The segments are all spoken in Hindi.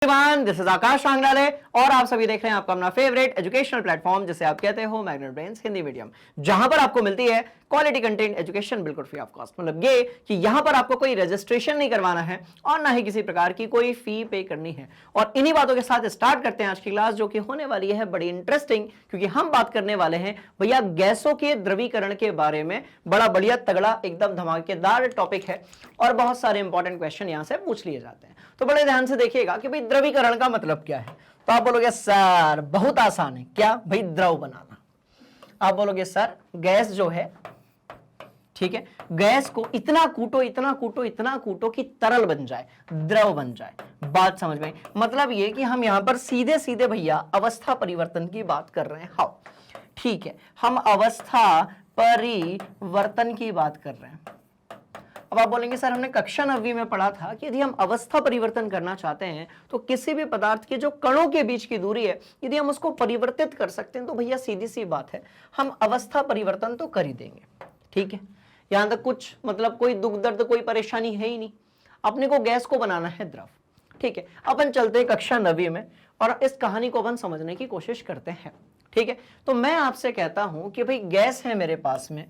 दिस इज आकाश वांगलाले और आप सभी देख रहे हैं आपका अपना फेवरेट एजुकेशनल प्लेटफॉर्म जिसे आप कहते हो मैग्नेट ब्रेन्स हिंदी मीडियम, जहां पर आपको मिलती है क्वालिटी कंटेंट एजुकेशन बिल्कुल फ्री ऑफ कॉस्ट। मतलब ये कि यहां पर आपको कोई रजिस्ट्रेशन नहीं करवाना है और ना ही किसी प्रकार की कोई फी पे करनी है। और इन्हीं बातों के साथ स्टार्ट करते हैं आज की क्लास, जो कि होने वाली है बड़ी इंटरेस्टिंग, क्योंकि हम बात करने वाले हैं भैया गैसों के द्रवीकरण के बारे में। बड़ा बढ़िया तगड़ा एकदम धमाकेदार टॉपिक है और बहुत सारे इंपॉर्टेंट क्वेश्चन यहां से पूछ लिए जाते हैं। तो बड़े ध्यान से देखिएगा कि भाई द्रवीकरण का मतलब क्या है। तो आप बोलोगे सर बहुत आसान है, क्या भाई? द्रव बनाना। आप बोलोगे सर गैस जो है, ठीक है, गैस को इतना कूटो इतना कूटो इतना कूटो कि तरल बन जाए, द्रव बन जाए। बात समझ में? मतलब ये कि हम यहां पर सीधे सीधे भैया अवस्था परिवर्तन की बात कर रहे हैं। हाउ? ठीक है, हम अवस्था परिवर्तन की बात कर रहे हैं। अब आप बोलेंगे सर हमने कक्षा 9वीं में पढ़ा था कि यदि हम अवस्था परिवर्तन करना चाहते हैं तो किसी भी पदार्थ के जो कणों के बीच की दूरी है यदि हम उसको परिवर्तित कर सकते हैं तो भैया सीधी सी बात है हम अवस्था परिवर्तन तो कर ही देंगे। ठीक है, यहां तक कुछ मतलब कोई दुख दर्द कोई परेशानी है ही नहीं। अपने को गैस को बनाना है द्रव। ठीक है, अपन चलते हैं कक्षा 9वीं में और इस कहानी को अपन समझने की कोशिश करते हैं। ठीक है, तो मैं आपसे कहता हूं कि भाई गैस है मेरे पास में,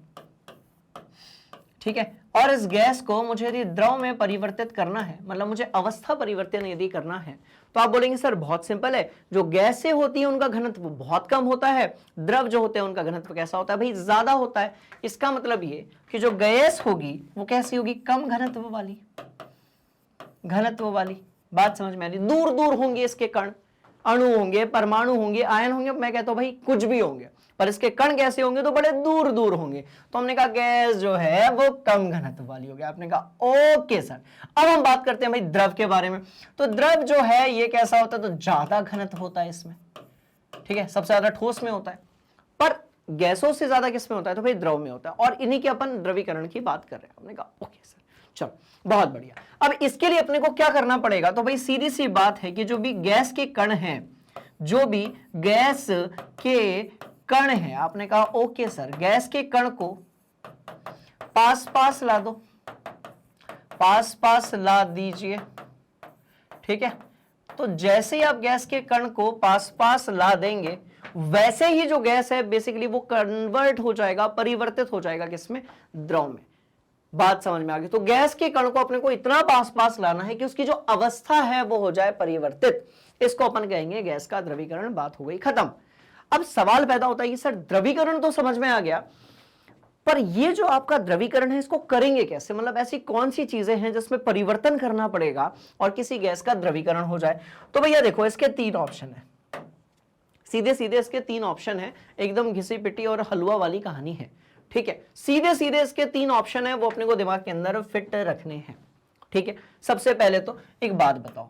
ठीक है, और इस गैस को मुझे यदि द्रव में परिवर्तित करना है, मतलब मुझे अवस्था परिवर्तन यदि करना है, तो आप बोलेंगे सर बहुत सिंपल है, जो गैसें होती हैं उनका घनत्व बहुत कम होता है, द्रव जो होते हैं उनका घनत्व कैसा होता है? भाई ज्यादा होता है। इसका मतलब ये कि जो गैस होगी वो कैसी होगी? कम घनत्व वाली, घनत्व वाली। बात समझ में आ रही? दूर दूर होंगे इसके कण, अणु होंगे, परमाणु होंगे, आयन होंगे, मैं कहता हूं भाई कुछ भी होंगे, पर इसके कण कैसे होंगे? तो बड़े दूर दूर होंगे। तो हमने कहा गैस जो है वो कम घनत्व वाली होगी। आपने कहा ओके सर। अब हम बात करते हैं भाई द्रव के बारे में। तो द्रव जो है ये कैसा होता है? तो ज्यादा घनत्व होता है इसमें, ठीक है, सबसे ज्यादा ठोस में होता है, पर गैसों से ज्यादा किस में होता है? तो भाई द्रव में होता है, और इन्हीं के अपन द्रवीकरण की बात कर रहे हैं। हमने कहा ओके सर, चलो बहुत बढ़िया। अब इसके लिए अपने को क्या करना पड़ेगा? तो भाई सीधी सी बात है कि जो भी गैस के कण हैं, जो भी गैस के कण है, आपने कहा ओके सर, गैस के कण को पास पास ला दो, पास पास ला दीजिए। ठीक है, तो जैसे ही आप गैस के कण को पास पास ला देंगे वैसे ही जो गैस है बेसिकली वो कन्वर्ट हो जाएगा, परिवर्तित हो जाएगा किसमें? द्रव में। बात समझ में आ गई? तो गैस के कण को अपने को इतना पास पास लाना है कि उसकी जो अवस्था है वो हो जाए परिवर्तित। इसको अपन कहेंगे गैस का द्रवीकरण। बात हो गई खत्म। अब सवाल पैदा होता है कि सर द्रवीकरण तो समझ में आ गया, पर ये जो आपका द्रवीकरण है इसको करेंगे कैसे? मतलब ऐसी कौन सी चीजें हैं जिसमें परिवर्तन करना पड़ेगा और किसी गैस का द्रवीकरण हो जाए? तो भैया देखो इसके 3 ऑप्शन है, सीधे सीधे इसके 3 ऑप्शन है, एकदम घिसी पिटी और हलवा वाली कहानी है। ठीक है, सीधे सीधे इसके 3 ऑप्शन है, वो अपने को दिमाग के अंदर फिट रखने हैं। ठीक है, सबसे पहले तो एक बात बताओ,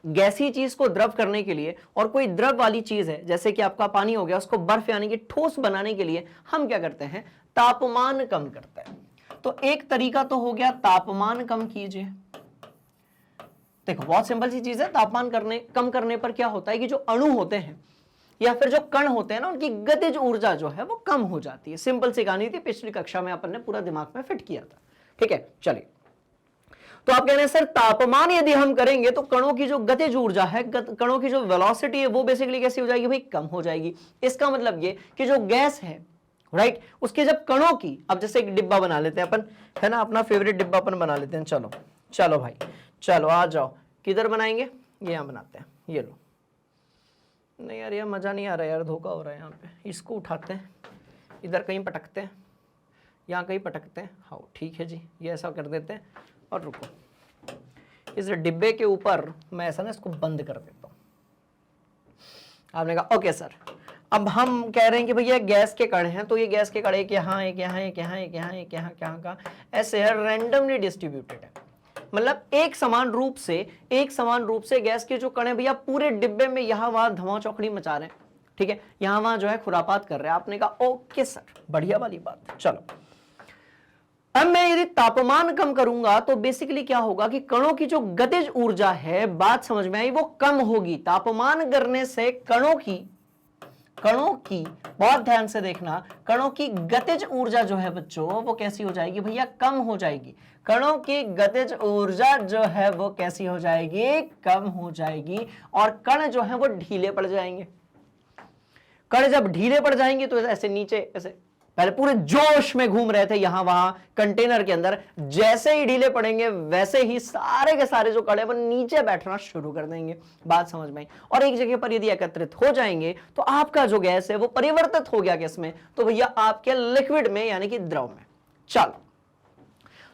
गैसी चीज को द्रव करने के लिए और कोई द्रव वाली चीज है जैसे कि आपका पानी हो गया, उसको बर्फ यानी कि ठोस बनाने के लिए हम क्या करते हैं? तापमान कम करते हैं। तो एक तरीका तो हो गया तापमान कम कीजिए। देखो बहुत सिंपल सी चीज है, तापमान कम करने पर क्या होता है कि जो अणु होते हैं या फिर जो कण होते हैं ना, उनकी गतिज ऊर्जा जो है वो कम हो जाती है। सिंपल सी कहानी थी, पिछली कक्षा में अपन ने पूरा दिमाग में फिट किया था। ठीक है, चलिए, तो आप कह रहे हैं सर तापमान यदि हम करेंगे तो कणों की जो गतिज ऊर्जा है, कणों की जो वेलोसिटी है वो बेसिकली कैसी हो जाएगी? भाई कम हो जाएगी। इसका मतलब ये कि जो गैस है, राइट, उसके जब कणों की, अब जैसे एक डिब्बा बना लेते हैं अपन, है ना, अपना फेवरेट डिब्बा अपन बना लेते हैं। चलो चलो भाई, चलो आ जाओ। किधर बनाएंगे? ये यहां बनाते हैं। ये लो। नहीं यार ये मजा नहीं आ रहा यार, धोखा हो रहा है यहाँ पे। इसको उठाते हैं, इधर कहीं पटकते हैं, यहाँ कहीं पटकते हैं। हाँ ठीक है जी, ये ऐसा कर देते हैं। और रुको, इस डिब्बे के ऊपर मैं ऐसा ना इसको बंद कर देता हूं। आपने कहा ओके सर। अब हम कह रहे हैं कि भैया गैस के कण हैं, तो ये गैस के कण एक यहाँ, एक यहाँ, एक यहाँ, एक यहाँ, एक यहाँ, यहाँ का ऐसे है, रैंडमली डिस्ट्रीब्यूटेड है। मतलब एक समान रूप से गैस के जो कण है भैया पूरे डिब्बे में यहाँ वहां धमाव चौकड़ी मचा रहे हैं। ठीक है, यहाँ वहां जो है खुरापात कर रहे हैं। आपने कहा ओके सर, बढ़िया वाली बात। चलो, अब मैं यदि तापमान कम करूंगा तो बेसिकली क्या होगा कि कणों की जो गतिज ऊर्जा है, बात समझ में आई, वो कम होगी। तापमान करने से कणों की कणों की, बहुत ध्यान से देखना, कणों की गतिज ऊर्जा जो है बच्चों वो कैसी हो जाएगी भैया, कम हो जाएगी। कणों की गतिज ऊर्जा जो है वो कैसी हो जाएगी, कम हो जाएगी, और कण जो है वो ढीले पड़ जाएंगे। कण जब ढीले पड़ जाएंगे तो ऐसे नीचे, ऐसे पहले पूरे जोश में घूम रहे थे यहां वहां कंटेनर के अंदर, जैसे ही ढीले पड़ेंगे वैसे ही सारे के सारे जो कण है वो नीचे बैठना शुरू कर देंगे। बात समझ में आई? और एक जगह पर यदि एकत्रित हो जाएंगे तो आपका जो गैस है वो परिवर्तित हो गया किस में, तो भैया आपके लिक्विड में, यानी कि द्रव में। चलो,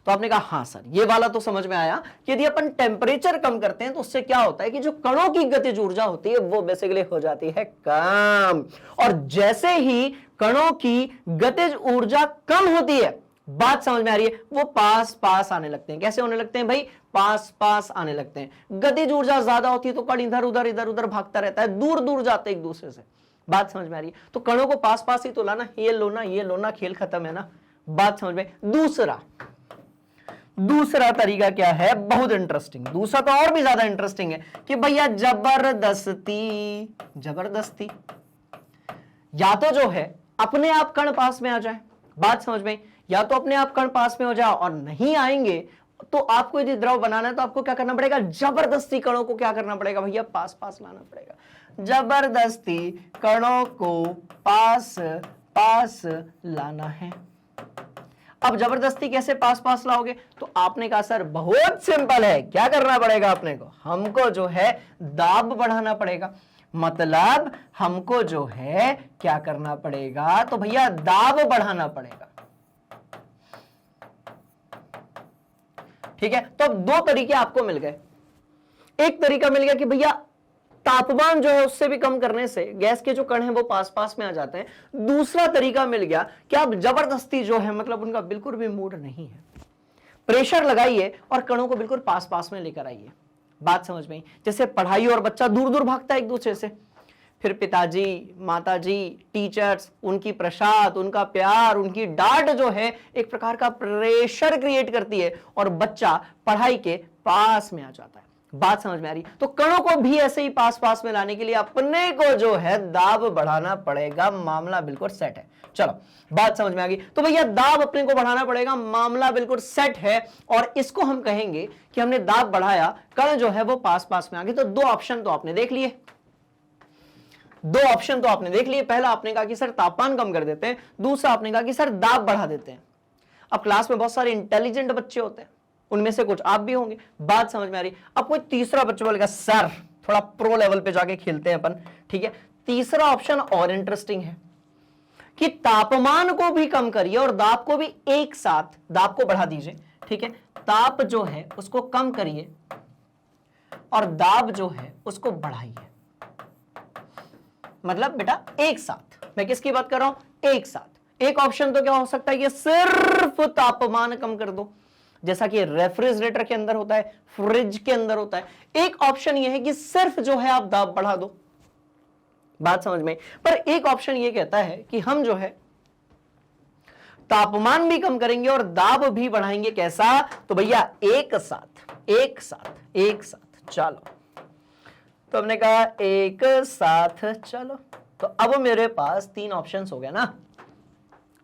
तो आपने कहा हाँ सर ये वाला तो समझ में आया कि यदि अपन टेम्परेचर कम करते हैं तो उससे क्या होता है कि जो कणों की गतिज ऊर्जा होती है वो बेसिकली हो जाती है कम, और जैसे ही कणों की गतिज ऊर्जा कम होती है, बात समझ में आ रही है, वो पास पास आने लगते हैं। कैसे होने लगते हैं भाई, पास पास आने लगते हैं। गतिज ऊर्जा ज्यादा होती है तो कण इधर उधर भागता रहता है, दूर दूर जाते एक दूसरे से। बात समझ में आ रही है? तो कणों को पास पास ही तो लाना, ये लो ना, खेल खत्म है ना। बात समझ में? दूसरा तरीका क्या है, बहुत इंटरेस्टिंग, दूसरा तो और भी ज्यादा इंटरेस्टिंग है कि भैया जबरदस्ती या तो जो है अपने आप कण पास में आ जाए। बात समझ में? या तो अपने आप कण पास में हो जाए, और नहीं आएंगे तो आपको यदि द्रव बनाना है तो आपको क्या करना पड़ेगा, जबरदस्ती कणों को क्या करना पड़ेगा भैया, पास पास लाना पड़ेगा। जबरदस्ती कणों को पास पास लाना है। अब जबरदस्ती कैसे पास पास लाओगे, तो आपने कहा सर बहुत सिंपल है, क्या करना पड़ेगा अपने को, हमको जो है दाब बढ़ाना पड़ेगा। मतलब हमको जो है क्या करना पड़ेगा, तो भैया दाब बढ़ाना पड़ेगा। ठीक है, तो अब दो तरीके आपको मिल गए। एक तरीका मिल गया कि भैया तापमान जो है उससे भी कम करने से गैस के जो कण हैं वो पास पास में आ जाते हैं। दूसरा तरीका मिल गया कि आप जबरदस्ती जो है, मतलब उनका बिल्कुल भी मूड नहीं है, प्रेशर लगाइए और कणों को बिल्कुल पास पास में लेकर आइए। बात समझ में? जैसे पढ़ाई और बच्चा दूर दूर भागता है एक दूसरे से, फिर पिताजी, माताजी, टीचर्स, उनकी प्रसाद, उनका प्यार, उनकी डांट जो है एक प्रकार का प्रेशर क्रिएट करती है और बच्चा पढ़ाई के पास में आ जाता है। बात समझ में आ रही? तो कणों को भी ऐसे ही पास पास में लाने के लिए अपने को जो है दाब बढ़ाना पड़ेगा। मामला बिल्कुल सेट है। चलो, बात समझ में आ गई। तो भैया दाब अपने को बढ़ाना पड़ेगा, मामला बिल्कुल सेट है, और इसको हम कहेंगे कि हमने दाब बढ़ाया, कण जो है वो पास पास में आ गए। तो दो ऑप्शन तो आपने देख लिए, पहला आपने कहा कि सर तापमान कम कर देते हैं, दूसरा आपने कहा कि सर दाब बढ़ा देते हैं। अब क्लास में बहुत सारे इंटेलिजेंट बच्चे होते हैं, उनमें से कुछ आप भी होंगे। बात समझ में आ रही? अब कोई तीसरा बच्चा बोलेगा सर थोड़ा प्रो लेवल पे जाके खेलते हैं अपन। ठीक है, तीसरा ऑप्शन और इंटरेस्टिंग है कि तापमान को भी कम करिए और दाब को भी एक साथ, दाब को बढ़ा दीजिए। ठीक है, ताप जो है उसको कम करिए और दाब जो है उसको बढ़ाइए। मतलब बेटा एक साथ, मैं किसकी बात कर रहा हूं, एक साथ। एक ऑप्शन तो क्या हो सकता है कि सिर्फ तापमान कम कर दो, जैसा कि रेफ्रिजरेटर के अंदर होता है, फ्रिज के अंदर होता है। एक ऑप्शन यह है कि सिर्फ जो है आप दाब बढ़ा दो। बात समझ में? पर एक ऑप्शन यह कहता है कि हम जो है तापमान भी कम करेंगे और दाब भी बढ़ाएंगे। कैसा? तो भैया एक साथ। चलो, तो हमने कहा एक साथ। चलो, तो अब मेरे पास तीन ऑप्शंस हो गए ना।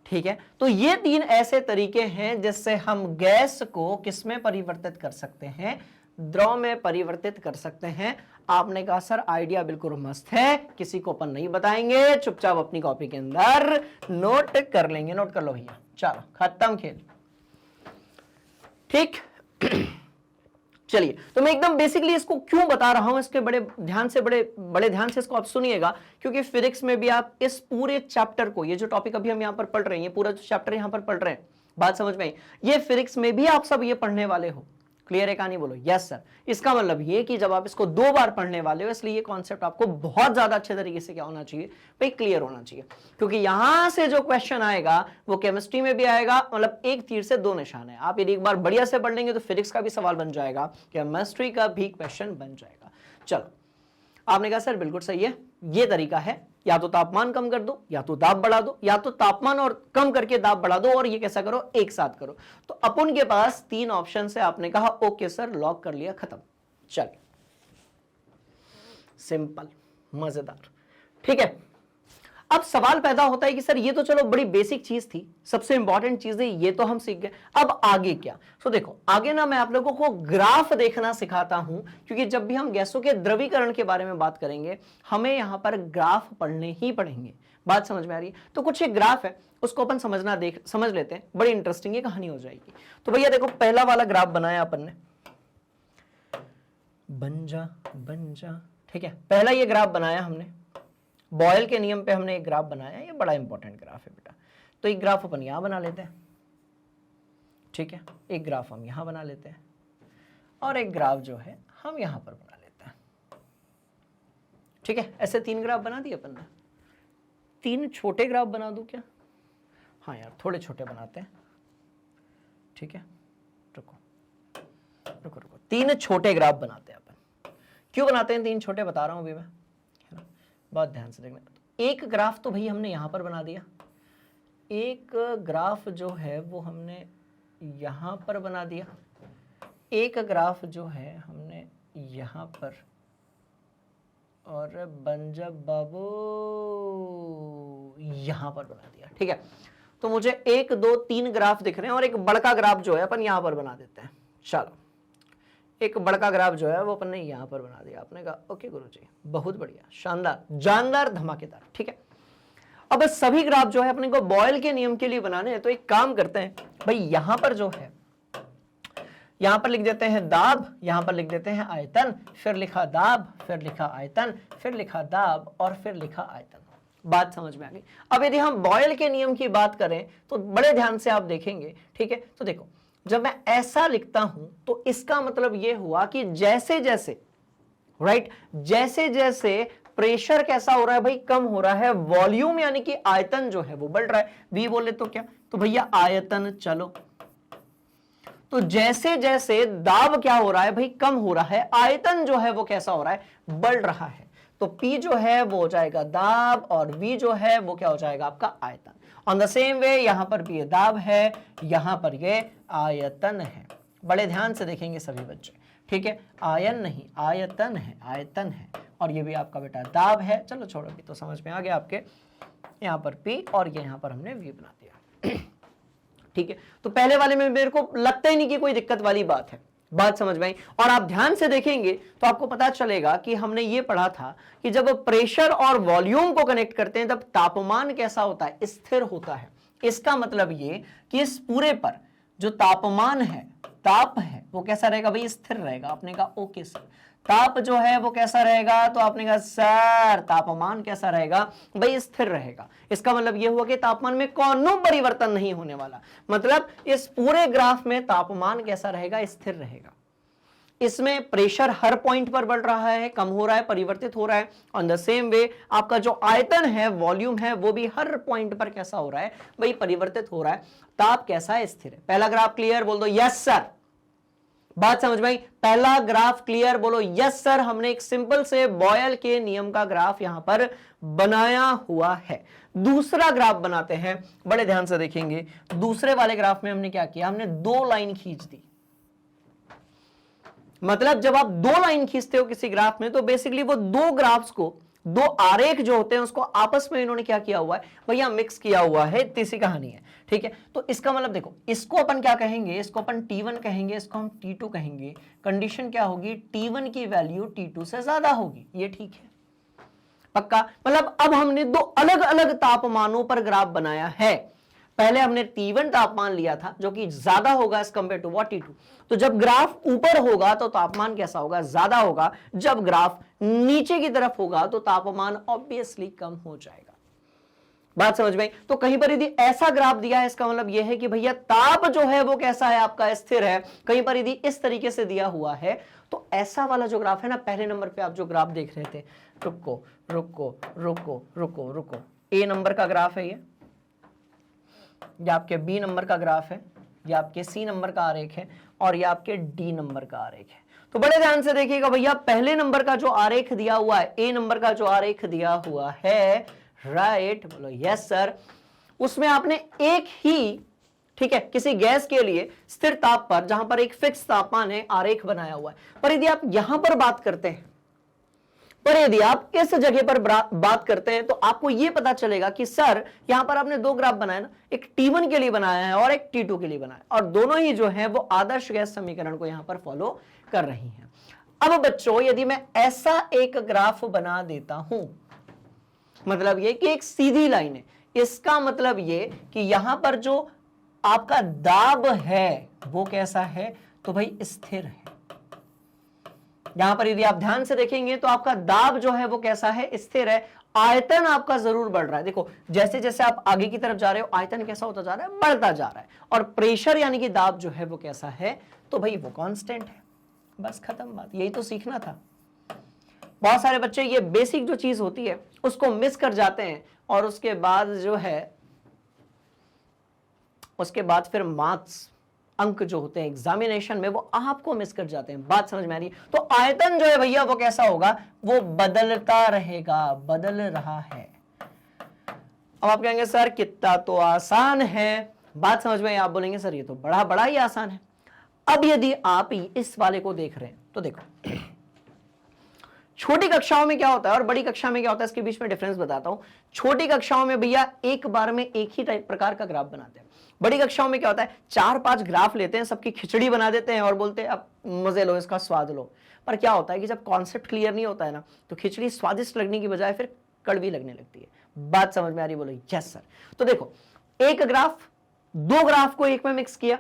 ठीक है, तो ये तीन ऐसे तरीके हैं जिससे हम गैस को किसमें परिवर्तित कर सकते हैं, द्रव में परिवर्तित कर सकते हैं। आपने कहा सर आइडिया बिल्कुल मस्त है, किसी को अपन नहीं बताएंगे, चुपचाप अपनी कॉपी के अंदर नोट कर लेंगे। नोट कर लो भैया, चलो खत्म खेल। ठीक चलिए, तो मैं एकदम बेसिकली इसको क्यों बता रहा हूं, इसके बड़े ध्यान से इसको आप सुनिएगा, क्योंकि फिजिक्स में भी आप इस पूरे चैप्टर को, ये जो टॉपिक अभी हम यहां पर पढ़ रहे हैं, पूरा जो चैप्टर यहां पर पढ़ रहे हैं, बात समझ में आई, ये फिजिक्स में भी आप सब ये पढ़ने वाले हो। क्लियर है? कहानी बोलो यस सर। इसका मतलब ये कि जब आप इसको 2 बार पढ़ने वाले हो, इसलिए ये कॉन्सेप्ट आपको बहुत ज्यादा अच्छे तरीके से क्या होना चाहिए भाई, क्लियर होना चाहिए। क्योंकि यहां से जो क्वेश्चन आएगा वो केमिस्ट्री में भी आएगा, मतलब एक तीर से 2 निशान है। आप यदि एक बार बढ़िया से पढ़ लेंगे तो फिजिक्स का भी सवाल बन जाएगा, केमिस्ट्री का भी क्वेश्चन बन जाएगा। चलो, आपने कहा सर बिल्कुल सही है, ये तरीका है, या तो तापमान कम कर दो, या तो दाब बढ़ा दो, या तो तापमान और कम करके दाब बढ़ा दो, और ये कैसा करो, एक साथ करो। तो अपन के पास 3 ऑप्शन है। आपने कहा ओके सर, लॉक कर लिया, खत्म। चलिए, सिंपल, मजेदार। ठीक है, अब सवाल पैदा होता है कि सर ये तो चलो बड़ी बेसिक चीज थी, सबसे इंपॉर्टेंट चीज है, ये तो हम सीख गए, अब आगे क्या? तो देखो आगे ना मैं आप लोगों को ग्राफ देखना सिखाता हूं, क्योंकि जब भी हम गैसों के द्रवीकरण के बारे में बात करेंगे हमें यहां पर ग्राफ पढ़ने ही पड़ेंगे। बात समझ में आ रही है? तो कुछ एक ग्राफ है उसको अपन समझ लेते हैं, बड़ी इंटरेस्टिंग ये कहानी हो जाएगी। तो भैया देखो पहला वाला ग्राफ बनाया अपन ने, बन जा, ठीक है, पहला ये ग्राफ बनाया हमने, बॉयल के नियम पे हमने एक ग्राफ बनाया, ये बड़ा इंपॉर्टेंट ग्राफ है बेटा। तो एक ग्राफ अपन यहां बना लेते हैं, ठीक है, एक ग्राफ हम यहां बना लेते हैं और एक ग्राफ जो है हम यहां पर बना लेते हैं, ठीक है। ऐसे 3 ग्राफ बना दिए अपन ने। 3 छोटे ग्राफ बना दूं क्या? हाँ यार थोड़े छोटे बनाते हैं, ठीक है, रुको 3 छोटे ग्राफ बनाते हैं अपन। क्यों बनाते हैं 3 छोटे, बता रहा हूं अभी मैं, है ना, बहुत ध्यान से देखना। एक ग्राफ तो भाई हमने यहां पर बना दिया, एक ग्राफ जो है वो हमने यहां पर बना दिया, एक ग्राफ जो है हमने यहां पर, और बंजब बाबू यहां पर बना दिया, ठीक है। तो मुझे 1 2 3 ग्राफ दिख रहे हैं और एक बड़का ग्राफ जो है अपन यहां पर बना देते हैं। चलो एक बड़का ग्राफ जो है वो अपन ने यहां पर बना दिया। आपने कहा ओके गुरुजी, बहुत बढ़िया, शानदार, जानदार, धमाकेदार, ठीक है। अब सभी ग्राफ जो है अपने को बॉयल के नियम के लिए बनाने हैं, तो एक काम करते हैं भाई, यहां पर जो है यहां पर लिख देते हैं दाब, यहां पर लिख देते हैं आयतन, फिर लिखा दाब, फिर लिखा आयतन, फिर लिखा दाब और फिर लिखा आयतन। बात समझ में आ गई? अब यदि हम बॉयल के नियम की बात करें तो बड़े ध्यान से आप देखेंगे, ठीक है। तो देखो जब मैं ऐसा लिखता हूं तो इसका मतलब यह हुआ कि जैसे जैसे, राइट, जैसे जैसे प्रेशर कैसा हो रहा है भाई, कम हो रहा है, वॉल्यूम यानी कि आयतन जो है वो बढ़ रहा है। वी बोले तो क्या, तो भैया आयतन, चलो तो जैसे जैसे दाब क्या हो रहा है भाई, कम हो रहा है, आयतन जो है वो कैसा हो रहा है, बढ़ रहा है। तो P जो है वो हो जाएगा दाब और V जो है वो क्या हो जाएगा आपका आयतन। ऑन द सेम वे यहां पर भी ये दाब है, यहां पर ये आयतन है। बड़े ध्यान से देखेंगे सभी बच्चे, ठीक है, आयन नहीं आयतन है, आयतन है। और ये भी आपका बेटा दाब है। चलो छोड़ो, भी तो समझ में आ गया आपके, यहां पर P और ये यहां पर हमने V बना दिया, ठीक है। तो पहले वाले में मेरे को लगता ही नहीं कि कोई दिक्कत वाली बात है। बात समझ में आई? और आप ध्यान से देखेंगे तो आपको पता चलेगा कि हमने ये पढ़ा था कि जब प्रेशर और वॉल्यूम को कनेक्ट करते हैं तब तापमान कैसा होता है, स्थिर होता है। इसका मतलब ये कि इस पूरे पर जो तापमान है, ताप है, वो कैसा रहेगा भाई, स्थिर रहेगा। आपने कहा ओके सर, ताप जो है वो कैसा रहेगा, तो आपने कहा सर तापमान कैसा रहेगा भाई, स्थिर रहेगा। इसका मतलब यह हुआ कि तापमान में कोनो परिवर्तन नहीं होने वाला। मतलब इस पूरे ग्राफ में तापमान कैसा रहेगा, स्थिर रहेगा। इसमें प्रेशर हर पॉइंट पर बढ़ रहा है, कम हो रहा है, परिवर्तित हो रहा है। ऑन द सेम वे आपका जो आयतन है, वॉल्यूम है, वो भी हर पॉइंट पर कैसा हो रहा है भाई, परिवर्तित हो रहा है। ताप कैसा है, स्थिर है। पहला ग्राफ क्लियर, बोल दो यस सर। बात समझ में आई? पहला ग्राफ क्लियर, बोलो यस सर। हमने एक सिंपल से बॉयल के नियम का ग्राफ यहां पर बनाया हुआ है। दूसरा ग्राफ बनाते हैं, बड़े ध्यान से देखेंगे। दूसरे वाले ग्राफ में हमने क्या किया, हमने 2 लाइन खींच दी। मतलब जब आप 2 लाइन खींचते हो किसी ग्राफ में, तो बेसिकली वो 2 ग्राफ्स को, 2 आरेख जो होते हैं उसको आपस में इन्होंने क्या किया हुआ है भैया, मिक्स किया हुआ है। इतनी सी कहानी है, ठीक है। तो इसका मतलब देखो, इसको अपन क्या कहेंगे, इसको अपन T1 कहेंगे, इसको हम T2 कहेंगे। कंडीशन क्या होगी, T1 की वैल्यू T2 से ज्यादा होगी। ये ठीक है, पक्का। मतलब अब हमने 2 अलग अलग तापमानों पर ग्राफ बनाया है। पहले हमने T1 तापमान लिया था जो कि ज्यादा होगा as compare to what T2। तो जब ग्राफ ऊपर होगा तो तापमान कैसा होगा, ज्यादा होगा। जब ग्राफ नीचे की तरफ होगा तो तापमान ऑब्वियसली कम हो जाएगा। बात समझ में? तो कहीं पर यदि ऐसा ग्राफ दिया है, इसका मतलब यह है कि भैया ताप जो है वो कैसा है आपका, स्थिर है। कहीं पर यदि इस तरीके से दिया हुआ है तो ऐसा वाला जो ग्राफ है ना, पहले नंबर पे आप जो ग्राफ देख रहे थे, रुको रुको रुको रुको रुको, A नंबर का ग्राफ है ये आपके B नंबर का ग्राफ है, ये आपके C नंबर का आरेख है और ये आपके D नंबर का आरेख है। तो बड़े ध्यान से देखिएगा भैया, पहले नंबर का जो आरेख दिया हुआ है, A नंबर का जो आरेख दिया हुआ है, राइट, बोलो यस सर, उसमें आपने एक ही, ठीक है, किसी गैस के लिए स्थिर ताप पर, जहां पर एक फिक्स तापमान है, आरेख बनाया हुआ है। पर यदि आप यहां पर बात करते हैं पर यदि आप इस जगह पर बात करते हैं तो आपको यह पता चलेगा कि सर यहां पर आपने दो ग्राफ बनाए ना, एक T1 के लिए बनाया है और एक T2 के लिए बनाया, और दोनों ही जो है वो आदर्श गैस समीकरण को यहां पर फॉलो कर रही हैं। अब बच्चों यदि मैं ऐसा एक ग्राफ बना देता हूं, मतलब ये कि एक सीधी लाइन है, इसका मतलब ये कि यहां पर जो आपका दाब है वो कैसा है, तो भाई स्थिर है। यहां पर यदि आप ध्यान से देखेंगे तो आपका दाब जो है वो कैसा है, स्थिर है। आयतन आपका जरूर बढ़ रहा है, देखो जैसे जैसे आप आगे की तरफ जा रहे हो आयतन कैसा होता जा रहा है, बढ़ता जा रहा है। और प्रेशर यानी कि दाब जो है वो कैसा है, तो भाई वो कांस्टेंट है। बस खत्म बात, यही तो सीखना था। बहुत सारे बच्चे ये बेसिक जो चीज होती है उसको मिस कर जाते हैं, और उसके बाद जो है उसके बाद फिर मार्क्स अंक जो होते हैं एग्जामिनेशन में वो आपको मिस कर जाते हैं। बात समझ में आ रही है? तो आयतन जो है भैया वो कैसा होगा, वो बदलता रहेगा, बदल रहा है। अब आप कहेंगे सर कितना तो आसान है, बात समझ में, आप बोलेंगे सर ये तो बड़ा बड़ा ही आसान है। अब यदि आप इस वाले को देख रहे हैं तो देखो छोटी कक्षाओं में क्या होता है और बड़ी कक्षा में क्या होता है, इसके बीच में डिफरेंस बताता हूं। छोटी कक्षाओं में भैया एक बार में एक ही टाइप प्रकार का ग्राफ बनाते हैं। बड़ी कक्षाओं में क्या होता है, 4-5 ग्राफ लेते हैं, सबकी खिचड़ी बना देते हैं और बोलते हैं अब मजे लो, इसका स्वाद लो। पर क्या होता है कि जब कॉन्सेप्ट क्लियर नहीं होता है ना, तो खिचड़ी स्वादिष्ट लगने की बजाय फिर कड़वी लगने लगती है। बात समझ में आ रही? बोलो यस सर। तो देखो एक ग्राफ, दो ग्राफ को एक में मिक्स किया,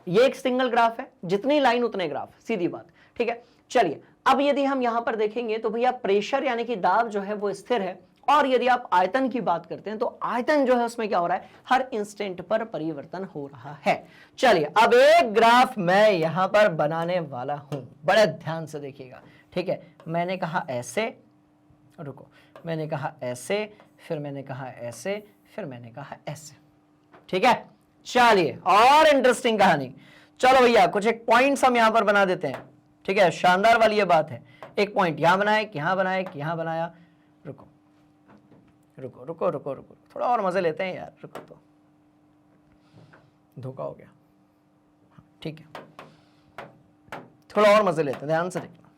ये एक सिंगल ग्राफ है, जितनी लाइन उतने ग्राफ, सीधी बात, ठीक है। चलिए अब यदि हम यहां पर देखेंगे तो भैया प्रेशर यानी कि दाब जो है वो स्थिर है, और यदि आप आयतन की बात करते हैं तो आयतन जो है उसमें क्या हो रहा है, हर इंस्टेंट पर परिवर्तन हो रहा है। चलिए अब एक ग्राफ मैं यहां पर बनाने वाला हूं, बड़े ध्यान से देखिएगा, ठीक है। मैंने कहा ऐसे, रुको, मैंने कहा ऐसे, फिर मैंने कहा ऐसे, फिर मैंने कहा ऐसे, ठीक है। चलिए और इंटरेस्टिंग कहानी, चलो भैया कुछ एक पॉइंट्स हम यहां पर बना देते हैं, ठीक है। शानदार वाली ये बात है, एक पॉइंट यहां बनाया, यहां बनाया, यहां बनाया। रुको रुको रुको रुको रुको, थोड़ा और मजे लेते हैं यार, रुको, तो धोखा हो गया, ठीक है, थोड़ा और मजे लेते हैं, ध्यान से देखना।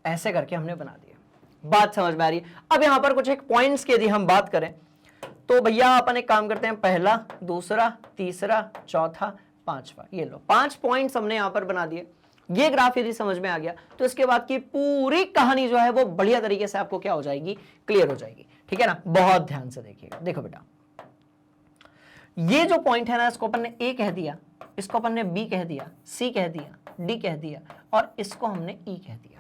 ऐसे करके हमने बना दिया, बात समझ में आ रही है? अब यहां पर कुछ एक पॉइंट्स की यदि हम बात करें तो भैया अपन एक काम करते हैं, पहला, दूसरा, तीसरा, चौथा, पांचवा, ये लो 5 पॉइंट्स हमने यहां पर बना दिए। ये ग्राफ यदि समझ में आ गया तो इसके बाद की पूरी कहानी जो है वो बढ़िया तरीके से आपको क्या हो जाएगी, क्लियर हो जाएगी, ठीक है ना। बहुत ध्यान से देखिएगा, देखो बेटा ये जो पॉइंट है ना, इसको अपन ने ए कह दिया, इसको अपन ने बी कह दिया, सी कह दिया, डी कह दिया, और इसको हमने ई कह दिया।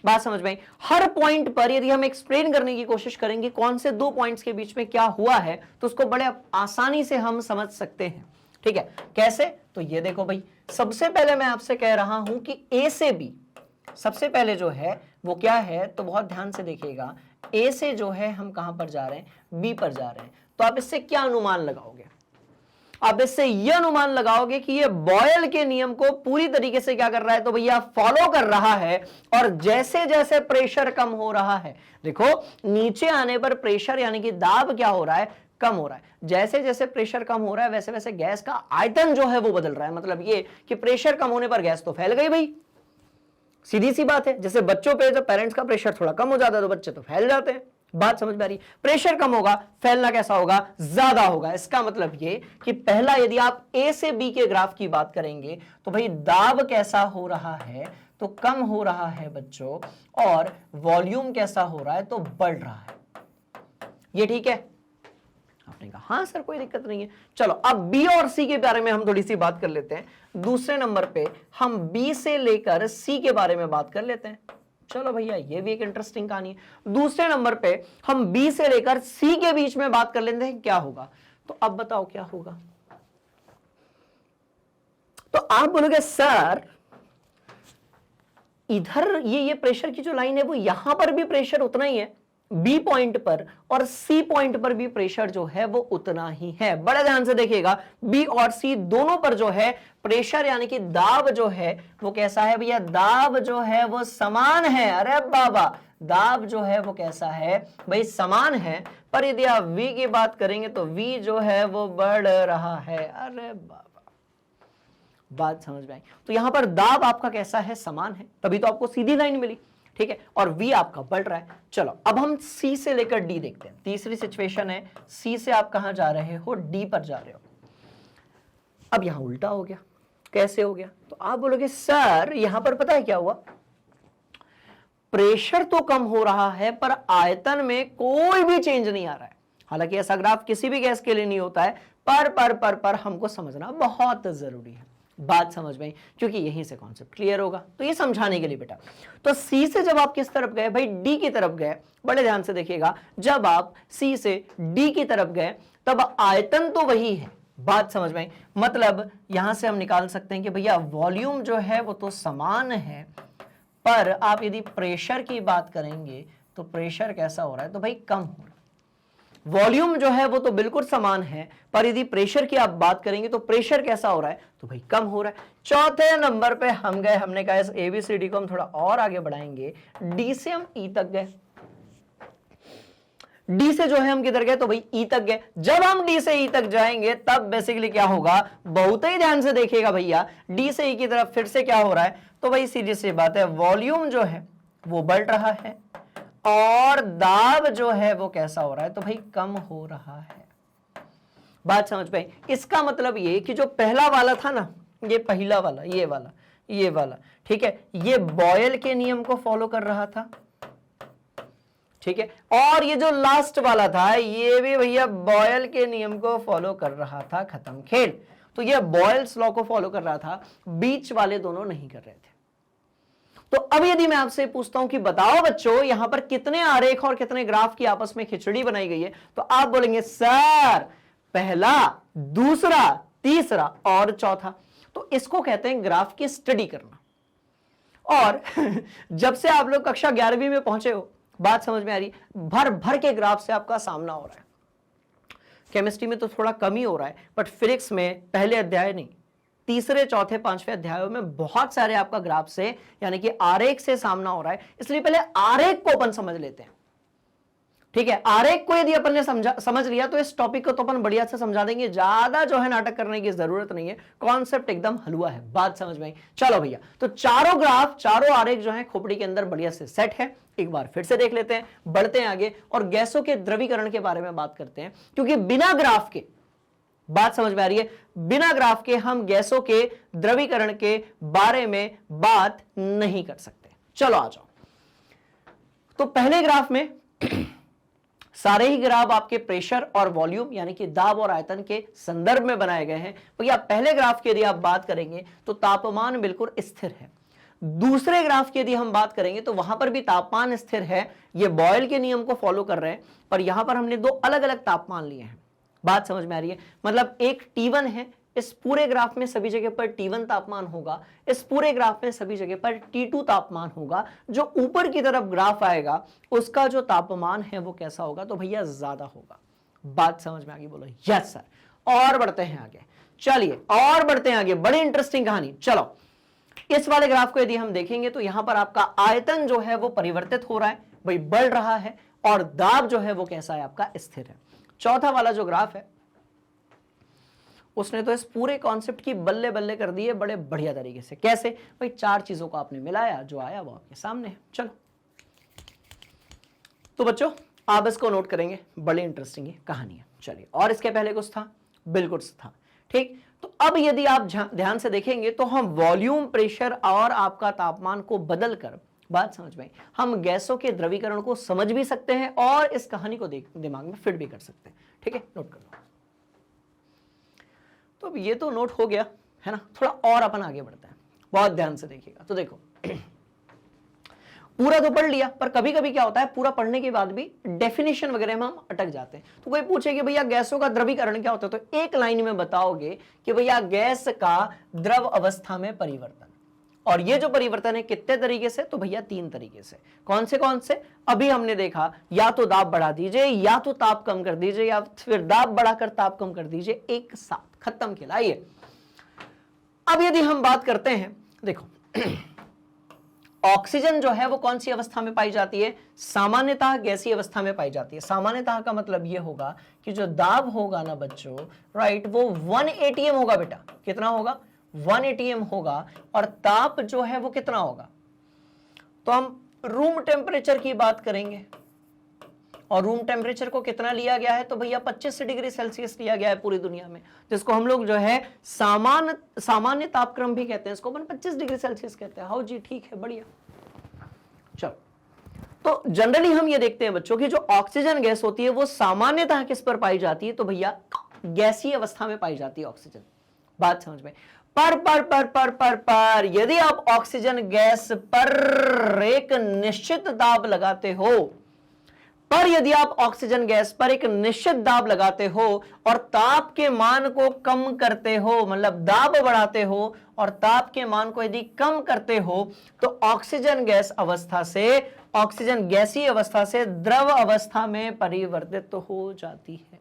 बात समझ में आई? हर पॉइंट पर यदि हम एक्सप्लेन करने की कोशिश करेंगे कौन से दो पॉइंट्स के बीच में क्या हुआ है, तो उसको बड़े आसानी से हम समझ सकते हैं, ठीक है। कैसे? तो ये देखो भाई, सबसे पहले मैं आपसे कह रहा हूं कि ए से बी, सबसे पहले जो है वो क्या है, तो बहुत ध्यान से देखिएगा, ए से जो है हम कहां पर जा रहे हैं, बी पर जा रहे हैं। तो आप इससे क्या अनुमान लगाओगे? आप इससे यह अनुमान लगाओगे कि ये बॉयल के नियम को पूरी तरीके से क्या कर रहा है, तो भैया फॉलो कर रहा है। और जैसे जैसे प्रेशर कम हो रहा है, देखो नीचे आने पर प्रेशर यानी कि दाब क्या हो रहा है, कम हो रहा है। जैसे जैसे प्रेशर कम हो रहा है वैसे वैसे गैस का आयतन जो है वो बदल रहा है। मतलब ये कि प्रेशर कम होने पर गैस तो फैल गई भाई, सीधी सी बात है। जैसे बच्चों पे जब पेरेंट्स का प्रेशर थोड़ा कम हो जाता है तो बच्चे तो फैल जाते हैं। बात समझ में आ रही? प्रेशर कम होगा, फैलना कैसा होगा, ज्यादा होगा। इसका मतलब ये कि पहला यदि आप ए से बी के ग्राफ की बात करेंगे तो भाई दाब कैसा हो रहा है, तो कम हो रहा है बच्चों, और वॉल्यूम कैसा हो रहा है, तो बढ़ रहा है। ये ठीक है? आपने कहा हाँ सर कोई दिक्कत नहीं है। चलो अब बी और सी के बारे में हम थोड़ी सी बात कर लेते हैं। दूसरे नंबर पे हम बी से लेकर सी के बारे में बात कर लेते हैं। चलो भैया ये भी एक इंटरेस्टिंग कहानी है। दूसरे नंबर पे हम बी से लेकर सी के बीच में बात कर लेते हैं, क्या होगा। तो अब बताओ क्या होगा। तो आप बोलोगे सर इधर ये प्रेशर की जो लाइन है वो यहां पर भी प्रेशर उतना ही है, बी पॉइंट पर और सी पॉइंट पर भी प्रेशर जो है वो उतना ही है। बड़े ध्यान से देखिएगा, बी और सी दोनों पर जो है प्रेशर यानी कि दाब जो है वो कैसा है भैया, दाब जो है वो समान है। अरे बाबा, दाब जो है वो कैसा है भाई, समान है। पर यदि आप V की बात करेंगे तो V जो है वो बढ़ रहा है। अरे बाबा, बात समझ में आई? तो यहां पर दाब आपका कैसा है, समान है, तभी तो आपको सीधी लाइन मिली, ठीक है, और V आपका बढ़ रहा है। चलो अब हम C से लेकर D देखते हैं। तीसरी सिचुएशन है, C से आप कहां जा रहे हो, D पर जा रहे हो। अब यहां उल्टा हो गया, कैसे हो गया? तो आप बोलोगे सर यहां पर पता है क्या हुआ, प्रेशर तो कम हो रहा है पर आयतन में कोई भी चेंज नहीं आ रहा है। हालांकि ऐसा ग्राफ किसी भी गैस के लिए नहीं होता है, पर हमको समझना बहुत जरूरी है। बात समझ में आई? क्योंकि यहीं से कॉन्सेप्ट क्लियर होगा। तो ये समझाने के लिए बेटा, तो सी से जब आप किस तरफ गए भाई, डी की तरफ गए। बड़े ध्यान से देखिएगा, जब आप सी से डी की तरफ गए तब आयतन तो वही है। बात समझ में आई? मतलब यहां से हम निकाल सकते हैं कि भैया वॉल्यूम जो है वो तो समान है, पर आप यदि प्रेशर की बात करेंगे तो प्रेशर कैसा हो रहा है, तो भाई कम हो रहा है। वॉल्यूम जो है वो तो बिल्कुल समान है, पर यदि प्रेशर की आप बात करेंगे तो प्रेशर कैसा हो रहा है, तो भाई कम हो रहा है। चौथे नंबर पे हम गए, हमने कहा इस एबीसीडी को हम थोड़ा और आगे बढ़ाएंगे, डी से हम ई तक गए। डी से जो है हम किधर गए, तो भाई ई तक गए। जब हम डी से ई तक जाएंगे तब बेसिकली क्या होगा, बहुत ही ध्यान से देखिएगा भैया, डी से ई की तरफ फिर से क्या हो रहा है, तो भाई सीधी सी बात है, वॉल्यूम जो है वो बढ़ रहा है और दाब जो है वो कैसा हो रहा है, तो भाई कम हो रहा है। बात समझ पाए? इसका मतलब ये कि जो पहला वाला था ना, ये पहला वाला, ये वाला, ठीक है, ये बॉयल के नियम को फॉलो कर रहा था, ठीक है, और ये जो लास्ट वाला था ये भी भैया बॉयल के नियम को फॉलो कर रहा था। खत्म खेल। तो ये बॉयल्स लॉ को फॉलो कर रहा था, बीच वाले दोनों नहीं कर रहे थे। तो अब यदि मैं आपसे पूछता हूं कि बताओ बच्चों यहां पर कितने आरेख और कितने ग्राफ की आपस में खिचड़ी बनाई गई है, तो आप बोलेंगे सर पहला, दूसरा, तीसरा और चौथा। तो इसको कहते हैं ग्राफ की स्टडी करना। और जब से आप लोग कक्षा 11वीं में पहुंचे हो, बात समझ में आ रही, भर भर के ग्राफ से आपका सामना हो रहा है। केमिस्ट्री में तो थोड़ा कम ही हो रहा है, बट फिजिक्स में पहले अध्याय नहीं, तीसरे, चौथे, पांचवें अध्यायों में बहुत सारे आपका ग्राफ से यानी कि आरेख से सामना हो रहा है। इसलिए पहले आरेख को अपन समझ लेते हैं, ठीक है। आरेख को यदि अपन ने समझ लिया तो इस टॉपिक को तो अपन बढ़िया से समझा देंगे, ज्यादा जो है नाटक करने की जरूरत नहीं है, कॉन्सेप्ट एकदम हलवा है। बात समझ में आई? चलो भैया, तो चारों ग्राफ, चारों आरेख जो है खोपड़ी के अंदर बढ़िया से सेट है। एक बार फिर से देख लेते हैं, बढ़ते हैं आगे और गैसों के द्रवीकरण के बारे में बात करते हैं, क्योंकि बिना ग्राफ के, बात समझ में आ रही है, बिना ग्राफ के हम गैसों के द्रवीकरण के बारे में बात नहीं कर सकते। चलो आ जाओ। तो पहले ग्राफ में सारे ही ग्राफ आपके प्रेशर और वॉल्यूम यानी कि दाब और आयतन के संदर्भ में बनाए गए हैं। भैया पहले ग्राफ की यदि आप बात करेंगे तो तापमान बिल्कुल स्थिर है। दूसरे ग्राफ की यदि हम बात करेंगे तो वहां पर भी तापमान स्थिर है, ये बॉयल के नियम को फॉलो कर रहे हैं, पर यहां पर हमने दो अलग अलग तापमान लिए हैं। बात समझ में आ रही है? मतलब एक T1 है, इस पूरे ग्राफ में सभी जगह पर T1 तापमान होगा, इस पूरे ग्राफ में सभी जगह पर T2 तापमान होगा। जो ऊपर की तरफ ग्राफ आएगा उसका जो तापमान है वो कैसा होगा, तो भैया ज्यादा होगा। बात समझ में आ गई? बोलो यस सर। और बढ़ते हैं आगे, चलिए और बढ़ते हैं आगे, बड़ी इंटरेस्टिंग कहानी। चलो इस वाले ग्राफ को यदि हम देखेंगे तो यहां पर आपका आयतन जो है वो परिवर्तित हो रहा है, भाई बढ़ रहा है, और दाब जो है वो कैसा है आपका, स्थिर है। चौथा वाला जो ग्राफ है उसने तो इस पूरे कॉन्सेप्ट की बल्ले बल्ले कर दी है बड़े बढ़िया तरीके से। कैसे भाई? चार चीजों को आपने मिलाया, जो आया वो आपके सामने है। चलो तो बच्चों आप इसको नोट करेंगे, बड़ी इंटरेस्टिंग कहानी है। चलिए, और इसके पहले कुछ था? बिल्कुल था, ठीक। तो अब यदि आप ध्यान से देखेंगे तो हम वॉल्यूम, प्रेशर और आपका तापमान को बदल कर, बात समझ में, हम गैसों के द्रवीकरण को समझ भी सकते हैं और इस कहानी को दिमाग में फिट भी कर सकते हैं। ठीक है, नोट कर लो। तो अब ये तो नोट हो गया है ना, थोड़ा और अपन आगे बढ़ते हैं, बहुत ध्यान से देखिएगा। तो देखो पूरा तो पढ़ लिया, पर कभी कभी क्या होता है पूरा पढ़ने के बाद भी डेफिनेशन वगैरह में हम अटक जाते हैं। तो कोई पूछे कि भैया गैसों का द्रवीकरण क्या होता है, तो एक लाइन में बताओगे कि भैया गैस का द्रव अवस्था में परिवर्तन। और ये जो परिवर्तन है कितने तरीके से, तो भैया 3 तरीके से। कौन से? अभी हमने देखा, या तो दाब बढ़ा दीजिए, या तो ताप कम कर दीजिए, या फिर दाब बढ़ाकर ताप कम कर दीजिए, एक साथ खत्म खिलाइए। अब यदि हम बात करते हैं, देखो ऑक्सीजन जो है वो कौन सी अवस्था में पाई जाती है, सामान्यतः गैसीय अवस्था में पाई जाती है। सामान्यतः का मतलब ये होगा कि जो दाब होगा ना बच्चों, राइट, वो 1 atm होगा बेटा। कितना होगा? 1 atm होगा। और ताप जो है वो कितना होगा, तो हम रूम टेम्परेचर की बात करेंगे। और रूम टेम्परेचर को कितना लिया गया है, तो भैया 25 डिग्री सेल्सियस लिया गया है पूरी दुनिया में, जिसको हम लोग जो है सामान्य तापक्रम भी कहते हैं, इसको अपन 25 डिग्री सेल्सियस कहते हैं। हाँ जी, ठीक है, बढ़िया। चलो, तो जनरली हम ये देखते हैं बच्चों की जो ऑक्सीजन गैस होती है वो सामान्यतः किस पर पाई जाती है, तो भैया गैसीय अवस्था में पाई जाती है ऑक्सीजन। बात समझ में? पर यदि आप ऑक्सीजन गैस पर एक निश्चित दाब लगाते हो, यदि आप ऑक्सीजन गैस पर एक निश्चित दाब लगाते हो और ताप के मान को कम करते हो, मतलब दाब बढ़ाते हो और ताप के मान को यदि कम करते हो, तो ऑक्सीजन गैसीय अवस्था से द्रव अवस्था में परिवर्तित हो जाती है।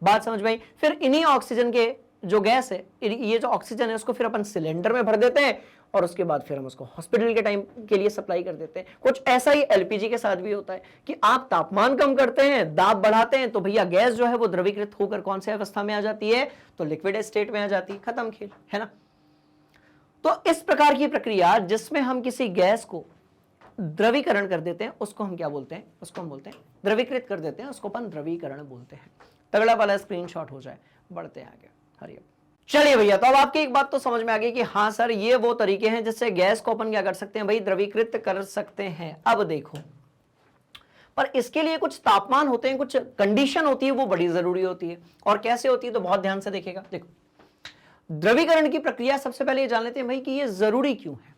बात समझ में आई? फिर इन्हीं ऑक्सीजन के जो गैस है, ये जो ऑक्सीजन है, उसको फिर अपन सिलेंडर में भर देते हैं और उसके बाद फिर हम उसको हॉस्पिटल के टाइम के लिए सप्लाई कर देते हैं। कुछ ऐसा ही एलपीजी के साथ भी होता है कि आप तापमान कम करते हैं, दाब बढ़ाते हैं, तो भैया गैस जो है वो द्रवीकृत होकर कौन से अवस्था में आ जाती है, तो लिक्विड स्टेट में आ जाती है। खत्म खेल, है ना। तो इस प्रकार की प्रक्रिया जिसमें हम किसी गैस को द्रवीकरण कर देते हैं, उसको हम क्या बोलते हैं, उसको हम बोलते हैं द्रवीकृत कर देते हैं, उसको अपन द्रवीकरण बोलते हैं। तगड़ा वाला स्क्रीनशॉट हो जाए। बढ़ते हैं आगे, हरिओम। चलिए भैया, तो अब आपकी एक बात तो समझ में आ गई कि हाँ सर, ये वो तरीके हैं जिससे गैस को अपन क्या कर सकते हैं भाई, द्रवीकृत कर सकते हैं। अब देखो, पर इसके लिए कुछ तापमान होते हैं, कुछ कंडीशन होती है, वो बड़ी जरूरी होती है। और कैसे होती है, तो बहुत ध्यान से देखिएगा। देखो, द्रवीकरण की प्रक्रिया सबसे पहले ये जान लेते हैं भाई कि ये जरूरी क्यों है।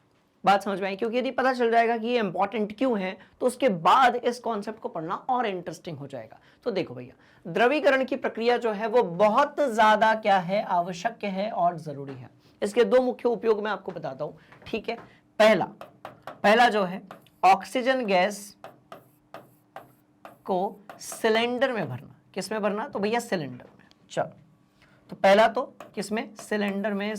बात समझ में आई? क्योंकि यदि पता चल जाएगा कि ये इंपॉर्टेंट क्यों है, तो उसके बाद इस कॉन्सेप्ट को पढ़ना और इंटरेस्टिंग हो जाएगा। तो देखो भैया, द्रवीकरण की प्रक्रिया जो है वो बहुत ज्यादा क्या है, आवश्यक है और जरूरी है। इसके 2 मुख्य उपयोग मैं आपको बताता हूं, ठीक है। पहला जो है, ऑक्सीजन गैस को सिलेंडर में भरना। किस में भरना, तो भैया सिलेंडर में। चलो, तो पहला तो किसमें, सिलेंडर में, है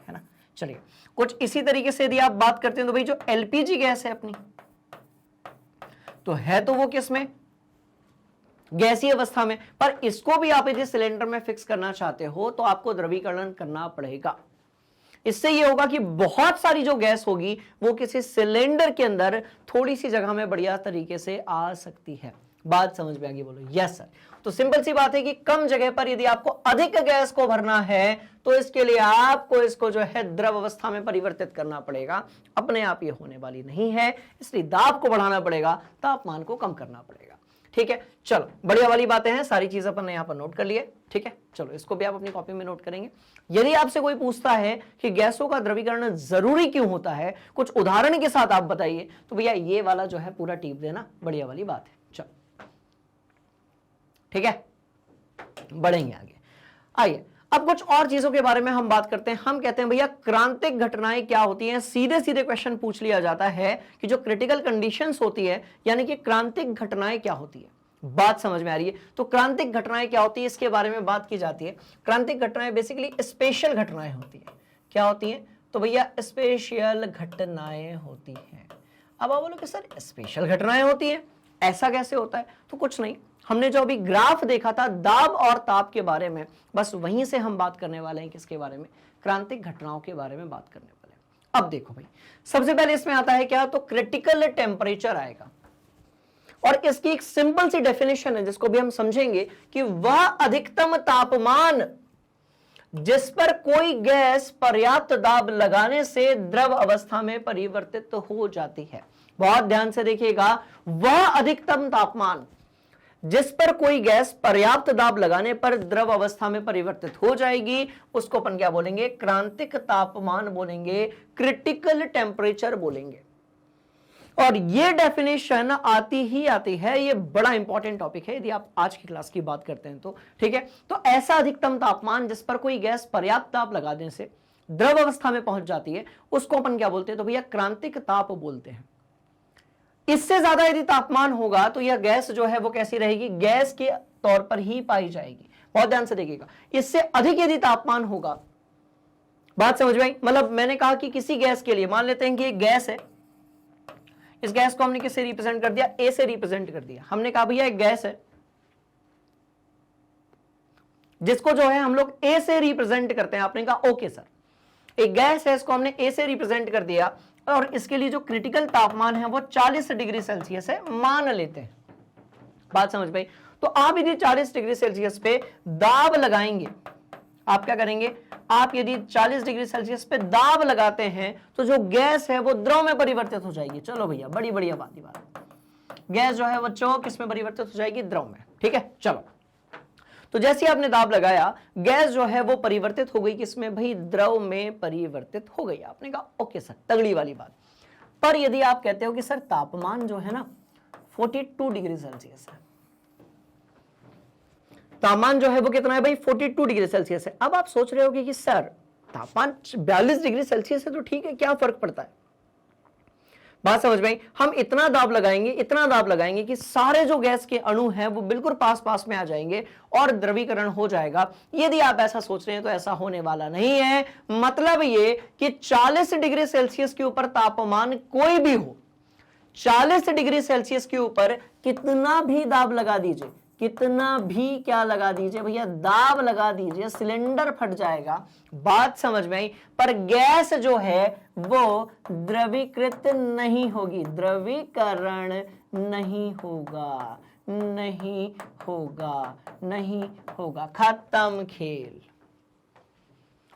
ना। चलिए, कुछ इसी तरीके से यदि आप बात करते हैं तो भाई जो एलपीजी गैस है अपनी, तो है तो वो किसमें, गैसीय अवस्था में, पर इसको भी आप यदि सिलेंडर में फिक्स करना चाहते हो तो आपको द्रवीकरण करना पड़ेगा। इससे ये होगा कि बहुत सारी जो गैस होगी वो किसी सिलेंडर के अंदर थोड़ी सी जगह में बढ़िया तरीके से आ सकती है। बात समझ में आ गई? बोलो यस सर। तो सिंपल सी बात है कि कम जगह पर यदि आपको अधिक गैस को भरना है तो इसके लिए आपको इसको जो है द्रव अवस्था में परिवर्तित करना पड़ेगा। अपने आप ये होने वाली नहीं है, इसलिए दाब को बढ़ाना पड़ेगा, तापमान को कम करना पड़ेगा। ठीक है, चलो बढ़िया वाली बातें हैं, सारी चीज अपन ने यहाँ पर नोट कर लिए। ठीक है, चलो इसको भी आप अपनी कॉपी में नोट करेंगे। यदि आपसे कोई पूछता है कि गैसों का द्रवीकरण जरूरी क्यों होता है, कुछ उदाहरण के साथ आप बताइए, तो भैया ये वाला जो है पूरा टिप देना, बढ़िया वाली बात है। चलो ठीक है, बढ़ेंगे आगे। आइए अब कुछ और चीजों के बारे में हम बात करते हैं। हम कहते हैं भैया क्रांतिक घटनाएं क्या होती हैं। सीधे सीधे क्वेश्चन पूछ लिया जाता है कि जो क्रिटिकल कंडीशंस होती है, यानी कि क्रांतिक घटनाएं क्या होती है। बात समझ में आ रही है? तो क्रांतिक घटनाएं क्या होती है, इसके बारे में बात की जाती है। क्रांतिक घटनाएं बेसिकली स्पेशल घटनाएं होती है। क्या होती है, तो भैया स्पेशल घटनाएं होती हैं। अब आप बोलो कि सर स्पेशल घटनाएं होती है, ऐसा कैसे होता है? तो कुछ नहीं, हमने जो अभी ग्राफ देखा था दाब और ताप के बारे में, बस वहीं से हम बात करने वाले हैं। किसके बारे में? क्रांतिक घटनाओं के बारे में बात करने वाले हैं। अब देखो भाई, सबसे पहले इसमें आता है क्या, तो क्रिटिकल टेम्परेचर आएगा। और इसकी एक सिंपल सी डेफिनेशन है जिसको भी हम समझेंगे कि वह अधिकतम तापमान जिस पर कोई गैस पर्याप्त दाब लगाने से द्रव अवस्था में परिवर्तित हो जाती है। बहुत ध्यान से देखिएगा, वह अधिकतम तापमान जिस पर कोई गैस पर्याप्त दाब लगाने पर द्रव अवस्था में परिवर्तित हो जाएगी, उसको अपन क्या बोलेंगे? क्रांतिक तापमान बोलेंगे, क्रिटिकल टेम्परेचर बोलेंगे। और ये डेफिनेशन आती है, ये बड़ा इंपॉर्टेंट टॉपिक है यदि आप आज की क्लास की बात करते हैं तो। ठीक है, तो ऐसा अधिकतम तापमान जिस पर कोई गैस पर्याप्त दाब लगाने से द्रव अवस्था में पहुंच जाती है, उसको अपन क्या बोलते हैं? तो भैया क्रांतिक ताप बोलते हैं। इससे ज्यादा यदि तापमान होगा तो यह गैस जो है वो कैसी रहेगी? गैस के तौर पर ही पाई जाएगी। बहुत ध्यान से देखिएगा, इससे अधिक यदि तापमान होगा, बात समझ में आई? मतलब मैंने कहा कि किसी गैस के लिए मान लेते हैं कि एक गैस है, इस गैस को हमने किससे रिप्रेजेंट कर दिया? ए से रिप्रेजेंट कर दिया। हमने कहा भैया एक गैस है जिसको जो है हम लोग ए से रिप्रेजेंट करते हैं। आपने कहा ओके सर, एक गैस है, इसको हमने ए से रिप्रेजेंट कर दिया और इसके लिए जो क्रिटिकल तापमान है वो 40 डिग्री सेल्सियस है, मान लेते हैं। बात समझ में? तो आप यदि 40 डिग्री सेल्सियस पे दाब लगाएंगे, आप क्या करेंगे? आप यदि 40 डिग्री सेल्सियस पे दाब लगाते हैं तो जो गैस है वो द्रव में परिवर्तित हो जाएगी। चलो भैया, बड़ी बढ़िया बात, गैस जो है वो किस में परिवर्तित हो जाएगी? द्रव में। ठीक है, चलो। तो जैसे आपने दाब लगाया, गैस जो है वो परिवर्तित हो गई किसमें? भाई द्रव में परिवर्तित हो गई। आपने कहा ओके सर, तगड़ी वाली बात। पर यदि आप कहते हो कि सर तापमान जो है ना 42 डिग्री सेल्सियस है, तापमान जो है वो कितना है भाई? 42 डिग्री सेल्सियस है। अब आप सोच रहे होगे कि सर तापमान 42 डिग्री सेल्सियस है तो ठीक है, क्या फर्क पड़ता है? बात समझ में आई? हम इतना दाब लगाएंगे कि सारे जो गैस के अणु हैं वो बिल्कुल पास पास में आ जाएंगे और द्रवीकरण हो जाएगा। यदि आप ऐसा सोच रहे हैं तो ऐसा होने वाला नहीं है। मतलब ये कि 40 डिग्री सेल्सियस के ऊपर तापमान कोई भी हो, 40 डिग्री सेल्सियस के ऊपर कितना भी दाब लगा दीजिए, कितना भी क्या लगा दीजिए भैया, दाब लगा दीजिए, सिलेंडर फट जाएगा। बात समझ में आई? पर गैस जो है वो द्रवीकृत नहीं होगी, द्रवीकरण नहीं होगा, नहीं होगा, नहीं होगा, खत्म खेल।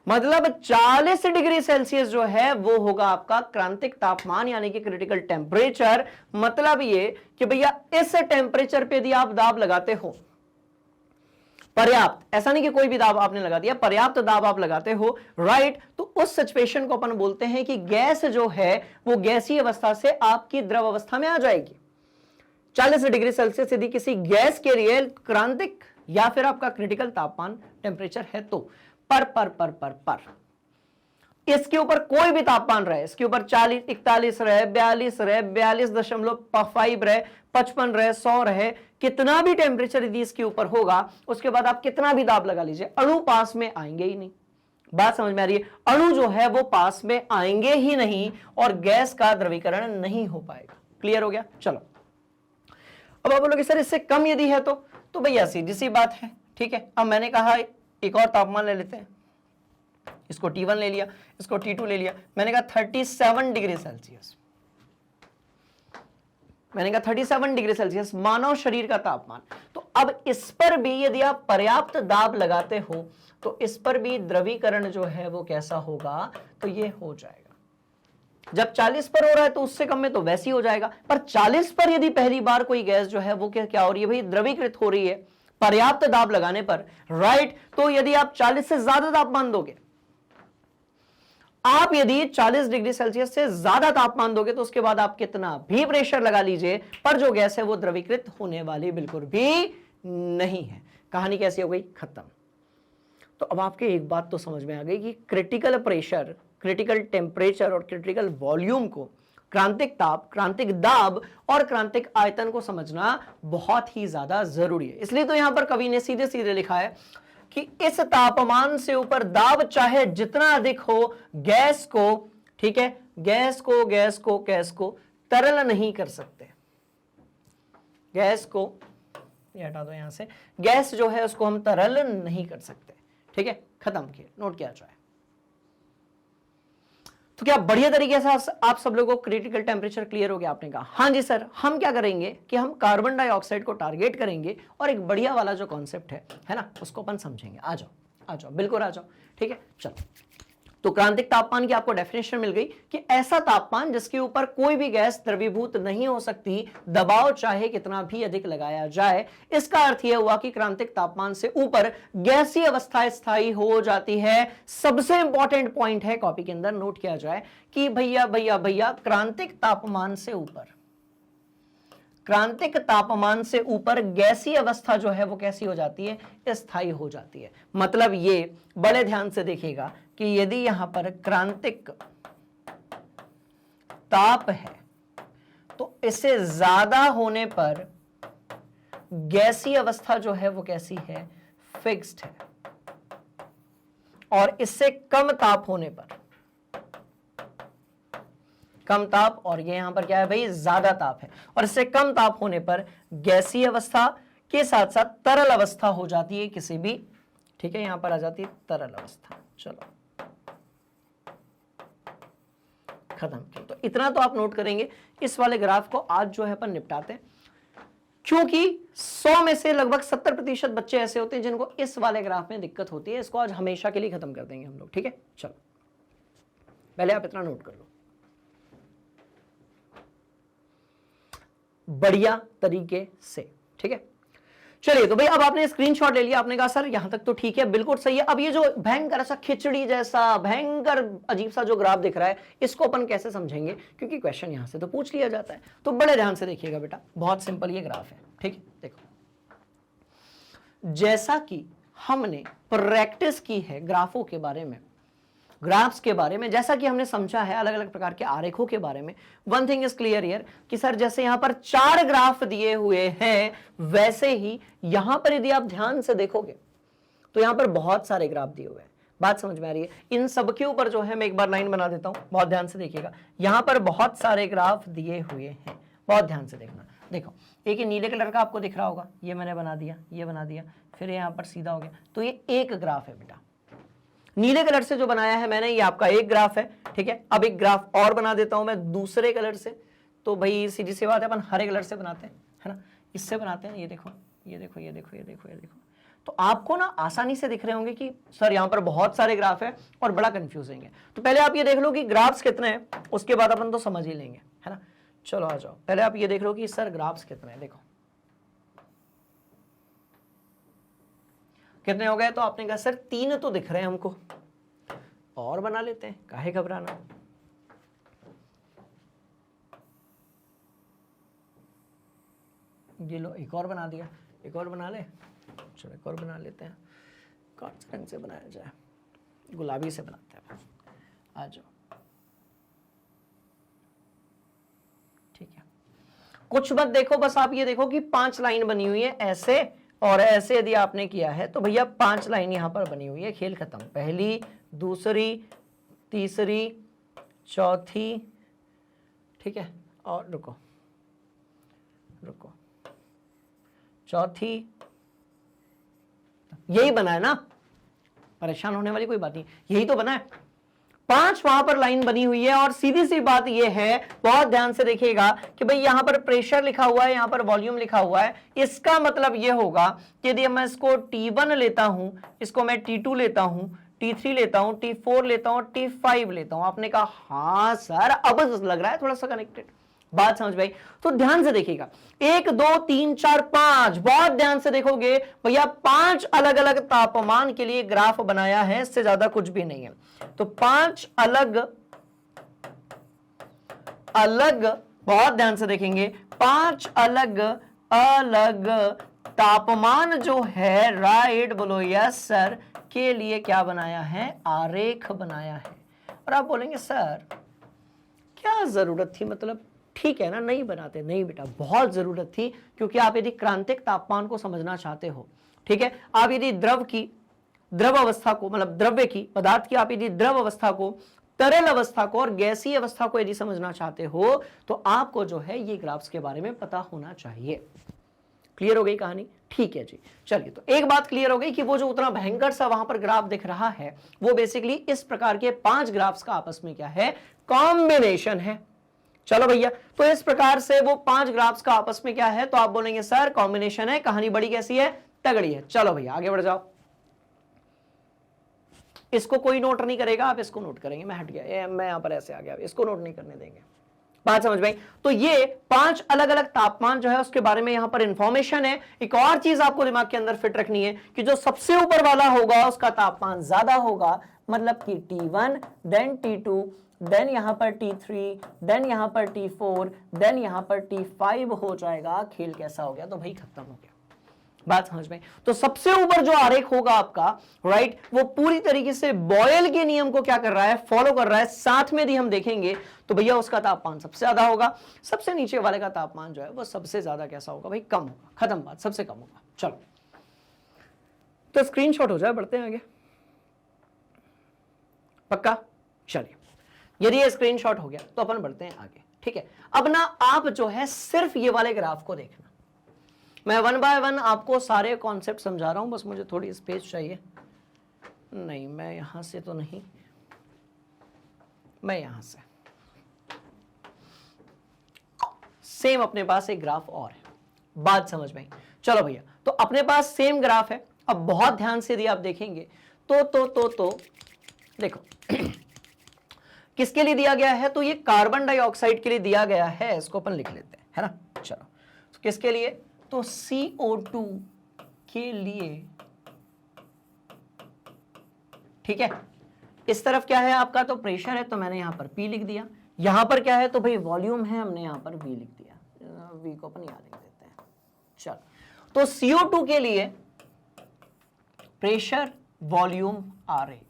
मतलब 40 डिग्री सेल्सियस जो है वो होगा आपका क्रांतिक तापमान, यानी कि क्रिटिकल टेम्परेचर। मतलब ये कि भैया इस टेम्परेचर पे यदि आप दाब लगाते हो, पर्याप्त, ऐसा नहीं कि कोई भी दाब आपने लगा दिया, पर्याप्त दाब आप लगाते हो, राइट, तो उस सिचुएशन को अपन बोलते हैं कि गैस जो है वो गैसीय अवस्था से आपकी द्रव अवस्था में आ जाएगी। 40 डिग्री सेल्सियस यदि किसी गैस के लिए क्रांतिक या फिर आपका क्रिटिकल तापमान टेम्परेचर है तो पर इसके ऊपर कोई भी तापमान रहे, इसके ऊपर 40, 41 रहे, 42 रहे, 42.5 रहे, 55 रहे, 100 रहे, कितना भी टेम्परेचर यदि इसके ऊपर होगा, उसके बाद आप कितना भी दाब लगा लीजिए, अणु पास में आएंगे ही नहीं। बात समझ में आ रही है? अणु जो है वो पास में आएंगे ही नहीं और गैस का द्रवीकरण नहीं हो पाएगा। क्लियर हो गया? चलो, अब आप बोलोगे सर इससे कम यदि है तो भैया सीधी सी बात है, ठीक है। अब मैंने कहा एक और तापमान ले लेते हैं, इसको T1 ले लिया, इसको T2 ले लिया, मैंने कहा 37 डिग्री सेल्सियस, मैंने कहा 37 डिग्री सेल्सियस मानव शरीर का तापमान। तो अब इस पर भी यदि आप पर्याप्त दाब लगाते हो तो इस पर भी द्रवीकरण जो है वो कैसा होगा? तो ये हो जाएगा। जब 40 पर हो रहा है तो उससे कम में तो वैसे ही हो जाएगा, पर 40 पर यदि पहली बार कोई गैस जो है वो क्या हो रही है भाई? द्रवीकृत हो रही है पर्याप्त दाब लगाने पर, राइट। तो यदि आप 40 से ज्यादा तापमान दोगे, आप यदि 40 डिग्री सेल्सियस से ज्यादा तापमान दोगे तो उसके बाद आप कितना भी प्रेशर लगा लीजिए, पर जो गैस है वो द्रवीकृत होने वाली बिल्कुल भी नहीं है। कहानी कैसी हो गई? खत्म। तो अब आपके एक बात तो समझ में आ गई कि क्रिटिकल प्रेशर, क्रिटिकल टेम्परेचर और क्रिटिकल वॉल्यूम को, क्रांतिक ताप, क्रांतिक दाब और क्रांतिक आयतन को समझना बहुत ही ज्यादा जरूरी है। इसलिए तो यहां पर कवि ने सीधे सीधे लिखा है कि इस तापमान से ऊपर दाब चाहे जितना अधिक हो, गैस को, ठीक है, गैस को तरल नहीं कर सकते। गैस को ये हटा दो यहां से, गैस जो है उसको हम तरल नहीं कर सकते। ठीक है, खत्म किया, नोट किया जाए। तो क्या बढ़िया तरीके से आप सब लोगों को क्रिटिकल टेम्परेचर क्लियर हो गया? आपने कहा हाँ जी सर। हम क्या करेंगे कि हम कार्बन डाइऑक्साइड को टारगेट करेंगे और एक बढ़िया वाला जो कॉन्सेप्ट है ना, उसको अपन समझेंगे। आ जाओ बिल्कुल आ जाओ। ठीक है, चलो। तो क्रांतिक तापमान की आपको डेफिनेशन मिल गई कि ऐसा तापमान जिसके ऊपर कोई भी गैस द्रवीभूत नहीं हो सकती, दबाव चाहे कितना भी अधिक लगाया जाए। इसका अर्थ यह हुआ कि क्रांतिक तापमान से ऊपर गैसीय अवस्था स्थायी हो जाती है। सबसे इंपॉर्टेंट पॉइंट है, कॉपी के अंदर नोट किया जाए कि भैया क्रांतिक तापमान से ऊपर, क्रांतिक तापमान से ऊपर गैसीय अवस्था जो है वो कैसी हो जाती है? स्थायी हो जाती है। मतलब ये बड़े ध्यान से देखिएगा कि यदि यहां पर क्रांतिक ताप है तो इससे ज्यादा होने पर गैसीय अवस्था जो है वो कैसी है, फिक्स्ड है, और इससे कम ताप होने पर, कम ताप, और ये यहां पर क्या है भाई, ज्यादा ताप है, और इससे कम ताप होने पर गैसीय अवस्था के साथ साथ तरल अवस्था हो जाती है किसी भी, ठीक है, यहां पर आ जाती है तरल अवस्था। चलो खत्म। तो इतना तो आप नोट करेंगे। इस वाले ग्राफ को आज जो है अपन निपटाते हैं, क्योंकि 100 में से लगभग 70% बच्चे ऐसे होते हैं जिनको इस वाले ग्राफ में दिक्कत होती है। इसको आज हमेशा के लिए खत्म कर देंगे हम लोग, ठीक है। चलो पहले आप इतना नोट कर लो बढ़िया तरीके से, ठीक है। चलिए, तो भाई अब आपने स्क्रीनशॉट ले लिया, आपने कहा सर यहां तक तो ठीक है, बिल्कुल सही है। अब ये जो भयंकर सा खिचड़ी जैसा भयंकर अजीब सा जो ग्राफ दिख रहा है, इसको अपन कैसे समझेंगे, क्योंकि क्वेश्चन यहां से तो पूछ लिया जाता है। तो बड़े ध्यान से देखिएगा बेटा, बहुत सिंपल ये ग्राफ है, ठीक है। देखो, जैसा कि हमने प्रैक्टिस की है ग्राफों के बारे में, ग्राफ्स के बारे में, जैसा कि हमने समझा है अलग अलग प्रकार के आरेखों के बारे में, one thing is clear here कि सर जैसे यहां पर 4 ग्राफ दिए हुए हैं, वैसे ही यहां पर यदि आप ध्यान से देखोगे तो यहां पर बहुत सारे ग्राफ दिए हुए हैं। बात समझ में आ रही है? इन सब के ऊपर जो है मैं एक बार लाइन बना देता हूं, बहुत ध्यान से देखिएगा। यहां पर बहुत सारे ग्राफ दिए हुए हैं, बहुत ध्यान से देखना। देखो, एक नीले कलर का आपको दिख रहा होगा, ये मैंने बना दिया, ये बना दिया, फिर यहां पर सीधा हो गया, तो ये एक ग्राफ है बेटा। नीले कलर से जो बनाया है मैंने, ये आपका एक ग्राफ है, ठीक है। अब एक ग्राफ और बना देता हूं मैं दूसरे कलर से, तो भाई सीधी सी बात है, अपन हरे कलर से बनाते हैं, है ना, इससे बनाते हैं। ये देखो, ये देखो, ये देखो, ये देखो, ये देखो, तो आपको ना आसानी से दिख रहे होंगे कि सर यहां पर बहुत सारे ग्राफ है और बड़ा कंफ्यूजिंग है। तो पहले आप ये देख लो कि ग्राफ्स कितने हैं, उसके बाद अपन तो समझ ही लेंगे, है ना। चलो आ जाओ, पहले आप ये देख लो कि सर ग्राफ्स कितने हैं। देखो कितने हो गए, तो आपने कहा सर 3 तो दिख रहे हैं हमको, और बना लेते हैं, काहे घबराना। ये लो, एक और बना दिया, एक और बना ले, चलो एक और बना लेते हैं। कौन से रंग से बनाया जाए, गुलाबी से बनाते हैं, आ जाओ, ठीक है। कुछ मत देखो, बस आप ये देखो कि 5 लाइन बनी हुई है ऐसे, और ऐसे यदि आपने किया है तो भैया 5 लाइन यहां पर बनी हुई है, खेल खत्म। पहली, दूसरी, तीसरी, चौथी, ठीक है, और रुको रुको, चौथी, यही बना है ना, परेशान होने वाली कोई बात नहीं, यही तो बना है। 5 वहां पर लाइन बनी हुई है, और सीधी सी बात यह है, बहुत ध्यान से देखिएगा कि भाई यहां पर प्रेशर लिखा हुआ है, यहां पर वॉल्यूम लिखा हुआ है। इसका मतलब यह होगा कि यदि मैं इसको T1 लेता हूं, इसको मैं T2 लेता हूं, T3 लेता हूं, T4 लेता हूं, T5 लेता हूं। आपने कहा हाँ सर, अब लग रहा है थोड़ा सा कनेक्टेड, बात समझ में आई। तो ध्यान से देखिएगा, 1 2 3 4 5, बहुत ध्यान से देखोगे भैया 5 अलग अलग तापमान के लिए ग्राफ बनाया है, इससे ज्यादा कुछ भी नहीं है। तो 5 अलग अलग, बहुत ध्यान से देखेंगे, 5 अलग अलग तापमान जो है, राइट, बोलो यस सर, के लिए क्या बनाया है, आरेख बनाया है। और आप बोलेंगे सर क्या जरूरत थी, मतलब ठीक है ना, नहीं बनाते। नहीं बेटा, बहुत जरूरत थी, क्योंकि आप यदि क्रांतिक तापमान को समझना चाहते हो, ठीक है, आप यदि द्रव अवस्था को, मतलब द्रव्य की, पदार्थ की, आप यदि द्रव अवस्था को, तरल अवस्था को और गैसीय अवस्था को यदि समझना चाहते हो, तो आपको जो है ये ग्राफ्स के बारे में पता होना चाहिए। क्लियर हो गई कहानी? ठीक है जी। चलिए, तो एक बात क्लियर हो गई कि वो जो उतना भयंकर सा वहां पर ग्राफ दिख रहा है, वो बेसिकली इस प्रकार के 5 ग्राफ्स का आपस में क्या है, कॉम्बिनेशन है। चलो भैया, तो इस प्रकार से वो 5 ग्राफ्स का आपस में क्या है, तो आप बोलेंगे सर कॉम्बिनेशन है, कहानी बड़ी कैसी है, तगड़ी है। चलो भैया आगे बढ़ जाओ। इसको कोई नोट नहीं करेगा, आप इसको नोट करेंगे। मैं हट गया, मैं यहां पर ऐसे आ गया, इसको नोट नहीं करने देंगे। बात समझ में? तो ये 5 अलग अलग तापमान जो है उसके बारे में यहां पर इंफॉर्मेशन है। एक और चीज आपको दिमाग के अंदर फिट रखनी है कि जो सबसे ऊपर वाला होगा उसका तापमान ज्यादा होगा, मतलब कि T1, देन T2, देन यहां पर T3, देन यहां पर T4, देन यहां पर T5 हो जाएगा। खेल कैसा हो गया? तो भाई खत्म हो गया। बात समझ में? तो सबसे ऊपर जो आरेख होगा आपका, राइट, वो पूरी तरीके से बॉयल के नियम को क्या कर रहा है, फॉलो कर रहा है। साथ में यदि हम देखेंगे तो भैया उसका तापमान सबसे ज्यादा होगा, सबसे नीचे वाले का तापमान जो है वो सबसे ज्यादा कैसा होगा भाई, कम होगा। खत्म बात, सबसे कम होगा। चलो तो स्क्रीनशॉट हो जाए, बढ़ते हैं आगे। पक्का? चलिए, यदि ये स्क्रीनशॉट हो गया तो अपन बढ़ते हैं आगे। ठीक है, अब ना आप जो है सिर्फ ये वाले ग्राफ को देखना, मैं 1 बाय 1 आपको सारे कॉन्सेप्ट समझा रहा हूं, बस मुझे थोड़ी स्पेस चाहिए। नहीं, मैं यहां से तो नहीं, मैं यहां से। सेम अपने पास एक ग्राफ और है, बात समझ में? चलो भैया, तो अपने पास सेम ग्राफ है। अब बहुत ध्यान से यदि आप देखेंगे तो देखो किसके लिए दिया गया है, तो ये कार्बन डाइऑक्साइड के लिए दिया गया है, इसको अपन लिख लेते हैं, है ना। चलो, तो किसके लिए, तो CO2 के लिए। ठीक है, इस तरफ क्या है आपका, तो प्रेशर है, तो मैंने यहां पर P लिख दिया। यहां पर क्या है, तो भाई वॉल्यूम है, हमने यहां पर V लिख दिया, V को अपन यहां लिख देते हैं। चलो, तो CO2 के लिए प्रेशर वॉल्यूम आरेख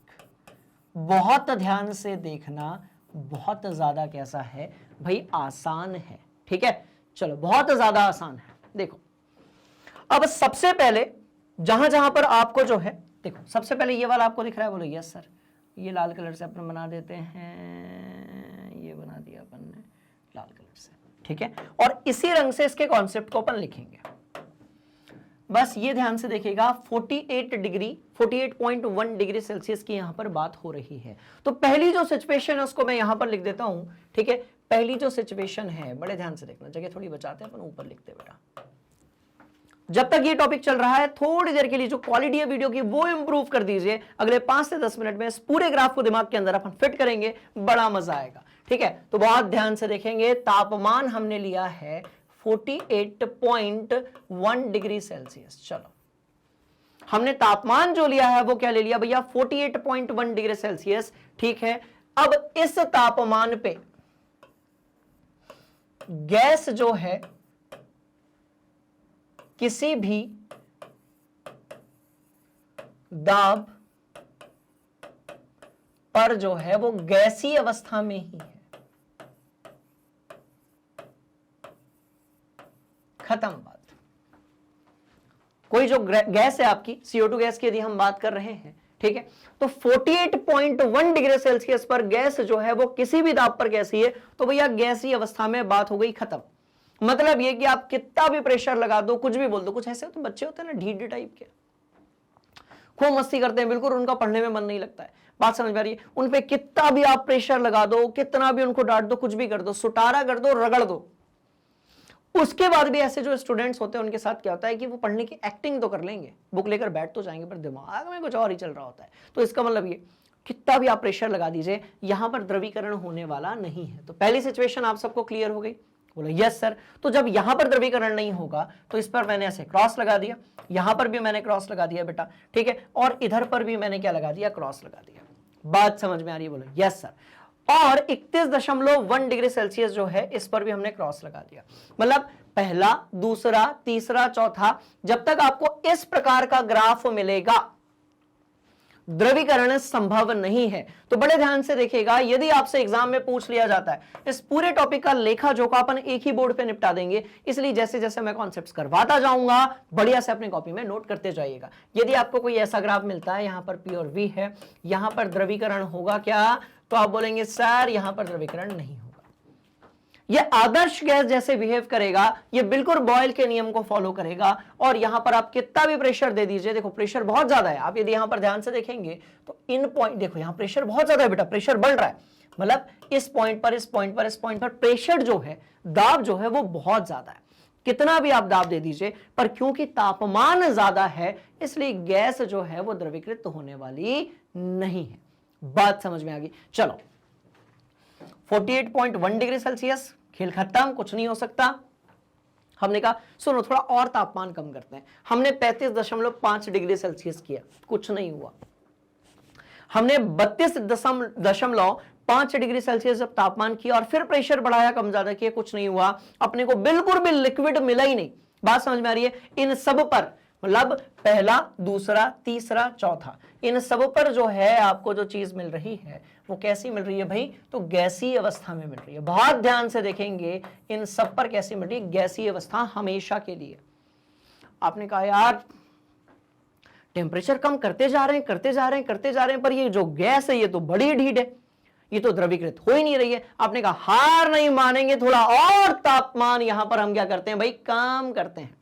बहुत ध्यान से देखना, बहुत ज्यादा कैसा है भाई, आसान है। ठीक है, चलो, बहुत ज्यादा आसान है। देखो, अब सबसे पहले जहां जहां पर आपको जो है, देखो सबसे पहले ये वाला आपको दिख रहा है, बोलो यस सर। ये लाल कलर से अपन बना देते हैं, ये बना दिया अपन ने लाल कलर से। ठीक है, और इसी रंग से इसके कॉन्सेप्ट को अपन लिखेंगे। बस ये ध्यान से देखिएगा, 48.1 डिग्री सेल्सियस की यहां पर बात हो रही है। तो पहली जो सिचुएशन है उसको मैं यहां पर लिख देता हूं। ठीक है, पहली जो सिचुएशन है, बड़े ध्यान से देखना, जगह थोड़ी बचाते हैं अपन, ऊपर लिखते बेटा। जब तक ये टॉपिक चल रहा है, थोड़ी देर के लिए जो क्वालिटी है वीडियो की वो इंप्रूव कर दीजिए। अगले 5 से 10 मिनट में इस पूरे ग्राफ को दिमाग के अंदर अपन फिट करेंगे, बड़ा मजा आएगा। ठीक है, तो बहुत ध्यान से देखेंगे। तापमान हमने लिया है 48.1 डिग्री सेल्सियस। चलो, हमने तापमान जो लिया है वो क्या ले लिया भैया, 48.1 डिग्री सेल्सियस। ठीक है, अब इस तापमान पे गैस जो है किसी भी दाब पर जो है वो गैसीय अवस्था में ही है। खत्म बात। कोई जो गैस है आपकी CO2 गैस की यदि हम बात कर रहे हैं, ठीक है, तो 48.1 डिग्री सेल्सियस पर गैस जो है वो किसी भी दाब पर गैसीय है, तो भैया गैसीय अवस्था में बात हो गई खत्म। मतलब ये कि आप कितना भी प्रेशर लगा दो, कुछ भी बोल दो, कुछ ऐसे तो बच्चे होते हैं ना ढीठ टाइप के, खूब मस्ती करते हैं, बिल्कुल उनका पढ़ने में मन नहीं लगता है। बात समझ में आ रही है? उन पे कितना भी आप प्रेशर लगा दो, कितना भी उनको डांट दो, कुछ भी कर दो, सुटारा कर दो, रगड़ दो, उसके बाद भी ऐसे जो स्टूडेंट्स होते हैं उनके साथ क्या होता है कि वो पढ़ने की एक्टिंग तो कर लेंगे, बुक लेकर बैठ तो जाएंगे, पर दिमाग में कुछ और ही चल रहा होता है। तो इसका मतलब ये, कितना भी आप प्रेशर लगा दीजिए, यहां पर द्रवीकरण होने वाला नहीं है। तो पहली सिचुएशन आप सबको क्लियर हो गई, बोलो यस सर। तो जब यहां पर द्रवीकरण नहीं होगा तो इस पर मैंने ऐसे क्रॉस लगा दिया, यहां पर भी मैंने क्रॉस लगा दिया बेटा, ठीक है, और इधर पर भी मैंने क्या लगा दिया, क्रॉस लगा दिया। बात समझ में आ रही है? बोलो यस सर। और 31.1 डिग्री सेल्सियस जो है इस पर भी हमने क्रॉस लगा दिया। मतलब पहला, दूसरा, तीसरा, चौथा, जब तक आपको इस प्रकार का ग्राफ मिलेगा द्रवीकरण संभव नहीं है। तो बड़े ध्यान से देखिएगा, यदि आपसे एग्जाम में पूछ लिया जाता है, इस पूरे टॉपिक का लेखा जोखा अपन एक ही बोर्ड पे निपटा देंगे, इसलिए जैसे जैसे मैं कॉन्सेप्ट्स करवाता जाऊंगा बढ़िया से अपनी कॉपी में नोट करते जाइएगा। यदि आपको कोई ऐसा ग्राफ मिलता है, यहां पर P और V है, यहां पर द्रवीकरण होगा क्या, तो आप बोलेंगे सर यहां पर द्रवीकरण नहीं होगा, ये आदर्श गैस जैसे बिहेव करेगा, ये बिल्कुल बॉयल के नियम को फॉलो करेगा। और यहां पर आप कितना भी प्रेशर दे दीजिए, देखो प्रेशर बहुत ज्यादा है, आप यदि यहां पर ध्यान से देखेंगे तो इन पॉइंट, देखो यहां प्रेशर बहुत ज्यादा है बेटा, प्रेशर बढ़ रहा है, मतलब इस पॉइंट पर, इस पॉइंट पर, इस पॉइंट पर प्रेशर जो है, दाब जो है वो बहुत ज्यादा है। कितना भी आप दाब दे दीजिए, पर क्योंकि तापमान ज्यादा है इसलिए गैस जो है वो द्रवीकृत होने वाली नहीं है। बात समझ में आ गई? चलो, 48.1 डिग्री सेल्सियस, खेल खत्म, कुछ नहीं हो सकता। हमने कहा सुनो थोड़ा और तापमान कम करते हैं, हमने 35.5 डिग्री सेल्सियस किया, कुछ नहीं हुआ। हमने 32.5 डिग्री सेल्सियस जब तापमान किया और फिर प्रेशर बढ़ाया, कम ज्यादा किया, कुछ नहीं हुआ, अपने को बिल्कुल भी लिक्विड मिला ही नहीं। बात समझ में आ रही है? इन सब पर मतलब पहला, दूसरा, तीसरा, चौथा, इन सब पर जो है आपको जो चीज मिल रही है वो कैसी मिल रही है भाई? तो गैसीय अवस्था में मिल रही है। बहुत ध्यान से देखेंगे इन सब पर कैसी मिल रही है? गैसीय अवस्था हमेशा के लिए। आपने कहा यार टेम्परेचर कम करते जा रहे हैं, करते जा रहे हैं, करते जा रहे हैं, पर ये जो गैस है ये तो बड़ी ढीठ है, ये तो द्रवीकृत हो ही नहीं रही है। आपने कहा हार नहीं मानेंगे, थोड़ा और तापमान यहां पर हम क्या करते हैं भाई? कम करते हैं।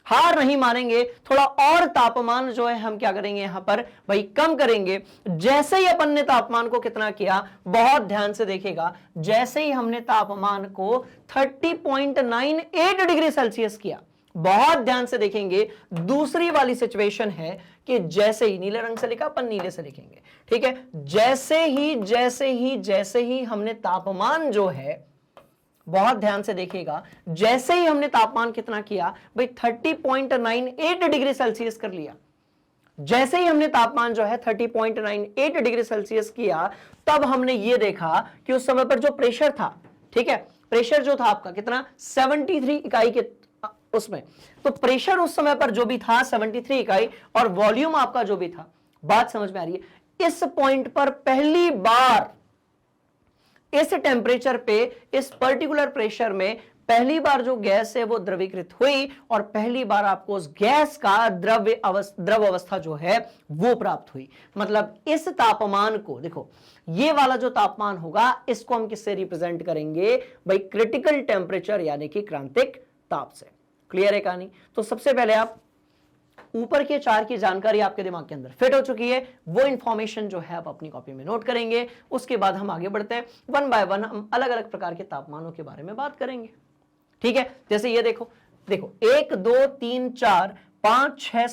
हार नहीं मानेंगे, थोड़ा और तापमान जो है हम क्या करेंगे यहां पर भाई? कम करेंगे। जैसे ही अपन ने तापमान को कितना किया, बहुत ध्यान से देखिएगा, जैसे ही हमने तापमान को 30.98 डिग्री सेल्सियस किया, बहुत ध्यान से देखेंगे, दूसरी वाली सिचुएशन है कि जैसे ही, नीले रंग से लिखा, अपन नीले से लिखेंगे, ठीक है, जैसे ही हमने तापमान जो है, बहुत ध्यान से देखिएगा, जैसे ही हमने तापमान कितना किया भाई? 30.98 डिग्री सेल्सियस कर लिया। जैसे ही हमने तापमान जो है 30.98 डिग्री सेल्सियस किया, तब हमने ये देखा कि उस समय पर जो प्रेशर था, ठीक है, प्रेशर जो था आपका कितना? 73 इकाई के उसमें, तो प्रेशर उस समय पर जो भी था 73 इकाई, और वॉल्यूम आपका जो भी था, बात समझ में आ रही है? इस पॉइंट पर पहली बार, इस टेम्परेचर पे, इस पर्टिकुलर प्रेशर में पहली बार जो गैस है वो द्रवीकृत हुई, और पहली बार आपको उस गैस का द्रव अवस्था जो है वो प्राप्त हुई। मतलब इस तापमान को देखो, ये वाला जो तापमान होगा इसको हम किससे रिप्रेजेंट करेंगे भाई? क्रिटिकल टेम्परेचर यानी कि क्रांतिक ताप से। क्लियर है कहानी? तो सबसे पहले आप ऊपर के चार की जानकारी आपके दिमाग के अंदर फिट हो चुकी है, वो इंफॉर्मेशन जो है आप अपनी कॉपी में नोट करेंगे। उसके बाद हम आगे बढ़ते हैं, वन बाय वन हम अलग अलग प्रकार के तापमानों के बारे में बात करेंगे, ठीक है? जैसे ये देखो, 1 2 3 4 5 6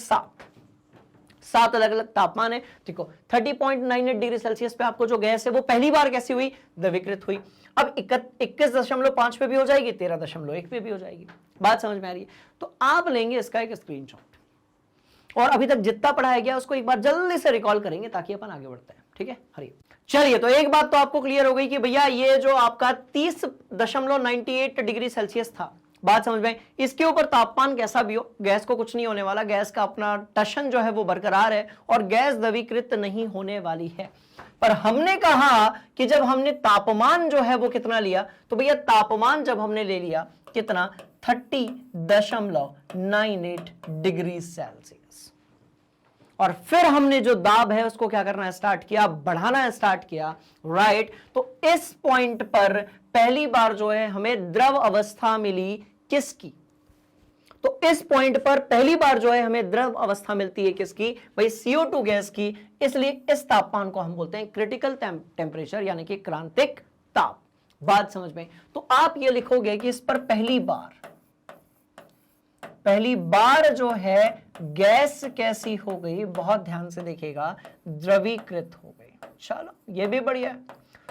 7 अलग अलग तापमान है। देखो 30.98 डिग्री सेल्सियस पे आपको जो गैस है वो पहली बार कैसी हुई? द्रवीकृत हुई। अब 21.5 पे भी हो जाएगी, 13.1 पे भी हो जाएगी। बात समझ में आ रही है? तो आप लेंगे इसका एक स्क्रीनशॉट, और अभी तक जितना पढ़ाया गया उसको एक बार जल्दी से रिकॉल करेंगे ताकि अपन आगे बढ़ते हैं, ठीक है? हरिए। चलिए, तो एक बात तो आपको क्लियर हो गई कि भैया ये जो आपका 30.98 डिग्री सेल्सियस था, बात समझ में? इसके ऊपर तापमान कैसा भी हो, गैस को कुछ नहीं होने वाला, गैस का अपना टशन जो है वो बरकरार है, और गैस द्रवीकृत नहीं होने वाली है। पर हमने कहा कि जब हमने तापमान जो है वो कितना लिया, तो भैया तापमान जब हमने ले लिया कितना? 30.98 डिग्री सेल्सियस, और फिर हमने जो दाब है उसको क्या करना स्टार्ट किया? बढ़ाना स्टार्ट किया, राइट? तो इस पॉइंट पर पहली बार जो है हमें द्रव अवस्था मिली, किसकी? तो इस पॉइंट पर पहली बार जो है हमें द्रव अवस्था मिलती है, किसकी भाई? CO2 गैस की। इसलिए इस तापमान को हम बोलते हैं क्रिटिकल टेम्परेचर यानी कि क्रांतिक ताप। बात समझ में? तो आप ये लिखोगे कि इस पर पहली बार जो है गैस कैसी हो गई? बहुत ध्यान से देखिएगा, द्रवीकृत हो गई। चलो ये भी बढ़िया है।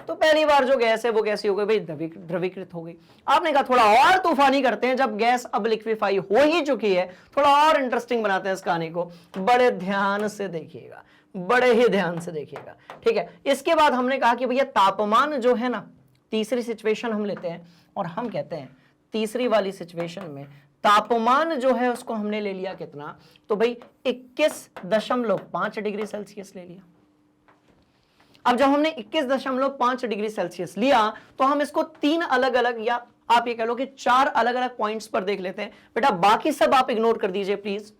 तो पहली बार जो गैस है वो कैसी हो गई भाई? द्रवीकृत हो गई। आपने कहा थोड़ा और तूफानी करते हैं, जब गैस अब लिक्विफाई हो ही चुकी है, थोड़ा और इंटरेस्टिंग बनाते हैं इस कहानी को। बड़े ध्यान से देखिएगा, बड़े ही ध्यान से देखिएगा, ठीक है? इसके बाद हमने कहा कि भैया तापमान जो है ना, तीसरी सिचुएशन हम लेते हैं, और हम कहते हैं तीसरी वाली सिचुएशन में तापमान जो है उसको हमने ले लिया कितना? तो भाई 21.5 डिग्री सेल्सियस ले लिया। अब जब हमने 21.5 डिग्री सेल्सियस लिया, तो हम इसको 3 अलग अलग, या आप ये कह लो कि 4 अलग अलग पॉइंट्स पर देख लेते हैं। बेटा बाकी सब आप इग्नोर कर दीजिए प्लीज,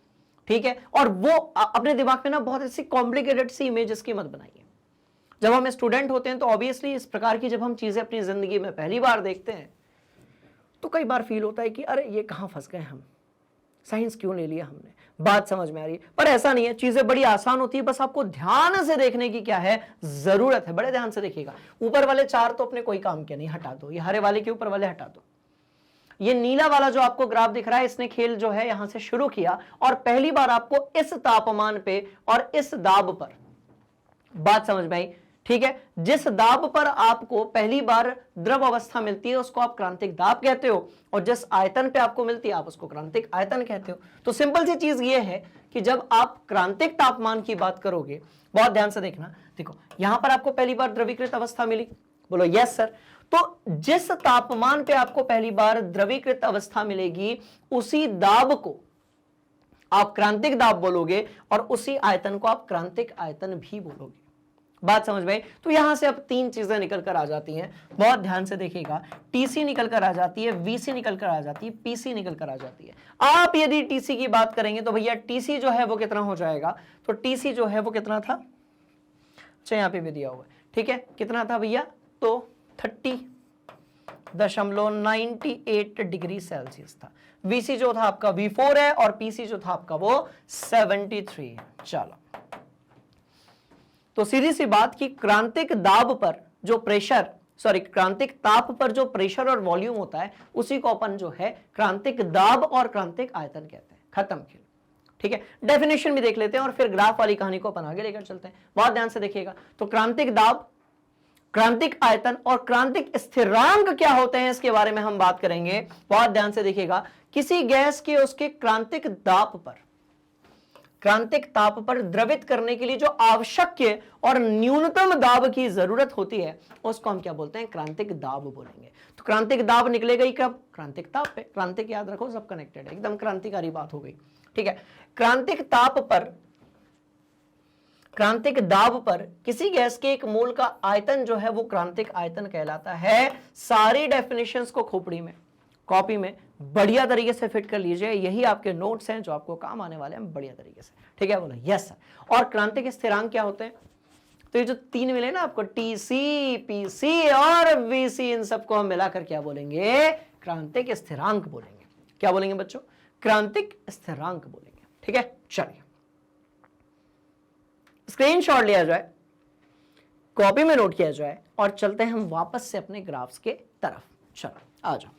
ठीक है? और वो अपने दिमाग में ना बहुत ऐसी कॉम्प्लिकेटेड सी इमेजेस की मत बनाइए। जब हम स्टूडेंट होते हैं तो ऑब्वियसली इस प्रकार की जब हम चीजें अपनी जिंदगी में पहली बार देखते हैं, तो कई बार फील होता है कि अरे ये कहां फंस गए हम, साइंस क्यों ले लिया हमने। बात समझ में आ रही है? पर ऐसा नहीं है, चीजें बड़ी आसान होती है, बस आपको ध्यान से देखने की क्या है जरूरत है। बड़े ध्यान से देखिएगा। ऊपर वाले 4 तो अपने कोई काम के नहीं, हटा दो। ये हरे वाले के ऊपर वाले हटा दो। ये नीला वाला जो आपको ग्राफ दिख रहा है, इसने खेल जो है यहां से शुरू किया, और पहली बार आपको इस तापमान पे और इस दाब पर, बात समझ में आई, ठीक है? जिस दाब पर आपको पहली बार द्रव अवस्था मिलती है उसको आप क्रांतिक दाब कहते हो, और जिस आयतन पे आपको मिलती है आप उसको क्रांतिक आयतन कहते हो। तो सिंपल सी चीज ये है कि जब आप क्रांतिक तापमान की बात करोगे, बहुत ध्यान से देखना, देखो यहां पर आपको पहली बार द्रवीकृत अवस्था मिली, बोलो यस सर। तो जिस तापमान पे आपको पहली बार द्रवीकृत अवस्था मिलेगी, उसी दाब को आप क्रांतिक दाब बोलोगे और उसी आयतन को आप क्रांतिक आयतन भी बोलोगे। बात समझ में? तो यहां से अब तीन चीजें निकल कर आ जाती हैं, बहुत ध्यान से देखिएगा। टीसी निकल कर आ जाती है, वीसी निकल कर आ जाती है, पीसी निकल कर आ जाती है। आप यदि टीसी की बात करेंगे तो भैया टीसी जो है वो कितना हो जाएगा, तो टीसी जो है वो कितना था, अच्छा यहां पे भी दिया हुआ है, ठीक है, कितना था भैया, तो 30.98 डिग्री सेल्सियस था। वीसी जो था आपका V4 है और पीसी जो था आपका वो 73 है। चलो, तो सीधी सी बात कि क्रांतिक दाब पर जो प्रेशर, सॉरी क्रांतिक ताप पर जो प्रेशर और वॉल्यूम होता है उसी को अपन जो है क्रांतिक दाब और क्रांतिक आयतन कहते हैं। खत्म खेल, ठीक है। डेफिनेशन भी देख लेते हैं और फिर ग्राफ वाली कहानी को अपन आगे लेकर चलते हैं। बहुत ध्यान से देखिएगा, तो क्रांतिक दाब, क्रांतिक आयतन और क्रांतिक स्थिरांक क्या होते हैं इसके बारे में हम बात करेंगे। बहुत ध्यान से देखिएगा, किसी गैस के उसके क्रांतिक दाब पर, क्रांतिक ताप पर द्रवित करने के लिए जो आवश्यक और न्यूनतम दाब की जरूरत होती है उसको हम क्या बोलते हैं, क्रांतिक दाब बोलेंगे। तो क्रांतिक दाब निकलेगा ही कब, क्रांतिक ताप पे। क्रांतिक याद रखो, सब कनेक्टेड है, एकदम क्रांतिकारी बात हो गई, ठीक है। क्रांतिक ताप पर, क्रांतिक दाब पर किसी गैस के एक मोल का आयतन जो है वो क्रांतिक आयतन कहलाता है। सारी डेफिनेशंस को खोपड़ी में, कॉपी में बढ़िया तरीके से फिट कर लीजिए, यही आपके नोट्स हैं जो आपको काम आने वाले हैं बढ़िया तरीके से, ठीक है। बोला यस सर। और क्रांतिक स्थिरांक क्या होते हैं, तो ये जो तीन मिले ना आपको, टीसी, पीसी और वीसी, इन सबको हम मिलाकर क्या बोलेंगे, क्रांतिक स्थिरांक बोलेंगे। क्या बोलेंगे बच्चों, क्रांतिक स्थिरांक बोलेंगे, ठीक है। चलिए स्क्रीनशॉट लिया जाए, कॉपी में नोट किया जाए और चलते हैं हम वापस से अपने ग्राफ्स के तरफ। चलो आ जाओ।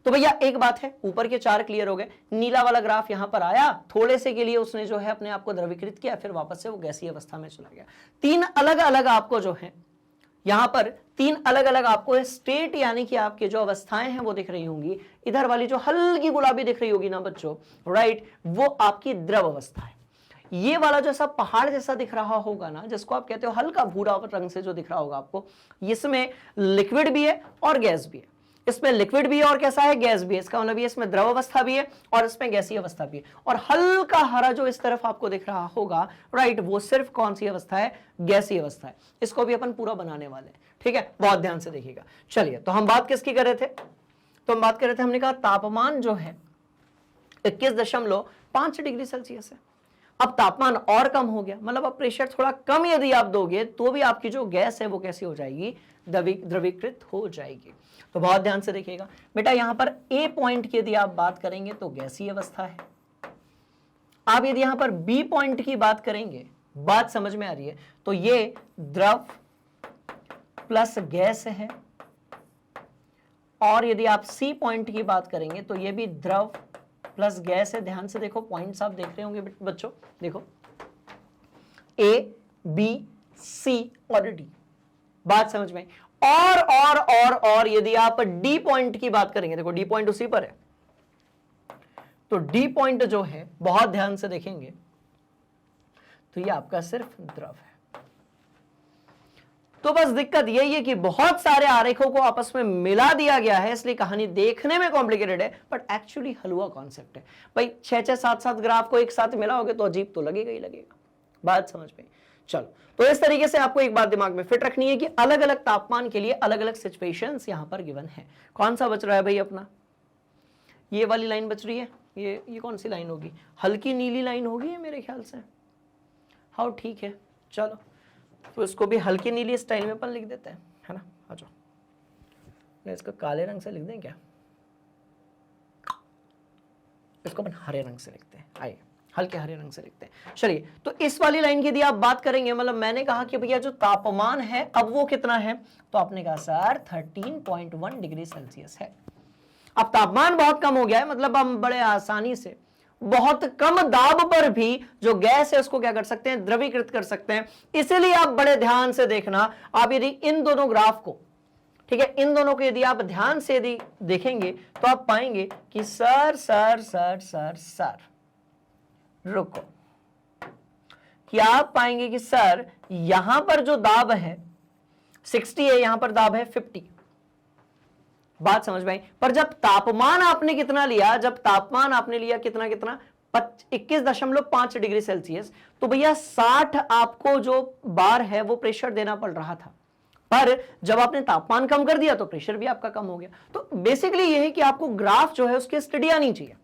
तो भैया एक बात है, ऊपर के चार क्लियर हो गए, नीला वाला ग्राफ यहां पर आया, थोड़े से के लिए उसने जो है अपने आप को द्रवीकृत किया, फिर वापस से वो गैसीय अवस्था में चला गया। तीन अलग अलग आपको जो है यहां पर, तीन अलग अलग आपको स्टेट यानी कि आपके जो अवस्थाएं हैं वो दिख रही होंगी। इधर वाली जो हल्की गुलाबी दिख रही होगी ना बच्चों, राइट, वो आपकी द्रव अवस्था है। ये वाला जो सा पहाड़ जैसा दिख रहा होगा ना, जिसको आप कहते हो हल्का भूरा रंग से जो दिख रहा होगा आपको, इसमें लिक्विड भी है और गैस भी है। इसमें लिक्विड भी है और कैसा है, गैस भी है। इसका मतलब ये इसमें द्रव अवस्था भी है और इसमें गैसीय अवस्था भी है। और हल्का हरा जो इस तरफ आपको दिख रहा होगा, राइट, वो सिर्फ कौन सी अवस्था है, गैसीय अवस्था है। इसको भी अपन पूरा बनाने वाले हैं, ठीक है। बहुत ध्यान से देखिएगा। चलिए, तो हम बात किसकी कर रहे थे, तो हम बात कर रहे थे, हमने कहा तापमान जो है 21.5 डिग्री सेल्सियस है। अब तापमान और कम हो गया, मतलब अब प्रेशर थोड़ा कम यदि आप दोगे तो भी आपकी जो गैस है वो कैसी हो जाएगी, द्रवीकृत हो जाएगी। तो बहुत ध्यान से देखिएगा बेटा, यहां पर ए पॉइंट की यदि आप बात करेंगे तो गैसीय अवस्था है। आप यदि यहां पर बी पॉइंट की बात करेंगे, बात समझ में आ रही है, तो ये द्रव प्लस गैस है। और यदि आप सी पॉइंट की बात करेंगे तो ये भी द्रव प्लस गैस है। ध्यान से देखो, पॉइंट्स आप देख रहे होंगे बच्चों, देखो ए, बी, सी और डी, बात समझ में। और यदि आप डी पॉइंट की बात करेंगे, देखो डी पॉइंट उसी पर है, तो डी पॉइंट जो है बहुत ध्यान से देखेंगे तो ये आपका सिर्फ द्रव है। तो बस दिक्कत यही है कि बहुत सारे आरेखों को आपस में मिला दिया गया है, इसलिए कहानी देखने में कॉम्प्लिकेटेड है बट एक्चुअली हलवा कॉन्सेप्ट है। भाई 6-6, 7-7 ग्राफ को एक साथ मिलाओगे तो अजीब तो लगेगा ही लगेगा। बात समझ में? चलो, तो इस तरीके से आपको एक बात दिमाग में फिट रखनी है कि अलग अलग तापमान के लिए अलग अलग सिचुएशंस यहां पर गिवन है। कौन सा बच रहा है भाई अपना, ये वाली लाइन बच रही है, ये कौन सी लाइन होगी, हल्की नीली लाइन होगी ये मेरे ख्याल से। हाँ ठीक है, चलो तो इसको भी हल्की नीली स्टाइल में अपन लिख देते हैं, है ना। आ जाओ, इसको काले रंग से लिख दें क्या, इसको अपन हरे रंग से लिखते हैं, आइए हल्के हरे रंग से लिखते हैं। चलिए, तो इस वाली लाइन की यदि आप बात करेंगे, मतलब मैंने कहा कि भैया जो तापमान है अब वो कितना है, तो आपने कहा सर 13.1 डिग्री सेल्सियस है। अब तापमान बहुत कम हो गया है, मतलब हम बड़े आसानी से बहुत कम दाब पर भी जो गैस है उसको क्या कर सकते हैं, द्रवीकृत कर सकते हैं। इसलिए आप बड़े ध्यान से देखना, आप यदि इन दोनों ग्राफ को, ठीक है, इन दोनों को यदि आप ध्यान से यदि देखेंगे तो आप पाएंगे कि sir sir sir sir sir रुको, कि आप पाएंगे कि सर यहां पर जो दाब है 60 है, यहां पर दाब है 50, बात समझ में आई। पर जब तापमान आपने कितना लिया, जब तापमान आपने लिया कितना कितना 21.5 डिग्री सेल्सियस, तो भैया 60 आपको जो बार है वो प्रेशर देना पड़ रहा था। पर जब आपने तापमान कम कर दिया तो प्रेशर भी आपका कम हो गया। तो बेसिकली ये है कि आपको ग्राफ जो है उसकी स्टडी आनी चाहिए।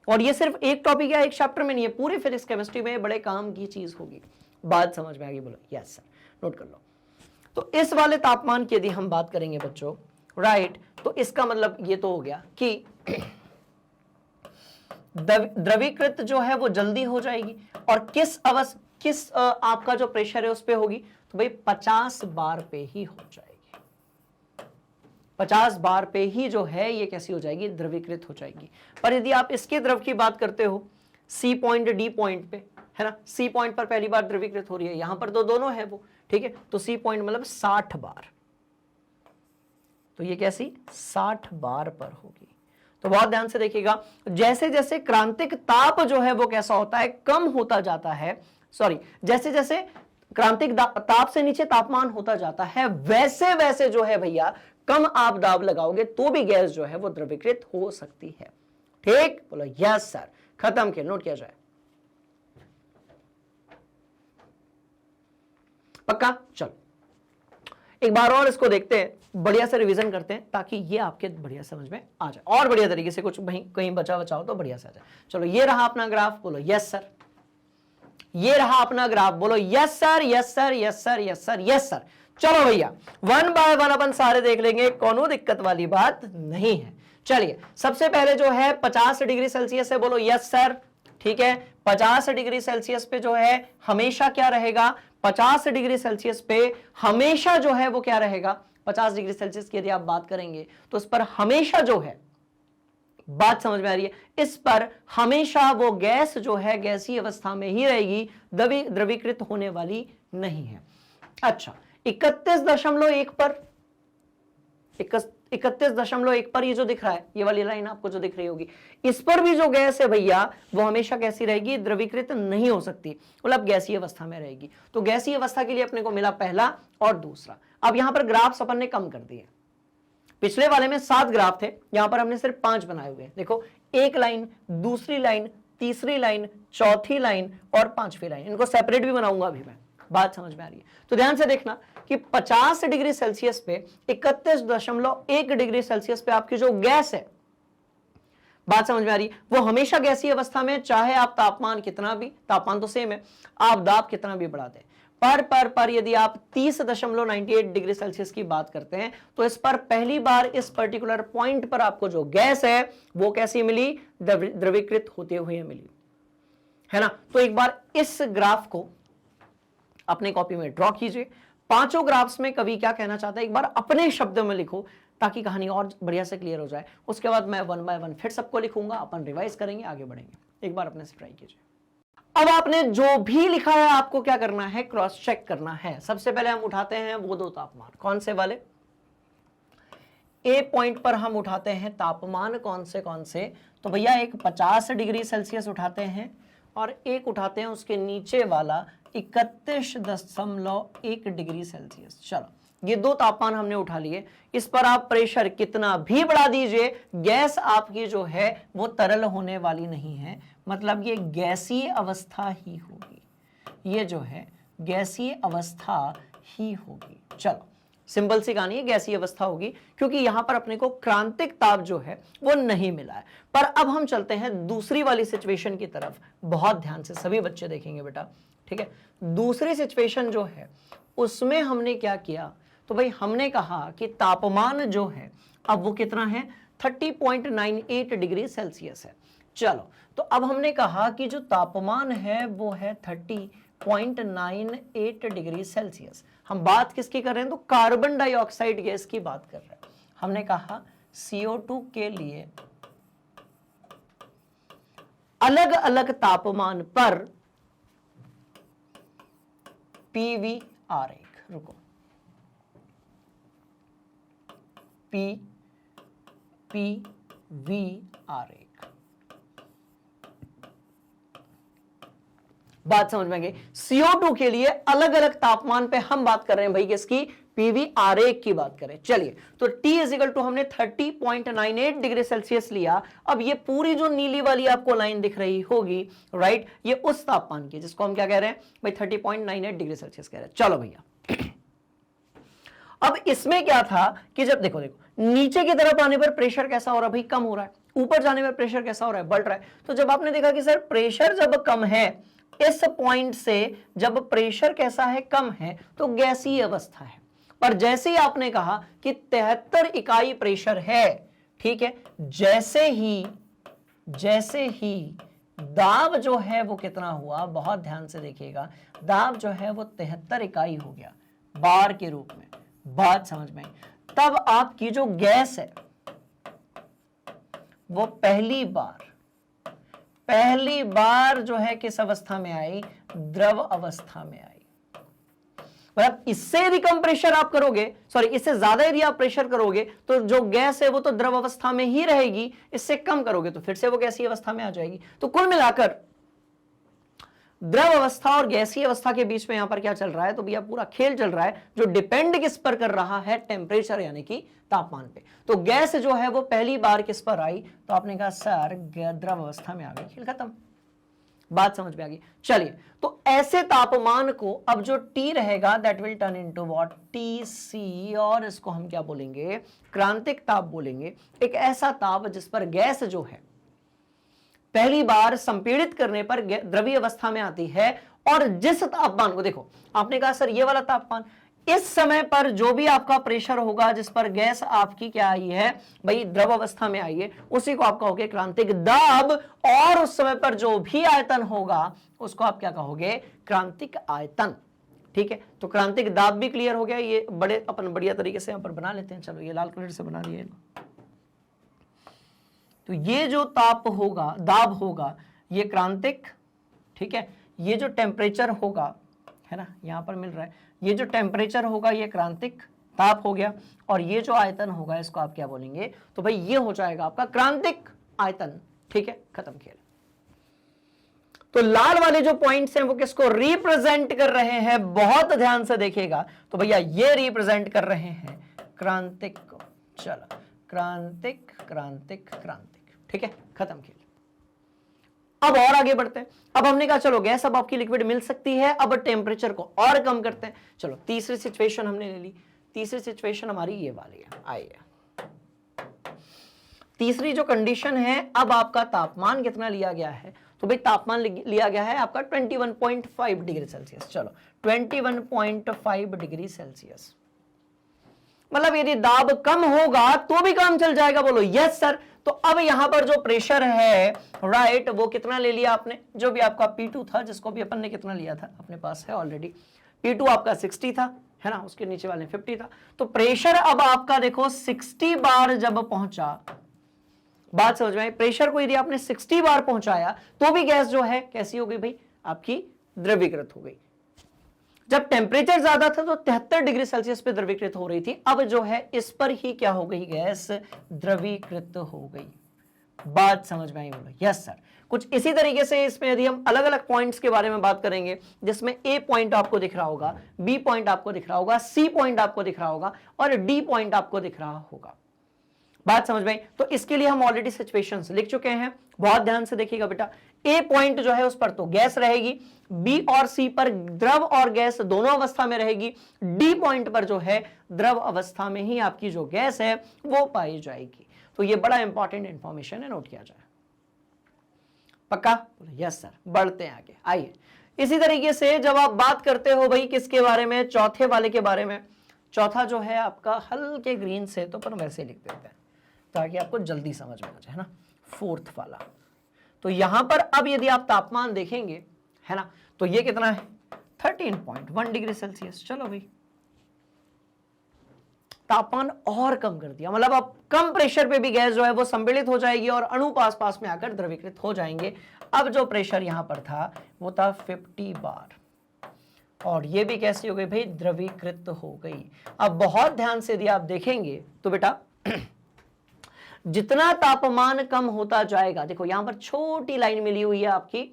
और ये सिर्फ एक टॉपिक या एक चैप्टर में नहीं है, पूरी फिजिक्स केमिस्ट्री में बड़े काम की चीज होगी। बात समझ में आ गई? बोलो यस सर, नोट कर लो। तो इस वाले तापमान की यदि हम बात करेंगे बच्चों, राइट, तो इसका मतलब ये तो हो गया कि द्रवीकृत जो है वो जल्दी हो जाएगी। और किस आपका जो प्रेशर है उस पे होगी, तो भाई 50 बार पे ही हो जाएगी। 50 बार पे ही जो है ये कैसी हो जाएगी, द्रवीकृत हो जाएगी। पर यदि आप इसके द्रव की बात करते हो सी पॉइंट डी पॉइंट पे, है ना, सी पॉइंट पर पहली बार द्रवीकृत हो रही है, यहां पर तो दोनों है वो, ठीक है, तो सी पॉइंट मतलब 60 बार, तो ये कैसी 60 बार पर होगी। तो बहुत ध्यान से देखिएगा, जैसे जैसे क्रांतिक ताप जो है वो कैसा होता है, कम होता जाता है, सॉरी, जैसे जैसे क्रांतिक ताप से नीचे तापमान होता जाता है, वैसे वैसे जो है भैया कम आप दाब लगाओगे तो भी गैस जो है वो द्रवीकृत हो सकती है। ठीक, बोलो यस सर, खत्म किया, नोट किया जाए, पक्का। चलो एक बार और इसको देखते हैं, बढ़िया से रिवीजन करते हैं ताकि ये आपके बढ़िया समझ में आ जाए और बढ़िया तरीके से, कुछ कहीं बचा बचाओ तो बढ़िया से आ जाए। चलो ये रहा अपना ग्राफ, बोलो यस सर। ये रहा अपना ग्राफ, बोलो yes sir, yes sir, yes sir, yes sir, yes sir. चलो भैया 1 बाय 1 अपन सारे देख लेंगे, कोनो दिक्कत वाली बात नहीं है। चलिए सबसे पहले जो है 50 डिग्री सेल्सियस है, बोलो यस सर। ठीक है, 50 डिग्री सेल्सियस पे जो है हमेशा क्या रहेगा, 50 डिग्री सेल्सियस पे हमेशा जो है वो क्या रहेगा, 50 डिग्री सेल्सियस की यदि आप बात करेंगे तो इस पर हमेशा जो है, बात समझ में आ रही है, इस पर हमेशा वो गैस जो है गैसीय अवस्था में ही रहेगी, द्रवीकृत होने वाली नहीं है। अच्छा 31.1 पर 31.1 पर ये जो दिख रहा है, ये वाली लाइन आपको जो दिख रही होगी, इस पर भी जो गैस है भैया वो हमेशा कैसी रहेगी, द्रवीकृत नहीं हो सकती, मतलब गैसीय अवस्था में रहेगी। तो गैसीय अवस्था के लिए अपने को मिला पहला और दूसरा। अब यहां पर ग्राफ्स अपन ने कम कर दिए, पिछले वाले में 7 ग्राफ थे, यहां पर हमने सिर्फ 5 बनाए हुए हैं। देखो एक लाइन, दूसरी लाइन, तीसरी लाइन, चौथी लाइन और 5वीं लाइन, इनको सेपरेट भी बनाऊंगा अभी मैं। बात समझ में आ रही है? तो ध्यान से देखना कि 50 डिग्री सेल्सियस पे 31.1 डिग्री सेल्सियस पे आपकी जो गैस है, बात समझ में आ रही है, वो हमेशा गैसीय अवस्था में, चाहे आप तापमान कितना भी, तापमान तो सेम है, आप दाब कितना भी बढ़ा दें। पर यदि आप 30.98 डिग्री सेल्सियस की बात करते हैं तो इस पर पहली बार इस पर्टिकुलर पॉइंट पर आपको जो गैस है वो कैसी मिली, द्रवीकृत होते हुए मिली, है ना। तो एक बार इस ग्राफ को अपने कॉपी में ड्रॉ कीजिए। पांचों ग्राफ्स में कवि क्या कहना चाहता है एक बार अपने शब्दों में लिखो ताकि कहानी और बढ़िया से क्लियर हो जाए। उसके बाद मैं 1 बाय 1 फिर सबको लिखूंगा, अपन रिवाइज करेंगे, आगे बढ़ेंगे। एक बार अपने से ट्राई कीजिए। अब आपने जो भी लिखा है आपको क्या करना है, क्रॉस चेक करना है। सबसे पहले हम उठाते हैं वो 2 तापमान, कौन से वाले, ए पॉइंट पर हम उठाते हैं तापमान कौन से, तो भैया एक 50 डिग्री सेल्सियस उठाते हैं और एक उठाते हैं उसके नीचे वाला 31.1 डिग्री सेल्सियस। चलो ये 2 तापमान हमने उठा लिए, इस पर आप प्रेशर कितना भी बढ़ा दीजिए, गैस आपकी जो है वो तरल होने वाली नहीं है, मतलब ये गैसीय अवस्था ही होगी, ये जो है गैसीय अवस्था ही होगी। चलो सिंपल सी कहानी है, गैसीय अवस्था होगी क्योंकि यहां पर अपने को क्रांतिक ताप जो है वो नहीं मिला है। पर अब हम चलते हैं दूसरी वाली सिचुएशन की तरफ, बहुत ध्यान से सभी बच्चे देखेंगे बेटा, ठीक है। दूसरी सिचुएशन जो है उसमें हमने क्या किया, तो भाई हमने कहा कि तापमान जो है अब वो कितना है, 30.98 डिग्री सेल्सियस है। चलो तो अब हमने कहा कि जो तापमान है वो है 30.98 डिग्री सेल्सियस। हम बात किसकी कर रहे हैं, तो कार्बन डाइऑक्साइड गैस की बात कर रहे हैं। हमने कहा CO2 के लिए अलग अलग तापमान पर PV आरेख, रुको, PV आरेख, बात समझ में गई। CO2 के लिए अलग अलग तापमान पे हम बात कर रहे हैं भाई किसकी, पीवी आरेख की बात करें, चलिए तो T इजिकल टू हमने 30.98 डिग्री सेल्सियस लिया। अब ये पूरी जो नीली वाली आपको लाइन दिख रही होगी, राइट, ये उस तापमान की जिसको हम क्या कह रहे हैं भाई 30.98 डिग्री सेल्सियस कह रहे हैं। चलो भैया अब इसमें क्या था कि जब देखो नीचे की तरफ आने पर प्रेशर कैसा हो रहा है भाई, कम हो रहा है, ऊपर जाने पर प्रेशर कैसा हो रहा है, बढ़ रहा है। तो जब आपने देखा कि सर प्रेशर जब कम है, इस पॉइंट से जब प्रेशर कैसा है, कम है, तो गैसीय अवस्था है। पर जैसे ही आपने कहा कि 73 इकाई प्रेशर है, ठीक है, जैसे ही दाब जो है वो कितना हुआ, बहुत ध्यान से देखिएगा, दाब जो है वो 73 इकाई हो गया बार के रूप में। बात समझ में आई? तब आपकी जो गैस है वो पहली बार जो है किस अवस्था में आई, द्रव अवस्था में आई। मतलब इससे यदि कम प्रेशर आप करोगे, सॉरी इससे ज्यादा यदि आप प्रेशर करोगे तो जो गैस है वो तो द्रव अवस्था में ही रहेगी, इससे कम करोगे तो फिर से वो गैसीय अवस्था में आ जाएगी। तो कुल मिलाकर द्रव अवस्था और गैसीय अवस्था के बीच में यहां पर क्या चल रहा है, तो भैया पूरा खेल चल रहा है जो डिपेंड किस पर कर रहा है, टेम्परेचर यानी कि तापमान पे। तो गैस जो है वो पहली बार किस पर आई, तो आपने कहा सर द्रव अवस्था में आ गई, खेल खत्म। बात समझ में आ गई? चलिए तो ऐसे तापमान को अब जो T रहेगा that will turn into what, TC, और इसको हम क्या बोलेंगे, क्रांतिक ताप बोलेंगे। एक ऐसा ताप जिस पर गैस जो है पहली बार संपीड़ित करने पर द्रवीय अवस्था में आती है, और जिस तापमान को देखो आपने कहा सर ये वाला तापमान, इस समय पर जो भी आपका प्रेशर होगा जिस पर गैस आपकी क्या आई है भाई, द्रव अवस्था में आई है, उसी को आप कहोगे क्रांतिक दाब, और उस समय पर जो भी आयतन होगा उसको आप क्या कहोगे, क्रांतिक आयतन। ठीक है, तो क्रांतिक दाब भी क्लियर हो गया। ये बड़े अपन बढ़िया तरीके से यहां पर बना लेते हैं। चलो ये लाल कलर से बना दिए। तो ये जो ताप होगा, दाब होगा, ये क्रांतिक, ठीक है, ये जो टेम्परेचर होगा, है ना, यहां पर मिल रहा है, ये जो टेम्परेचर होगा ये क्रांतिक ताप हो गया, और ये जो आयतन होगा इसको आप क्या बोलेंगे, तो भाई ये हो जाएगा आपका क्रांतिक आयतन। ठीक है, खत्म खेल। तो लाल वाले जो पॉइंट्स हैं वो किसको रिप्रेजेंट कर रहे हैं, बहुत ध्यान से देखिएगा। तो भैया ये रिप्रेजेंट कर रहे हैं क्रांतिक को। चलो क्रांतिक क्रांतिक क्रांतिक, ठीक है, खत्म खेल। अब और आगे बढ़ते हैं। अब हमने कहा चलो गैस अब आपकी लिक्विड मिल सकती है, अब टेम्परेचर को और कम करते हैं। चलो तीसरी सिचुएशन हमने ले ली। तीसरी सिचुएशन हमारी ये वाली है, आइए। तीसरी जो कंडीशन है, अब आपका तापमान कितना लिया गया है, तो भाई तापमान लिया गया है आपका 21.5 डिग्री सेल्सियस। चलो 21.5 डिग्री सेल्सियस, मतलब यदि दाब कम होगा तो भी काम चल जाएगा, बोलो यस सर। तो अब यहां पर जो प्रेशर है, राइट, वो कितना ले लिया आपने, जो भी आपका P2 था, जिसको भी अपन ने कितना लिया था अपने पास है ऑलरेडी, P2 आपका 60 था, है ना, उसके नीचे वाले 50 था। तो प्रेशर अब आपका देखो 60 बार जब पहुंचा, बात समझ में आई, प्रेशर को यदि आपने 60 बार पहुंचाया तो भी गैस जो है कैसी हो गई भाई, आपकी द्रवीकृत हो गई। जब टेम्परेचर ज्यादा था तो 73 डिग्री सेल्सियस पे द्रवीकृत हो रही थी, अब जो है इस पर ही क्या हो गई, गैस द्रवीकृत हो गई। बात समझ में आई? बोलो यस सर। कुछ इसी तरीके से इसमें यदि हम अलग अलग पॉइंट्स के बारे में बात करेंगे, जिसमें ए पॉइंट आपको दिख रहा होगा, बी पॉइंट आपको दिख रहा होगा, सी पॉइंट आपको दिख रहा होगा, और डी पॉइंट आपको दिख रहा होगा। बात समझ में आई? तो इसके लिए हम ऑलरेडी सिचुएशंस लिख चुके हैं, बहुत ध्यान से देखिएगा बेटा। ए पॉइंट जो है उस पर तो गैस रहेगी, बी और सी पर द्रव और गैस दोनों अवस्था में रहेगी, डी पॉइंट पर जो है द्रव अवस्था में ही आपकी जो गैस है वो पाई जाएगी। तो ये बड़ा इंपॉर्टेंट इंफॉर्मेशन है, नोट किया जाए। पक्का? Yes sir. बढ़ते हैं आगे, आइए। इसी तरीके से जब आप बात करते हो भाई किसके बारे में, चौथे वाले के बारे में। चौथा जो है आपका हल्के ग्रीन से, तो अपन वैसे लिख देते हैं ताकि आपको जल्दी समझ में आ जाए, है ना। फोर्थ वाला, तो यहां पर अब यदि आप तापमान देखेंगे, है ना, तो ये कितना है 13.1 डिग्री सेल्सियस। चलो भाई तापमान और कम कर दिया, मतलब अब कम प्रेशर पे भी गैस जो है वो संपीड़ित हो जाएगी और अणु पास पास में आकर द्रवीकृत हो जाएंगे। अब जो प्रेशर यहां पर था वो था 50 बार, और ये भी कैसी हो गई भाई, द्रवीकृत हो गई। अब बहुत ध्यान से यदि आप देखेंगे तो बेटा जितना तापमान कम होता जाएगा, देखो यहां पर छोटी लाइन मिली हुई है आपकी,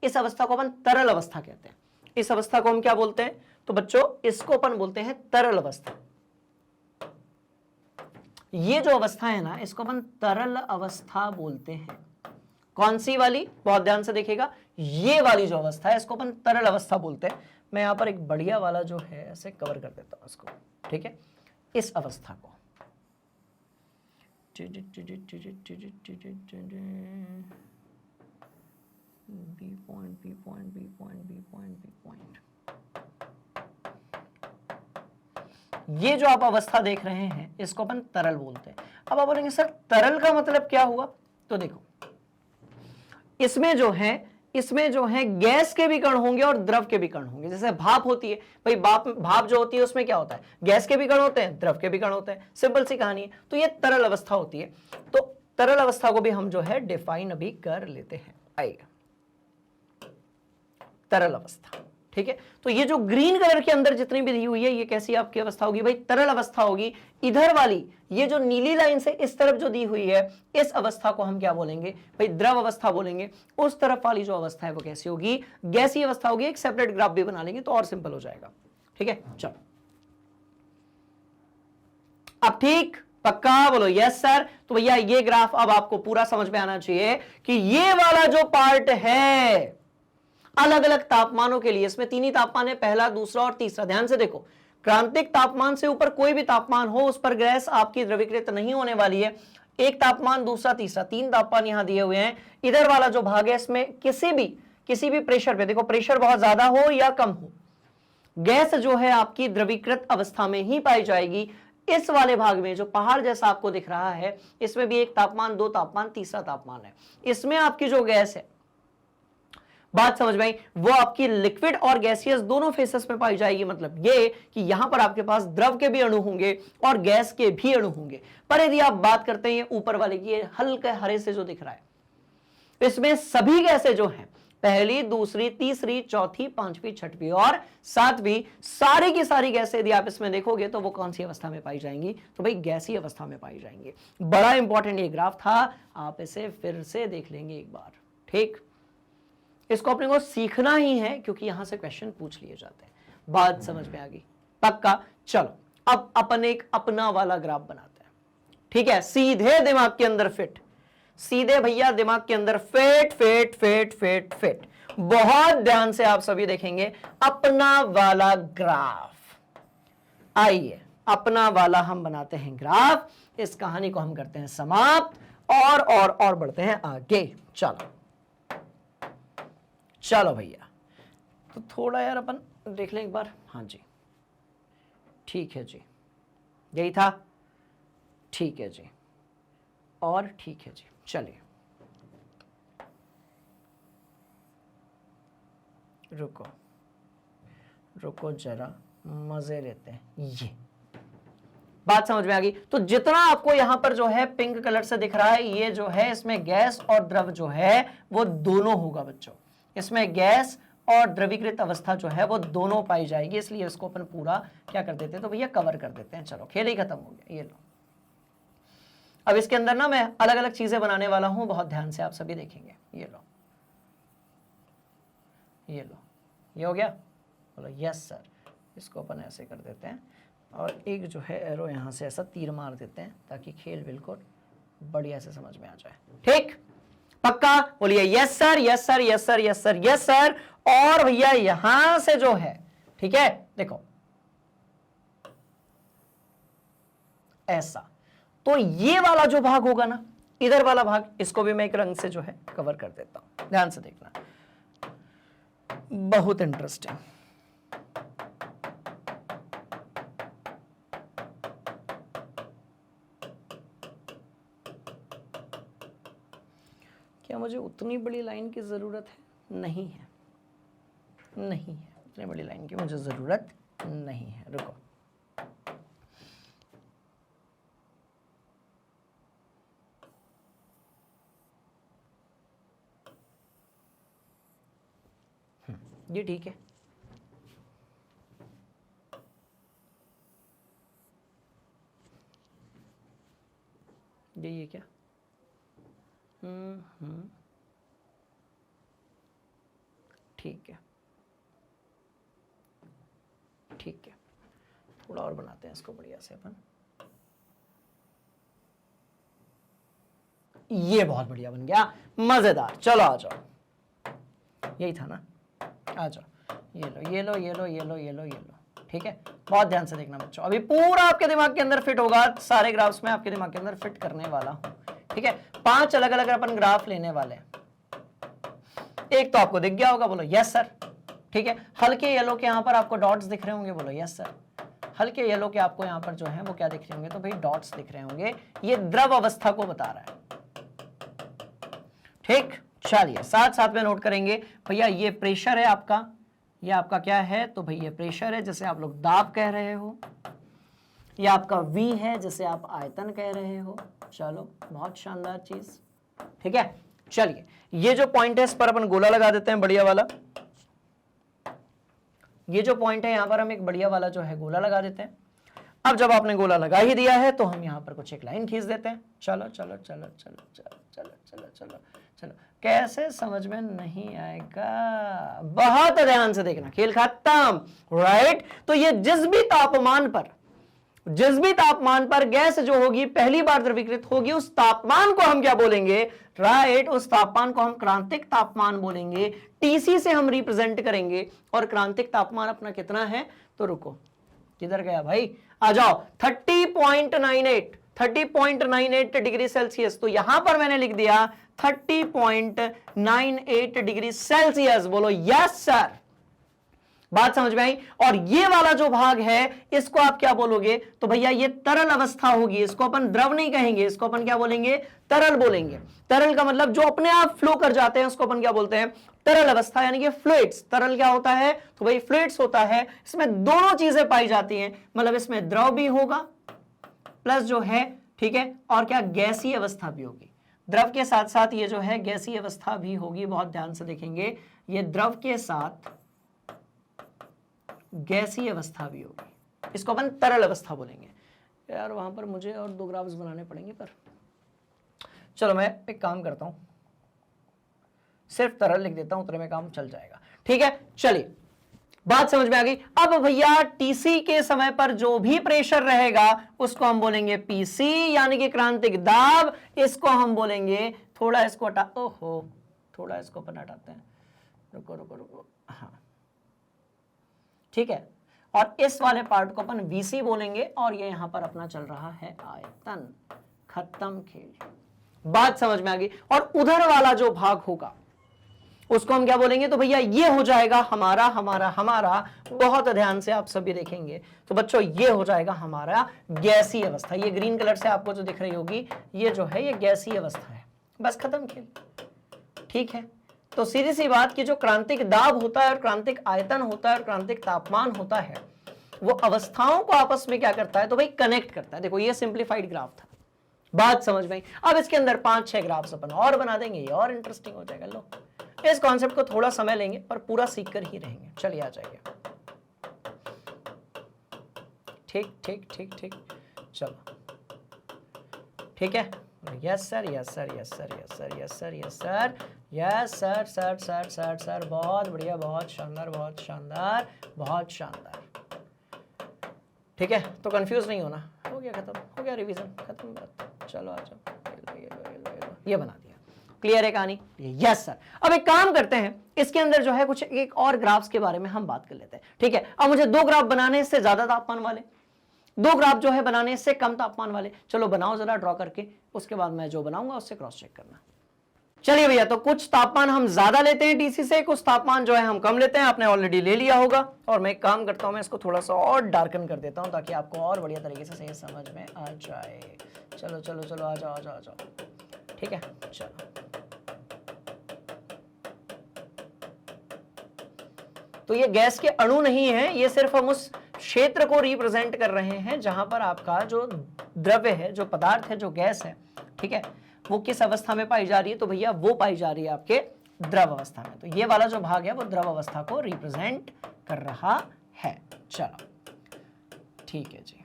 इस अवस्था को अपन तरल अवस्था कहते हैं। इस अवस्था को हम क्या बोलते हैं, तो बच्चों इसको अपन बोलते हैं तरल अवस्था। ये जो अवस्था है ना, इसको अपन तरल अवस्था बोलते हैं। कौन सी वाली? बहुत ध्यान से देखिएगा, ये वाली जो अवस्था है इसको अपन तरल अवस्था बोलते हैं। मैं यहां पर एक बढ़िया वाला जो है ऐसे कवर कर देता हूं इसको, ठीक है, इस अवस्था को। B point, B point, B point, B point, B point, ये जो आप अवस्था देख रहे हैं इसको अपन तरल बोलते हैं। अब आप बोलेंगे सर तरल का मतलब क्या हुआ? तो देखो, इसमें जो है गैस के भी कण होंगे और द्रव के भी कण होंगे। जैसे भाप होती है भाई, भाप जो होती है उसमें क्या होता है? गैस के भी कण होते हैं, द्रव के भी कण होते हैं, सिंपल सी कहानी है। तो ये तरल अवस्था होती है। तो तरल अवस्था को भी हम जो है डिफाइन अभी कर लेते हैं, आइएगा। तरल अवस्था, ठीक है। तो ये जो ग्रीन कलर के अंदर जितनी भी दी हुई है, ये कैसी आपकी अवस्था होगी भाई? तरल अवस्था होगी। इधर वाली ये जो नीली लाइन से इस तरफ जो दी हुई है, इस अवस्था को हम क्या बोलेंगे भाई? द्रव अवस्था बोलेंगे। उस तरफ वाली जो अवस्था है वो कैसी होगी? गैसीय अवस्था होगी। एक सेपरेट ग्राफ भी बना लेंगे तो और सिंपल हो जाएगा, ठीक है। चलो, अब ठीक, पक्का बोलो यस सर। तो भैया ये ग्राफ अब आपको पूरा समझ में आना चाहिए कि ये वाला जो पार्ट है अलग अलग तापमानों के लिए, इसमें तीन ही तापमान है, पहला, दूसरा और तीसरा। ध्यान से देखो, क्रांतिक तापमान से ऊपर कोई भी तापमान हो उस पर गैस आपकी द्रवीकृत नहीं होने वाली है। एक तापमान, दूसरा, तीसरा, तीन तापमान यहां दिए हुए हैं। इधर वाला जो भाग है इसमें किसी भी प्रेशर पे, देखो प्रेशर बहुत ज्यादा हो या कम हो, गैस जो है आपकी द्रवीकृत अवस्था में ही पाई जाएगी। इस वाले भाग में जो पहाड़ जैसा आपको दिख रहा है, इसमें भी एक तापमान, दो तापमान, तीसरा तापमान है। इसमें आपकी जो गैस है, बात समझ में आई, वो आपकी लिक्विड और गैसियस दोनों फेसेस में पाई जाएगी। मतलब ये कि यहां पर आपके पास द्रव के भी अणु होंगे और गैस के भी अणु होंगे। पर यदि आप बात करते हैं ऊपर वाले की, ये हल्के हरे से जो दिख रहा है, इसमें सभी गैसें जो हैं, पहली, दूसरी, तीसरी, चौथी, पांचवी, छठवीं और सातवीं, सारी की सारी गैसें यदि आप इसमें देखोगे तो वो कौन सी अवस्था में पाई जाएंगी? तो भाई गैसीय अवस्था में पाई जाएंगी। बड़ा इंपॉर्टेंट ये ग्राफ था, आप इसे फिर से देख लेंगे एक बार, ठीक। इसको अपने को सीखना ही है क्योंकि यहां से क्वेश्चन पूछ लिए जाते हैं। बात समझ में आ गई? पक्का। चलो, अब अपन एक अपना वाला ग्राफ बनाते हैं, ठीक है, सीधे दिमाग के अंदर फिट, सीधे भैया दिमाग के अंदर fit fit fit fit fit. बहुत ध्यान से आप सभी देखेंगे अपना वाला ग्राफ। आइए अपना वाला हम बनाते हैं ग्राफ। इस कहानी को हम करते हैं समाप्त और बढ़ते हैं आगे। चलो भैया, तो थोड़ा यार अपन देख लें एक बार। हाँ जी, ठीक है जी, यही था, ठीक है जी, और ठीक है जी। चलिए रुको जरा, मजे लेते हैं। ये बात समझ में आ गई? तो जितना आपको यहां पर जो है पिंक कलर से दिख रहा है, ये जो है इसमें गैस और द्रव जो है वो दोनों होगा बच्चों। इसमें गैस और द्रवीकृत अवस्था जो है वो दोनों पाई जाएगी, इसलिए इसको अपन पूरा क्या कर देते हैं? तो भैया कवर कर देते हैं। चलो, खेल ही खत्म हो गया। ये लो, अब इसके अंदर ना मैं अलग अलग चीजें बनाने वाला हूं, बहुत ध्यान से आप सभी देखेंगे। ये लो, ये लो, ये हो गया। बोलो यस सर। इसको अपन ऐसे कर देते हैं और एक जो है एरो यहां से ऐसा तीर मार देते हैं ताकि खेल बिल्कुल बढ़िया से समझ में आ जाए, ठीक। पक्का बोलिए yes sir, yes sir, yes sir, yes sir, yes sir. और भैया यहां से जो है, ठीक है, देखो ऐसा, तो ये वाला जो भाग होगा ना, इधर वाला भाग, इसको भी मैं एक रंग से जो है कवर कर देता हूं। ध्यान से देखना, बहुत इंटरेस्टिंग। क्या मुझे उतनी बड़ी लाइन की जरूरत है? नहीं है, नहीं है, उतनी बड़ी लाइन की मुझे जरूरत नहीं है। रुको, ये ठीक है। ये क्या? ठीक है, ठीक है, थोड़ा और बनाते हैं इसको बढ़िया से अपन। ये बहुत बढ़िया बन गया, मजेदार। चलो आ जाओ, यही था ना, आ जाओ, ये लो ये लो ये लो ये लो ये लो ये लो, ठीक है। बहुत ध्यान से देखना बच्चों, अभी पूरा आपके दिमाग के अंदर फिट होगा, सारे ग्राफ्स में आपके दिमाग के अंदर फिट करने वाला हूं, ठीक है। 5 अलग अलग अपन ग्राफ लेने वाले हैं। एक तो आपको दिख गया होगा, बोलो यस सर, ठीक है। हल्के येलो के यहाँ पर आपको डॉट्स दिख रहे होंगे, बोलो यस सर। हल्के येलो के आपको यहाँ पर जो है वो क्या दिख रहे होंगे, तो भाई डॉट्स दिख रहे होंगे, ये द्रव अवस्था को बता रहा है, ठीक। चलिए साथ साथ में नोट करेंगे भैया, ये प्रेशर है आपका, ये आपका क्या है, तो भाई ये प्रेशर है जिसे आप लोग दाब कह रहे हो, ये आपका V है जिसे आप आयतन कह रहे हो। चलो बहुत शानदार चीज, ठीक है। चलिए ये जो पॉइंट है इस पर अपन गोला लगा देते हैं, बढ़िया वाला। ये जो पॉइंट है यहां पर हम एक बढ़िया वाला जो है गोला लगा देते हैं। अब जब आपने गोला लगा ही दिया है तो हम यहां पर कुछ एक लाइन खींच देते हैं। चलो चलो चलो चलो चलो चलो चलो चलो चलो, कैसे समझ में नहीं आएगा, बहुत ध्यान से देखना, खेल खत्म, राइट। तो ये जिस भी तापमान पर गैस जो होगी पहली बार द्रवीकृत होगी, उस तापमान को हम क्या बोलेंगे, राइट, उस तापमान को हम क्रांतिक तापमान बोलेंगे। टीसी से हम रिप्रेजेंट करेंगे, और क्रांतिक तापमान अपना कितना है, तो रुको, किधर गया भाई, आ जाओ, 30.98 डिग्री सेल्सियस। तो यहां पर मैंने लिख दिया 30.98 डिग्री सेल्सियस। बोलो यस सर, बात समझ में आई। और ये वाला जो भाग है इसको आप क्या बोलोगे, तो भैया ये तरल अवस्था होगी, इसको अपन द्रव नहीं कहेंगे, इसको अपन क्या बोलेंगे, तरल बोलेंगे। तरल का मतलब जो अपने आप फ्लो कर जाते हैं उसको अपन क्या बोलते हैं, तरल अवस्था, यानी कि फ्लूइड्स। तरल क्या होता है, तो भाई फ्लूइड्स होता है, इसमें दोनों चीजें पाई जाती हैं, मतलब इसमें द्रव भी होगा प्लस जो है, ठीक है, और क्या गैसीय अवस्था भी होगी। द्रव के साथ साथ ये जो है गैसीय अवस्था भी होगी, बहुत ध्यान से देखेंगे, ये द्रव के साथ गैसीय अवस्था भी होगी, इसको अपन तरल अवस्था बोलेंगे। यार वहां पर मुझे और 2 ग्राफ्स बनाने पड़ेंगे, पर चलो मैं एक काम करता हूं, सिर्फ तरल लिख देता हूं, उतने में काम चल जाएगा, ठीक है। चलिए बात समझ में आ गई। अब भैया टीसी के समय पर जो भी प्रेशर रहेगा उसको हम बोलेंगे पीसी, यानी कि क्रांतिक दाब। इसको हम बोलेंगे, थोड़ा इसको हटा, ओहो थोड़ा इसको अपन हटाते हैं, रुको रुको रुको, हाँ ठीक है। और इस वाले पार्ट को अपन वीसी बोलेंगे, और ये यहां पर अपना चल रहा है आयतन, खत्म खेल, बात समझ में आ गई। और उधर वाला जो भाग होगा उसको हम क्या बोलेंगे, तो भैया ये हो जाएगा हमारा हमारा हमारा, बहुत ध्यान से आप सभी देखेंगे तो बच्चों ये हो जाएगा हमारा गैसीय अवस्था। ये ग्रीन कलर से आपको जो दिख रही होगी ये जो है ये गैसीय अवस्था है, बस खत्म खेल, ठीक है। तो सीधी सी बात कि जो क्रांतिक दाब होता है और क्रांतिक आयतन होता है और क्रांतिक तापमान होता है, वो अवस्थाओं को आपस में क्या करता है, तो भाई कनेक्ट करता है। देखो ये सिंप्लीफाइड ग्राफ था, बात समझ में। अब इसके अंदर 5-6 ग्राफ्स अपन और बना देंगे, ये और इंटरेस्टिंग हो जाएगा। लो इस कॉन्सेप्ट को थोड़ा समय लेंगे पर पूरा सीख कर ही रहेंगे। चलिए आ जाइए, ठीक ठीक ठीक ठीक, चलो ठीक है। Yes sir yes sir yes sir yes sir yes sir yes sir yes sir sir sir sir sir, बहुत बढ़िया, बहुत शानदार बहुत शानदार बहुत शानदार, ठीक है। तो कंफ्यूज नहीं होना, हो गया खत्म, हो गया रिवीजन खत्म बात। चलो आ जाओ, ये बना दिया, क्लियर है कहानी, यस सर। अब एक काम करते हैं, इसके अंदर जो है कुछ एक और ग्राफ्स के बारे में हम बात कर लेते हैं, ठीक है। अब मुझे 2 ग्राफ बनाने से ज्यादा तापमान वाले, 2 ग्राफ जो है बनाने से कम तापमान वाले, चलो बनाओ जरा ड्रॉ करके, उसके बाद मैं जो बनाऊंगा उससे क्रॉस चेक करना। चलिए भैया, तो कुछ तापमान हम ज्यादा लेते हैं टीसी से, कुछ तापमान जो है हम कम लेते हैं, आपने ऑलरेडी ले लिया होगा। और मैं एक काम करता हूं, मैं इसको थोड़ा सा और डार्कन कर देता हूं ताकि आपको और बढ़िया तरीके से सही समझ में आ जाए। चलो चलो चलो आ जाओ आ जाओ आ जाओ, ठीक है। चलो तो ये गैस के अणु नहीं है, ये सिर्फ हम उस क्षेत्र को रिप्रेजेंट कर रहे हैं जहां पर आपका जो द्रव्य है, जो पदार्थ है, जो गैस है, ठीक है, वो किस अवस्था में पाई जा रही है, तो भैया वो पाई जा रही है आपके द्रव अवस्था में। तो ये वाला जो भाग है वो द्रव अवस्था को रिप्रेजेंट कर रहा है। चलो ठीक है जी,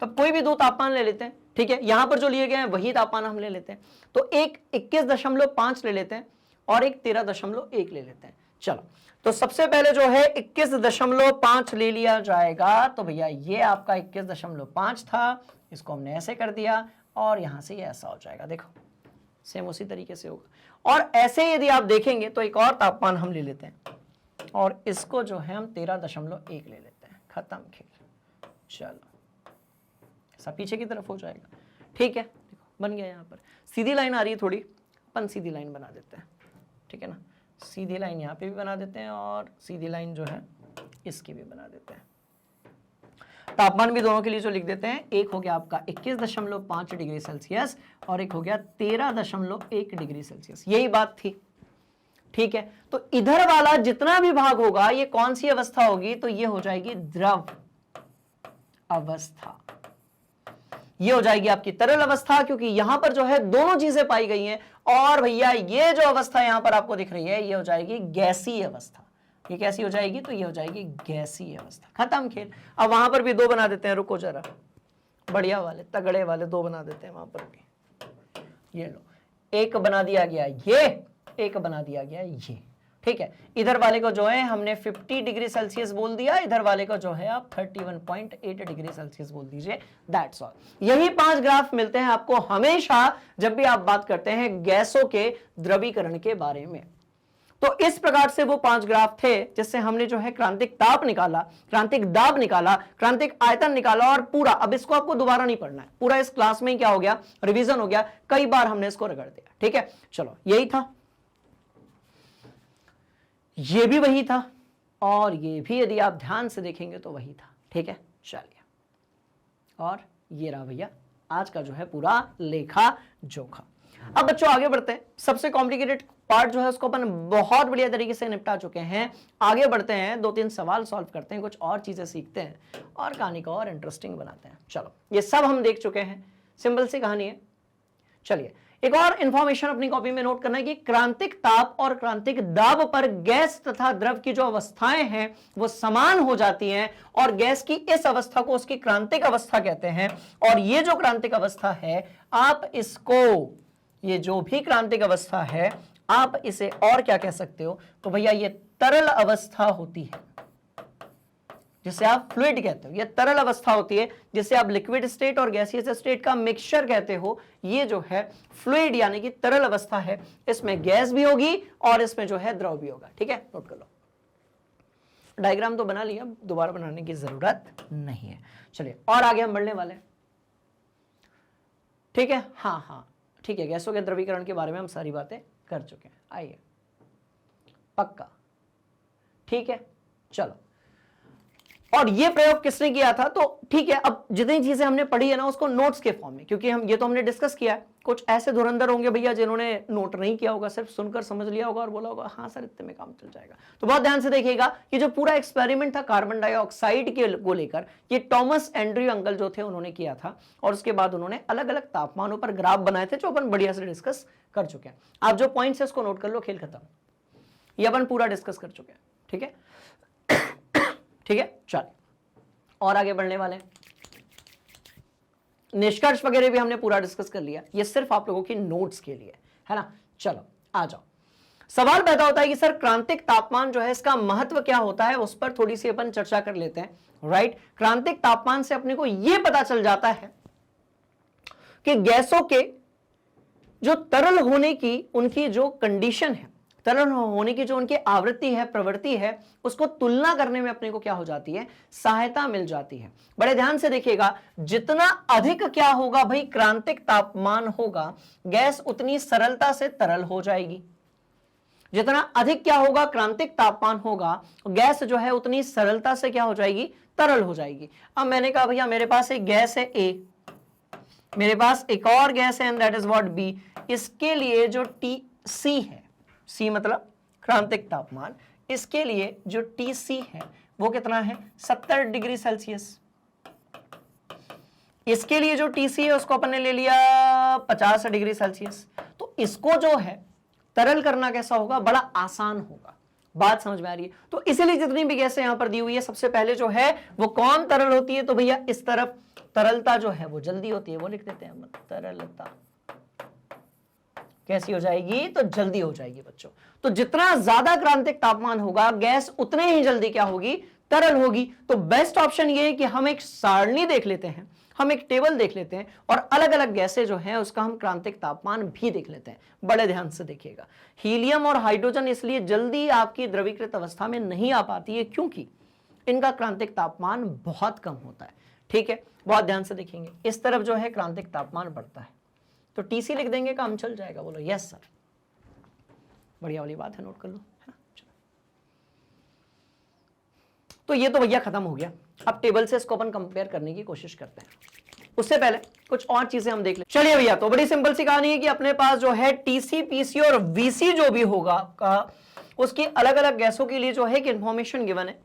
तब कोई भी 2 तापमान ले लेते हैं, ठीक है। यहां पर जो लिए गए हैं वही तापमान हम ले लेते हैं, तो एक 21.5 ले लेते हैं और एक 13.1 ले लेते हैं। चलो तो सबसे पहले जो है 21.5 ले लिया जाएगा, तो भैया ये आपका 21.5 था, इसको हमने ऐसे कर दिया और यहां से ये ऐसा हो जाएगा, देखो सेम उसी तरीके से होगा। और ऐसे यदि आप देखेंगे तो एक और तापमान हम ले लेते हैं और इसको जो है हम 13.1 ले लेते हैं, खत्म खेल। चलो ऐसा पीछे की तरफ हो जाएगा, ठीक है, देखो बन गया। यहाँ पर सीधी लाइन आ रही है थोड़ी, अपन सीधी लाइन बना देते हैं, ठीक है ना, सीधी लाइन यहाँ पे भी बना देते हैं और सीधी लाइन जो है इसकी भी बना देते हैं। तापमान भी दोनों के लिए जो लिख देते हैं, एक हो गया आपका 21.5 डिग्री सेल्सियस और एक हो गया 13.1 डिग्री सेल्सियस, यही बात थी, ठीक है। तो इधर वाला जितना भी भाग होगा ये कौन सी अवस्था होगी, तो ये हो जाएगी द्रव अवस्था, ये हो जाएगी आपकी तरल अवस्था, क्योंकि यहां पर जो है दोनों चीजें पाई गई हैं। और भैया ये जो अवस्था यहां पर आपको दिख रही है ये हो जाएगी गैसीय अवस्था। ये कैसी हो जाएगी, तो ये हो जाएगी गैसीय अवस्था, खत्म खेल। अब वहां पर भी दो बना देते हैं, रुको जरा, बढ़िया वाले तगड़े वाले दो बना देते हैं वहां पर भी। ये लो, एक बना दिया गया ये, एक बना दिया गया ये, ठीक है। इधर वाले को जो है हमने 50 डिग्री सेल्सियस बोल दिया, इधर वाले को जो है आप 31.8 डिग्री सेल्सियस बोल दीजिए, दैट्स ऑल। यही 5 ग्राफ मिलते हैं आपको हमेशा जब भी आप बात करते हैं गैसों के द्रवीकरण के बारे में। तो इस प्रकार से वो 5 ग्राफ थे जिससे हमने जो है क्रांतिक ताप निकाला, क्रांतिक दाब निकाला, क्रांतिक आयतन निकाला और पूरा, अब इसको आपको दोबारा नहीं पढ़ना है, पूरा इस क्लास में क्या हो गया, रिवीजन हो गया, कई बार हमने इसको रगड़ दिया, ठीक है। चलो यही था, ये भी वही था और ये भी यदि आप ध्यान से देखेंगे तो वही था, ठीक है। चलिए, और ये रहा भैया आज का जो है पूरा लेखा जोखा। अब बच्चों आगे बढ़ते हैं, सबसे कॉम्प्लिकेटेड पार्ट जो है उसको अपन बहुत बढ़िया तरीके से निपटा चुके हैं। आगे बढ़ते हैं, 2-3 सवाल सॉल्व करते हैं, कुछ और चीजें सीखते हैं और कहानी को और इंटरेस्टिंग बनाते हैं। चलो, ये सब हम देख चुके हैं, सिंपल सी कहानी है। चलिए, एक और इंफॉर्मेशन अपनी कॉपी में नोट करना है कि क्रांतिक ताप और क्रांतिक दाब पर गैस तथा द्रव की जो अवस्थाएं हैं वो समान हो जाती हैं और गैस की इस अवस्था को उसकी क्रांतिक अवस्था कहते हैं। और ये जो क्रांतिक अवस्था है, आप इसको, ये जो भी क्रांतिक अवस्था है, आप इसे और क्या कह सकते हो, तो भैया ये तरल अवस्था होती है, जिसे आप फ्लूइड कहते हो। ये तरल अवस्था होती है जिसे आप लिक्विड स्टेट और गैसियस स्टेट का मिक्सचर कहते हो। ये जो है फ्लूइड यानी कि तरल अवस्था है, इसमें गैस भी होगी और इसमें जो है द्रव भी होगा, ठीक है। नोट कर लो, डायग्राम तो बना लिया, दोबारा बनाने की जरूरत नहीं है। चलिए और आगे हम बढ़ने वाले हैं, ठीक है। हाँ, ठीक है, गैसों के द्रवीकरण के बारे में हम सारी बातें कर चुके हैं, आइए पक्का, ठीक है। चलो, और ये प्रयोग किसने किया था, तो ठीक है, अब जितनी चीजें हमने पढ़ी है ना उसको नोट्स के फॉर्म में, क्योंकि हम ये तो हमने डिस्कस किया है। कुछ ऐसे धुरंधर होंगे भैया जिन्होंने नोट नहीं किया होगा, सिर्फ सुनकर समझ लिया होगा और बोला होगा हाँ सर इतने में काम चल जाएगा। तो बहुत ध्यान से देखिएगा कि जो पूरा एक्सपेरिमेंट था कार्बन डाइऑक्साइड के को लेकर, ये टॉमस एंड्रयू अंकल जो थे उन्होंने किया था और उसके बाद उन्होंने अलग अलग तापमानों पर ग्राफ बनाए थे जो अपन बढ़िया से डिस्कस कर चुके हैं। आप जो पॉइंट्स है उसको नोट कर लो, खेल खत्म, ये अपन पूरा डिस्कस कर चुके हैं, ठीक है। ठीक है, चल और आगे बढ़ने वाले हैं। निष्कर्ष वगैरह भी हमने पूरा डिस्कस कर लिया, ये सिर्फ आप लोगों की नोट्स के लिए है ना। चलो आ जाओ, सवाल पैदा होता है कि सर क्रांतिक तापमान जो है इसका महत्व क्या होता है, उस पर थोड़ी सी अपन चर्चा कर लेते हैं। राइट, क्रांतिक तापमान से अपने को यह पता चल जाता है कि गैसों के जो तरल होने की उनकी जो कंडीशन है, तरल होने की जो उनकी आवृत्ति है, प्रवृत्ति है, उसको तुलना करने में अपने को क्या हो जाती है, सहायता मिल जाती है। बड़े ध्यान से देखिएगा, जितना अधिक क्या होगा भाई क्रांतिक तापमान होगा, गैस उतनी सरलता से तरल हो जाएगी। जितना अधिक क्या होगा क्रांतिक तापमान होगा, गैस जो है उतनी सरलता से क्या हो जाएगी, तरल हो जाएगी। अब मैंने कहा भैया मेरे पास एक गैस है ए, मेरे पास एक और गैस है and that is what B. इसके लिए जो टीसी है, सी मतलब क्रांतिक तापमान, इसके लिए जो टीसी है वो कितना है, 70 डिग्री सेल्सियस। इसके लिए जो टीसी है उसको अपन ने ले लिया 50 डिग्री सेल्सियस। तो इसको जो है तरल करना कैसा होगा, बड़ा आसान होगा। बात समझ में आ रही है। तो इसीलिए जितनी भी गैसें यहां पर दी हुई है, सबसे पहले जो है वो कौन तरल होती है, तो भैया इस तरफ तरलता जो है वो जल्दी होती है, वो लिख देते हैं तरलता कैसी हो जाएगी, तो जल्दी हो जाएगी बच्चों। तो जितना ज्यादा क्रांतिक तापमान होगा, गैस उतने ही जल्दी क्या होगी, तरल होगी। तो बेस्ट ऑप्शन ये है कि हम एक सारणी देख लेते हैं हम एक टेबल देख लेते हैं और अलग अलग गैसें जो हैं उसका हम क्रांतिक तापमान भी देख लेते हैं। बड़े ध्यान से देखिएगा, हीलियम और हाइड्रोजन इसलिए जल्दी आपकी द्रवीकृत अवस्था में नहीं आ पाती है क्योंकि इनका क्रांतिक तापमान बहुत कम होता है। ठीक है, बहुत ध्यान से देखेंगे, इस तरफ जो है क्रांतिक तापमान बढ़ता है, तो टीसी लिख देंगे, काम चल जाएगा। बोलो यस सर, बढ़िया वाली बात है, नोट कर लो, है ना। तो ये तो भैया खत्म हो गया। अब टेबल से इसको अपन कंपेयर करने की कोशिश करते हैं। उससे पहले कुछ और चीजें हम देख लें। चलिए भैया, तो बड़ी सिंपल सी कहानी है कि अपने पास जो है टीसी, पीसी और वीसी जो भी होगा का उसकी अलग अलग गैसों के लिए जो है कि इंफॉर्मेशन गिवन है।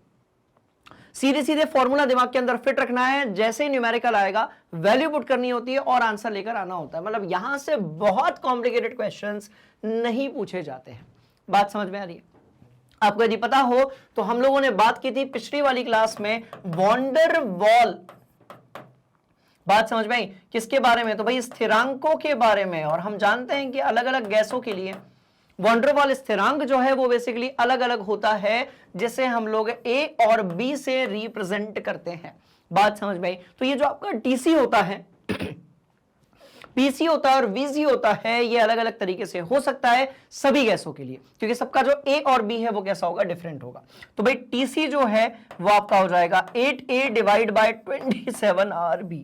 सीधे सीधे फॉर्मूला दिमाग के अंदर फिट रखना है, जैसे ही न्यूमेरिकल आएगा वैल्यू पुट करनी होती है और आंसर लेकर आना होता है। मतलब यहां से बहुत कॉम्प्लिकेटेड क्वेश्चंस नहीं पूछे जाते हैं। बात समझ में आ रही है? आपको यदि पता हो तो हम लोगों ने बात की थी पिछली वाली क्लास में वॉन डेर वाल, बात समझ में आई किसके बारे में? तो भाई स्थिरांकों के बारे में। और हम जानते हैं कि अलग अलग गैसों के लिए वॉन डेर वाल स्थिरांक जो है वो बेसिकली अलग अलग होता है, जिसे हम लोग ए और बी से रिप्रेजेंट करते हैं। बात समझ में आई? तो ये जो आपका टीसी होता है, पीसी होता है और वीसी होता है, ये अलग अलग तरीके से हो सकता है सभी गैसों के लिए, क्योंकि सबका जो ए और बी है वो कैसा होगा? डिफरेंट होगा। तो भाई टीसी जो है वो आपका हो जाएगा 8a डिवाइड बाय 27rb।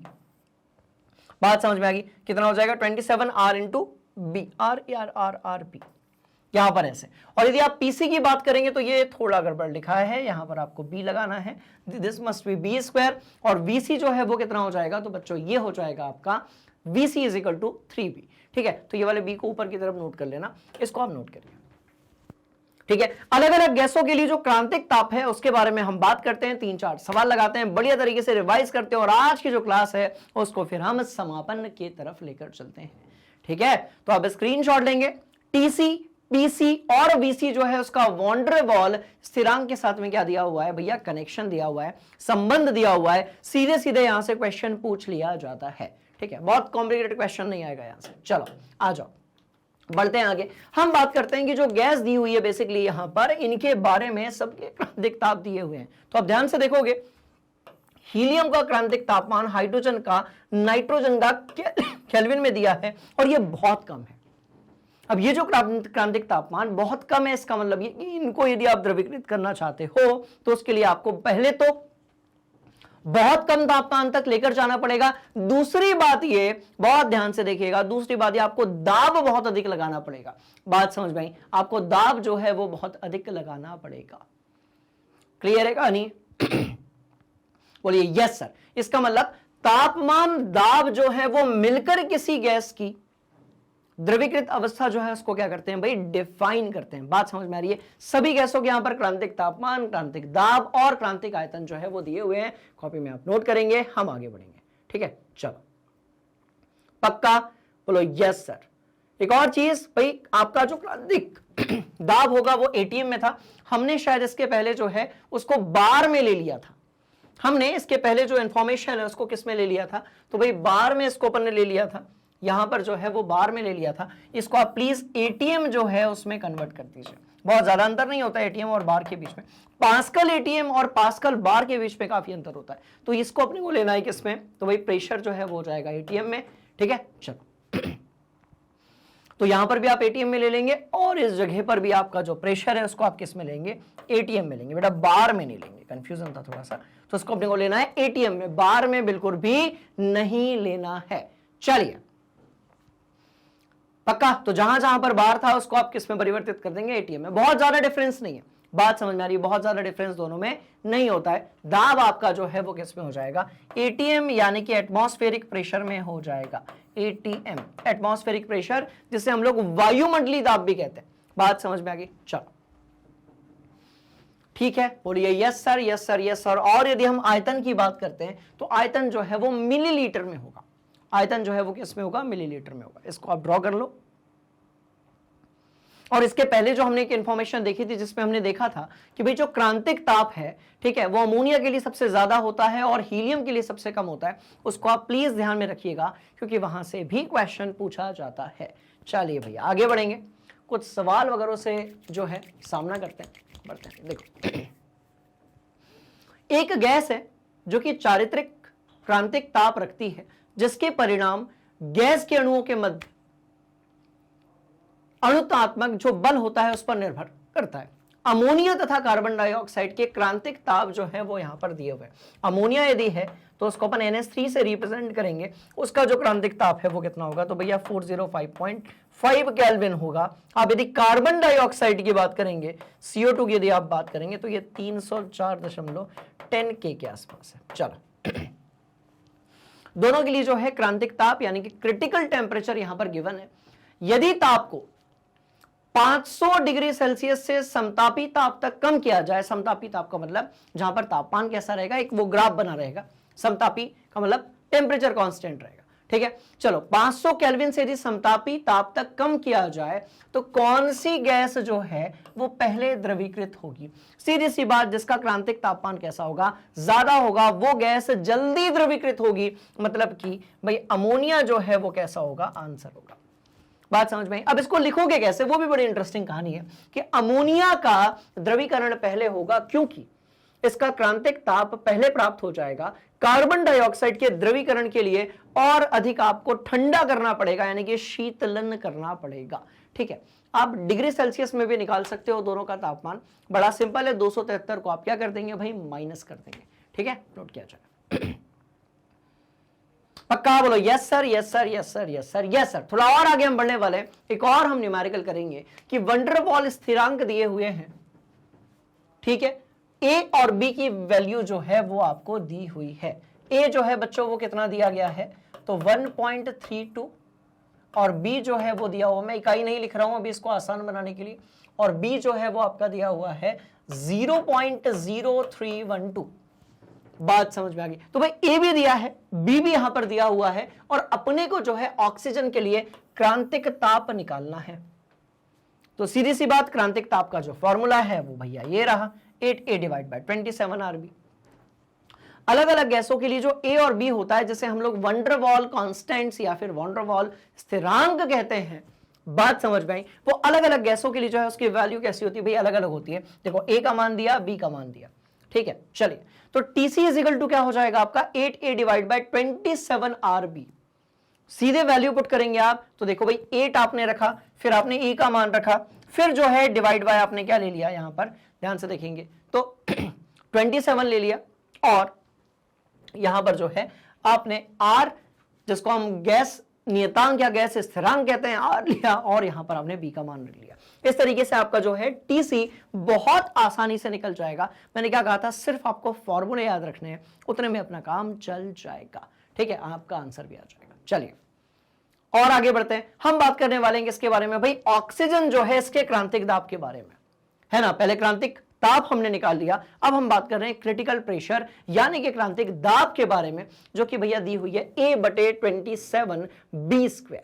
बात समझ में आ गई? कितना हो जाएगा? 27r into B, R R R R B, यहां पर ऐसे। और यदि आप पीसी की बात करेंगे तो ये थोड़ा गड़बड़ लिखा है, यहां पर आपको बी लगाना है, this must be B square. और वीसी जो है वो कितना हो जाएगा? तो बच्चों ये हो जाएगा आपका VC is equal to 3b। ठीक है, तो ये वाले b को ऊपर की तरफ नोट कर लेना, इसको आप नोट करिए। ठीक है, अलग अलग गैसों के लिए जो क्रांतिक ताप है उसके बारे में हम बात करते हैं, 3-4 सवाल लगाते हैं, बढ़िया तरीके से रिवाइज करते हैं और आज की जो क्लास है उसको फिर हम समापन की तरफ लेकर चलते हैं। ठीक है, तो आप स्क्रीनशॉट लेंगे, टीसी, पीसी और वीसी जो है उसका वॉन डेर वाल स्थिरांक के साथ में क्या दिया हुआ है भैया? कनेक्शन दिया हुआ है, संबंध दिया हुआ है, सीधे सीधे यहां से क्वेश्चन पूछ लिया जाता है। ठीक है, बहुत कॉम्प्लिकेटेड क्वेश्चन नहीं आएगा यहां से। चलो आ जाओ, बढ़ते हैं आगे। हम बात करते हैं कि जो गैस दी हुई है बेसिकली यहां पर, इनके बारे में सबके क्रांतिक ताप दिए हुए हैं। तो आप ध्यान से देखोगे, हीलियम का क्रांतिक तापमान हाइड्रोजन का, नाइट्रोजन का केल्विन में दिया है और ये बहुत कम है। अब ये जो क्रांतिक तापमान बहुत कम है, इसका मतलब ये कि इनको यदि आप द्रवीकृत करना चाहते हो तो उसके लिए आपको पहले तो बहुत कम तापमान तक लेकर जाना पड़ेगा। दूसरी बात ये, बहुत ध्यान से देखिएगा, दूसरी बात ये आपको दाब बहुत अधिक लगाना पड़ेगा। बात समझ में आई? आपको दाब जो है वो बहुत अधिक लगाना पड़ेगा। क्लियर है कहानी? बोलिए यस सर। इसका मतलब तापमान, दाब जो है वो मिलकर किसी गैस की द्रवीकृत अवस्था जो है उसको क्या करते हैं भाई? डिफाइन करते हैं। बात समझ में आ रही है? सभी गैसों के यहां पर क्रांतिक तापमान, क्रांतिक दाब और क्रांतिक आयतन जो है वो दिए हुए हैं, कॉपी में आप नोट करेंगे, हम आगे बढ़ेंगे। ठीक है, चलो पक्का? बोलो यस सर। एक और चीज भाई, आपका जो क्रांतिक दाब होगा वो एटीएम में था, हमने शायद इसके पहले जो है उसको बार में ले लिया था। हमने इसके पहले जो इंफॉर्मेशन है उसको किस में ले लिया था? तो भाई बार में इसको अपन ने ले लिया था, यहां पर जो है वो बार में ले लिया था। इसको आप प्लीज एटीएम जो है उसमें कन्वर्ट कर दीजिए। बहुत ज्यादा अंतर नहीं होता एटीएम और बार के बीच में, पास्कल एटीएम और पास्कल बार के बीच में काफी अंतर होता है। तो इसको अपने को लेना है किसमें? तो भाई प्रेशर जो है वो हो जाएगा एटीएम में। ठीक है, चलो तो यहां पर भी आप एटीएम में ले लेंगे और इस जगह पर भी आपका जो प्रेशर है उसको आप किस में लेंगे? एटीएम में लेंगे। बेटा बार में नहीं लेंगे, कंफ्यूजन था थोड़ा सा, तो इसको अपने को लेना है एटीएम में, बार में बिल्कुल भी नहीं लेना है। चलिए पक्का? तो जहां जहां पर बार था उसको आप किस में परिवर्तित कर देंगे? एटीएम में। बहुत ज्यादा डिफरेंस नहीं है, बात समझ में आ रही है? बहुत ज्यादा डिफरेंस दोनों में नहीं होता है। दाब आपका जो है वो किस में हो जाएगा? एटीएम, यानी कि एटमॉस्फेरिक प्रेशर में हो जाएगा। एटीएम, एटमॉस्फेरिक प्रेशर, जिसे हम लोग वायुमंडलीय दाब भी कहते हैं। बात समझ में आ गई? चलो ठीक है, बोलिए yes sir, yes sir, yes sir. और यदि हम आयतन की बात करते हैं तो आयतन जो है वो मिलीलीटर में होगा। आयतन जो है वो किस में होगा? मिलीलीटर में होगा। इसको आप ड्रॉ कर लो। और इसके पहले जो हमने एक इंफॉर्मेशन देखी थी जिसमें हमने देखा था कि भाई जो क्रांतिक ताप है, ठीक है, वो अमोनिया के लिए सबसे ज्यादा होता है और हीलियम के लिए सबसे कम होता है। उसको आप प्लीज ध्यान में रखिएगा क्योंकि वहां से भी क्वेश्चन पूछा जाता है। चलिए भैया आगे बढ़ेंगे, कुछ सवाल वगैरह से जो है सामना करते हैं, बढ़ते हैं। देखो एक गैस है जो कि चारित्रिक क्रांतिक ताप रखती है, जिसके परिणाम गैस के अणुओं के मध्य अणुतात्मक जो बल होता है उस पर निर्भर करता है। अमोनिया तथा कार्बन डाइऑक्साइड के क्रांतिक ताप जो है वो यहां पर दिए हुए हैं। अमोनिया यदि है तो उसको अपन NH3 से रिप्रेजेंट करेंगे, उसका जो क्रांतिक ताप है वो कितना होगा, तो भैया 405.5 केल्विन होगा। आप यदि कार्बन डाइऑक्साइड की बात करेंगे, CO2 की यदि आप बात करेंगे तो ये 304.10 के आसपास है। चलो दोनों के लिए जो है क्रांतिक ताप यानी कि क्रिटिकल टेम्परेचर यहां पर गिवन है। यदि ताप को 500 डिग्री सेल्सियस से समतापी ताप तक कम किया जाए, समतापी ताप का मतलब जहां पर तापमान कैसा रहेगा, एक वो ग्राफ बना रहेगा, समतापी का मतलब टेम्परेचर कांस्टेंट रहेगा, ठीक है। चलो 500 केल्विन से यदि समतापी ताप तक कम किया जाए तो कौन सी गैस जो है वो पहले द्रवीकृत होगी? सीधी सी बात, जिसका क्रांतिक तापमान कैसा होगा, ज्यादा होगा, वो गैस जल्दी द्रवीकृत होगी। मतलब कि भाई अमोनिया जो है वो कैसा होगा, आंसर होगा। बात समझ में? अब इसको लिखोगे कैसे, वो भी बड़ी इंटरेस्टिंग कहानी है कि अमोनिया का द्रवीकरण पहले होगा क्योंकि इसका क्रांतिक ताप पहले प्राप्त हो जाएगा। कार्बन डाइऑक्साइड के द्रवीकरण के लिए और अधिक आपको ठंडा करना पड़ेगा, यानी कि शीतलन करना पड़ेगा, ठीक है। आप डिग्री सेल्सियस में भी निकाल सकते हो दोनों का तापमान, बड़ा सिंपल है। 273 को आप क्या कर देंगे भाई, माइनस कर देंगे, ठीक है, नोट किया जाए। पक्का बोलो yes sir, yes sir, yes sir, yes sir, yes sir. थोड़ा और आगे हम बढ़ने वाले हैं, एक और हम न्यूमेरिकल करेंगे कि वंडरवॉल स्थिरांक दिए हुए हैं, ठीक है। ए और बी की वैल्यू जो है वो आपको दी हुई है। ए जो है बच्चों वो कितना दिया गया है, तो 1.32 और बी जो है वो दिया हुआ, मैं इकाई नहीं लिख रहा हूं अभी इसको आसान बनाने के लिए, और बी जो है वो आपका दिया हुआ है 0.0312। बात समझ में आ गई? तो भाई ए भी दिया है, बी भी यहां पर दिया हुआ है, और अपने को जो है ऑक्सीजन के लिए क्रांतिक ताप निकालना है। तो सीधी सी बात, क्रांतिक ताप का जो फॉर्मूला है वो भैया ये रहा, 8A डिवाइड बाय 27 RB। अलग अलग गैसों के लिए जो ए और बी होता है, जैसे हम लोग वंडरवॉल कांस्टेंट्स या फिर वंडरवॉल स्थिरांक कहते हैं। बात समझ में आई? वो अलग अलग गैसों के लिए जो है उसकी वैल्यू कैसी होती है भाई, अलग अलग होती है। देखो ए का मान दिया, बी का मान दिया, ठीक है। चलिए, तो TC इज इक्वल टू क्या हो जाएगा आपका, 8A डिवाइड बाय 27 RB। सीधे वैल्यू पुट करेंगे आप, तो देखो भाई 8 आपने रखा, फिर आपने ए का मान रखा, फिर जो है डिवाइड बाय आपने क्या ले लिया, यहां पर ध्यान से देखेंगे तो 27 ले लिया, और यहां पर जो है आपने R, जिसको हम गैस नियतांक या गैस स्थिरांक कहते हैं, R लिया, और यहां पर आपने B का मान रख लिया। इस तरीके से आपका जो है TC बहुत आसानी से निकल जाएगा। मैंने क्या कहा था, सिर्फ आपको फॉर्मूले याद रखने हैं, उतने में अपना काम चल जाएगा, ठीक है। आपका आंसर भी आ जाएगा। चलिए और आगे बढ़ते हैं, हम बात करने वाले हैं किसके बारे में भाई, ऑक्सीजन जो है इसके क्रांतिक दाब के बारे में, है ना। पहले क्रांतिक ताप हमने निकाल लिया, अब हम बात कर रहे हैं क्रिटिकल प्रेशर यानी कि क्रांतिक दाब के बारे में, जो कि भैया दी हुई है A/27B²।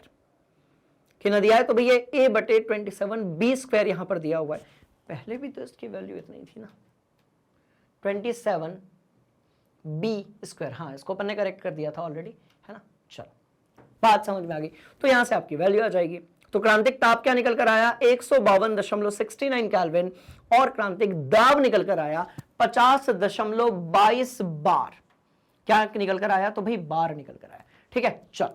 कितना दिया है, तो भैया A/27B² यहां पर दिया हुआ है। पहले भी तो इसकी वैल्यू इतनी थी ना, 27B²। हाँ, इसको अपन ने करेक्ट कर दिया था ऑलरेडी, है ना। चलो बात समझ में आ गई, तो यहां से आपकी वैल्यू आ जाएगी। तो क्रांतिक ताप क्या निकल कर आया, 152.69 केल्विन, और क्रांतिक दाब निकल कर आया 50.22 बार। क्या निकल कर आया, तो भाई बार निकल कर आया, ठीक है। चल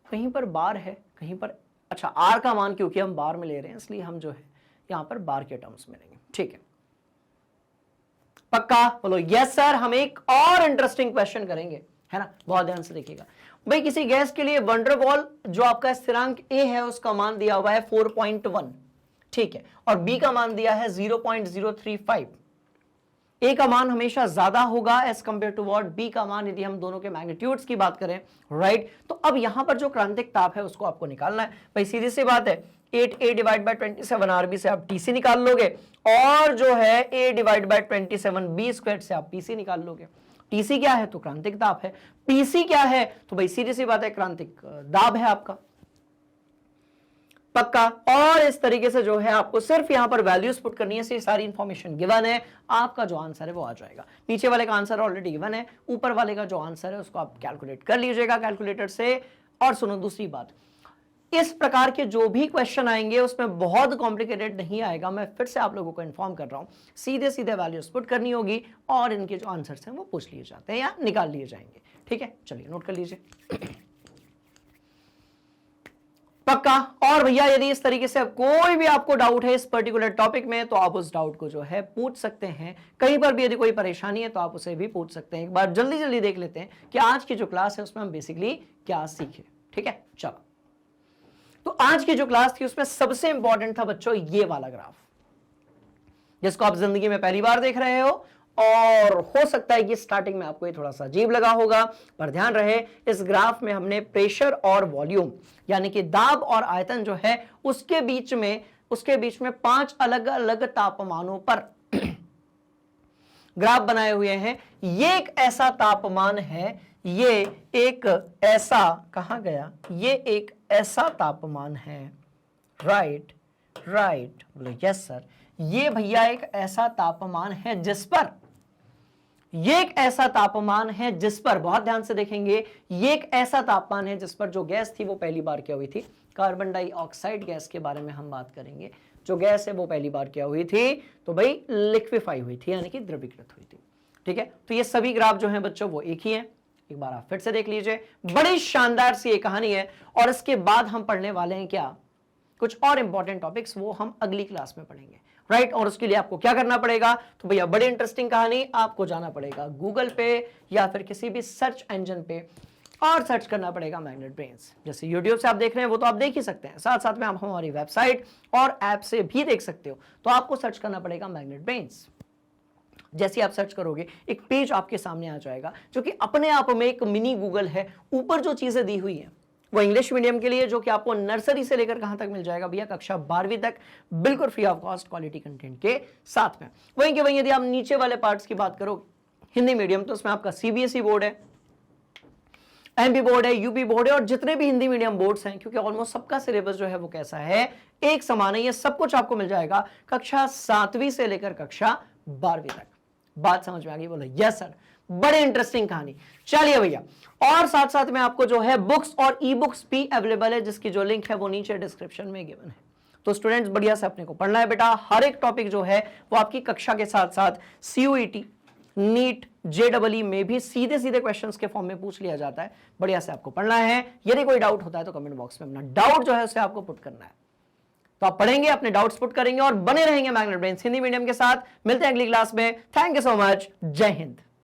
कहीं पर बार है, कहीं पर, अच्छा आर का मान क्योंकि हम बार में ले रहे हैं इसलिए हम जो है यहां पर बार के टर्म्स में लेंगे, ठीक है। पक्का बोलो यस सर। हम एक और इंटरेस्टिंग क्वेश्चन करेंगे, है ना, बहुत ध्यान से देखिएगा भाई। किसी गैस के लिए वंडरवॉल जो आपका स्थिरांक ए है उसका मान दिया हुआ है 4.1, ठीक है, और बी का मान दिया है 0.035। ए का मान हमेशा ज्यादा होगा as compare to what B का मान, यदि हम दोनों के मैग्नीट्यूड्स की बात करें, राइट। तो अब यहां पर जो क्रांतिक ताप है उसको आपको निकालना है भाई, सीधी सी बात है, 8A डिवाइड बाय 27 RB से आप TC निकाल लोगे, और जो है A डिवाइड बाय 27B² से आप PC निकाल लोगे। TC क्या है, तो क्रांतिक दाब है। PC क्या है, तो भाई सीधी सी बात है, क्रांतिक दाब है आपका। पक्का। और इस तरीके से जो है आपको सिर्फ यहां पर वैल्यूज पुट करनी है, सारी इंफॉर्मेशन गिवन है, आपका जो आंसर है वो आ जाएगा। नीचे वाले का आंसर ऑलरेडी गिवन है, ऊपर वाले का जो आंसर है उसको आप कैलकुलेट कर लीजिएगा कैलकुलेटर से। और सुनो दूसरी बात, इस प्रकार के जो भी क्वेश्चन आएंगे उसमें बहुत कॉम्प्लिकेटेड नहीं आएगा, मैं फिर से आप लोगों को इन्फॉर्म कर रहा हूं, सीधे सीधे वैल्यूज पुट करनी होगी और इनके जो आंसर्स हैं वो पूछ लिए जाते हैं या निकाल लिए जाएंगे। ठीक है, चलिए नोट कर लीजिए पक्का। और भैया यदि इस तरीके से कोई भी आपको डाउट है इस पर्टिकुलर टॉपिक में तो आप उस डाउट को जो है पूछ सकते हैं, कहीं पर भी यदि कोई परेशानी है तो आप उसे भी पूछ सकते हैं। एक बार जल्दी जल्दी देख लेते हैं कि आज की जो क्लास है उसमें हम बेसिकली क्या सीखे। ठीक है, चलो तो आज की जो क्लास थी उसमें सबसे इंपॉर्टेंट था बच्चों ये वाला ग्राफ, जिसको आप जिंदगी में पहली बार देख रहे हो और हो सकता है कि स्टार्टिंग में आपको ये थोड़ा सा अजीब लगा होगा, पर ध्यान रहे इस ग्राफ में हमने प्रेशर और वॉल्यूम यानी कि दाब और आयतन जो है उसके बीच में 5 अलग अलग तापमानों पर ग्राफ बनाए हुए हैं। ये एक ऐसा तापमान है, ये एक ऐसा, कहां गया, ये एक ऐसा तापमान है, राइट बोलो यस सर। ये भैया एक ऐसा तापमान है जिस पर, ये एक ऐसा तापमान है जिस पर, बहुत ध्यान से देखेंगे, ये एक ऐसा तापमान है जिस पर जो गैस थी वो पहली बार क्या हुई थी, कार्बन डाइऑक्साइड गैस के बारे में हम बात करेंगे। जो गैस है वो पहली बार क्या हुई थी, तो भाई लिक्विफाई हुई थी यानी कि द्रवीकृत हुई थी। ठीक है, तो ये सभी ग्राफ जो हैं बच्चों वो एक ही हैं, एक बार आप फिर से देख लीजिए, बड़ी शानदार सी ये कहानी है। और इसके बाद हम पढ़ने वाले हैं क्या, कुछ और इंपॉर्टेंट टॉपिक्स, वो हम अगली क्लास में पढ़ेंगे, राइट। और उसके लिए आपको क्या करना पड़ेगा, तो भैया बड़ी इंटरेस्टिंग कहानी, आपको जाना पड़ेगा गूगल पे या फिर किसी भी सर्च इंजन पे और सर्च करना पड़ेगा मैग्नेट ब्रेन्स। जैसे यूट्यूब से आप देख रहे हैं वो तो आप देख ही सकते हैं, साथ साथ में आप हमारी वेबसाइट और ऐप से भी देख सकते हो। तो आपको सर्च करना पड़ेगा मैग्नेट ब्रेन्स। जैसे आप सर्च करोगे एक पेज आपके सामने आ जाएगा जो कि अपने आप में एक मिनी गूगल है। ऊपर जो चीजें दी हुई हैं वो इंग्लिश मीडियम के लिए, जो कि आपको नर्सरी से लेकर कहां तक मिल जाएगा भैया, कक्षा 12वीं तक, बिल्कुल free of cost quality content के साथ में। वहीं के वहीं यदि आप नीचे वाले पार्ट्स की बात करो हिंदी मीडियम, तो उसमें आपका सीबीएसई बोर्ड है, एमपी बोर्ड है, यूपी बोर्ड है और जितने भी हिंदी मीडियम बोर्ड्स हैं, क्योंकि ऑलमोस्ट सबका सिलेबस जो है वो कैसा है, एक समान है। ये सब कुछ आपको मिल जाएगा कक्षा 7वीं से लेकर कक्षा 12वीं तक। बात समझ में आ गई, बोलो यस सर। बड़े इंटरेस्टिंग कहानी। चलिए भैया, और साथ साथ में आपको जो है बुक्स और ई बुक्स भी अवेलेबल है, जिसकी जो लिंक है वो नीचे डिस्क्रिप्शन में गिवन है। तो स्टूडेंट्स बढ़िया से अपने को पढ़ना है बेटा। हर एक टॉपिक जो है वो आपकी कक्षा के साथ साथ सीयूईटी, नीट, जेडबलई में भी सीधे सीधे क्वेश्चंस के फॉर्म में पूछ लिया जाता है। बढ़िया से आपको पढ़ना है। यदि कोई डाउट होता है तो कमेंट बॉक्स में अपना डाउट जो है उसे आपको पुट करना है। तो आप पढ़ेंगे, अपने डाउट्स पुट करेंगे और बने रहेंगे मैग्नेट ब्रेन्स हिंदी मीडियम के साथ। मिलते हैं अगली क्लास में। Thank you so much. जय हिंद।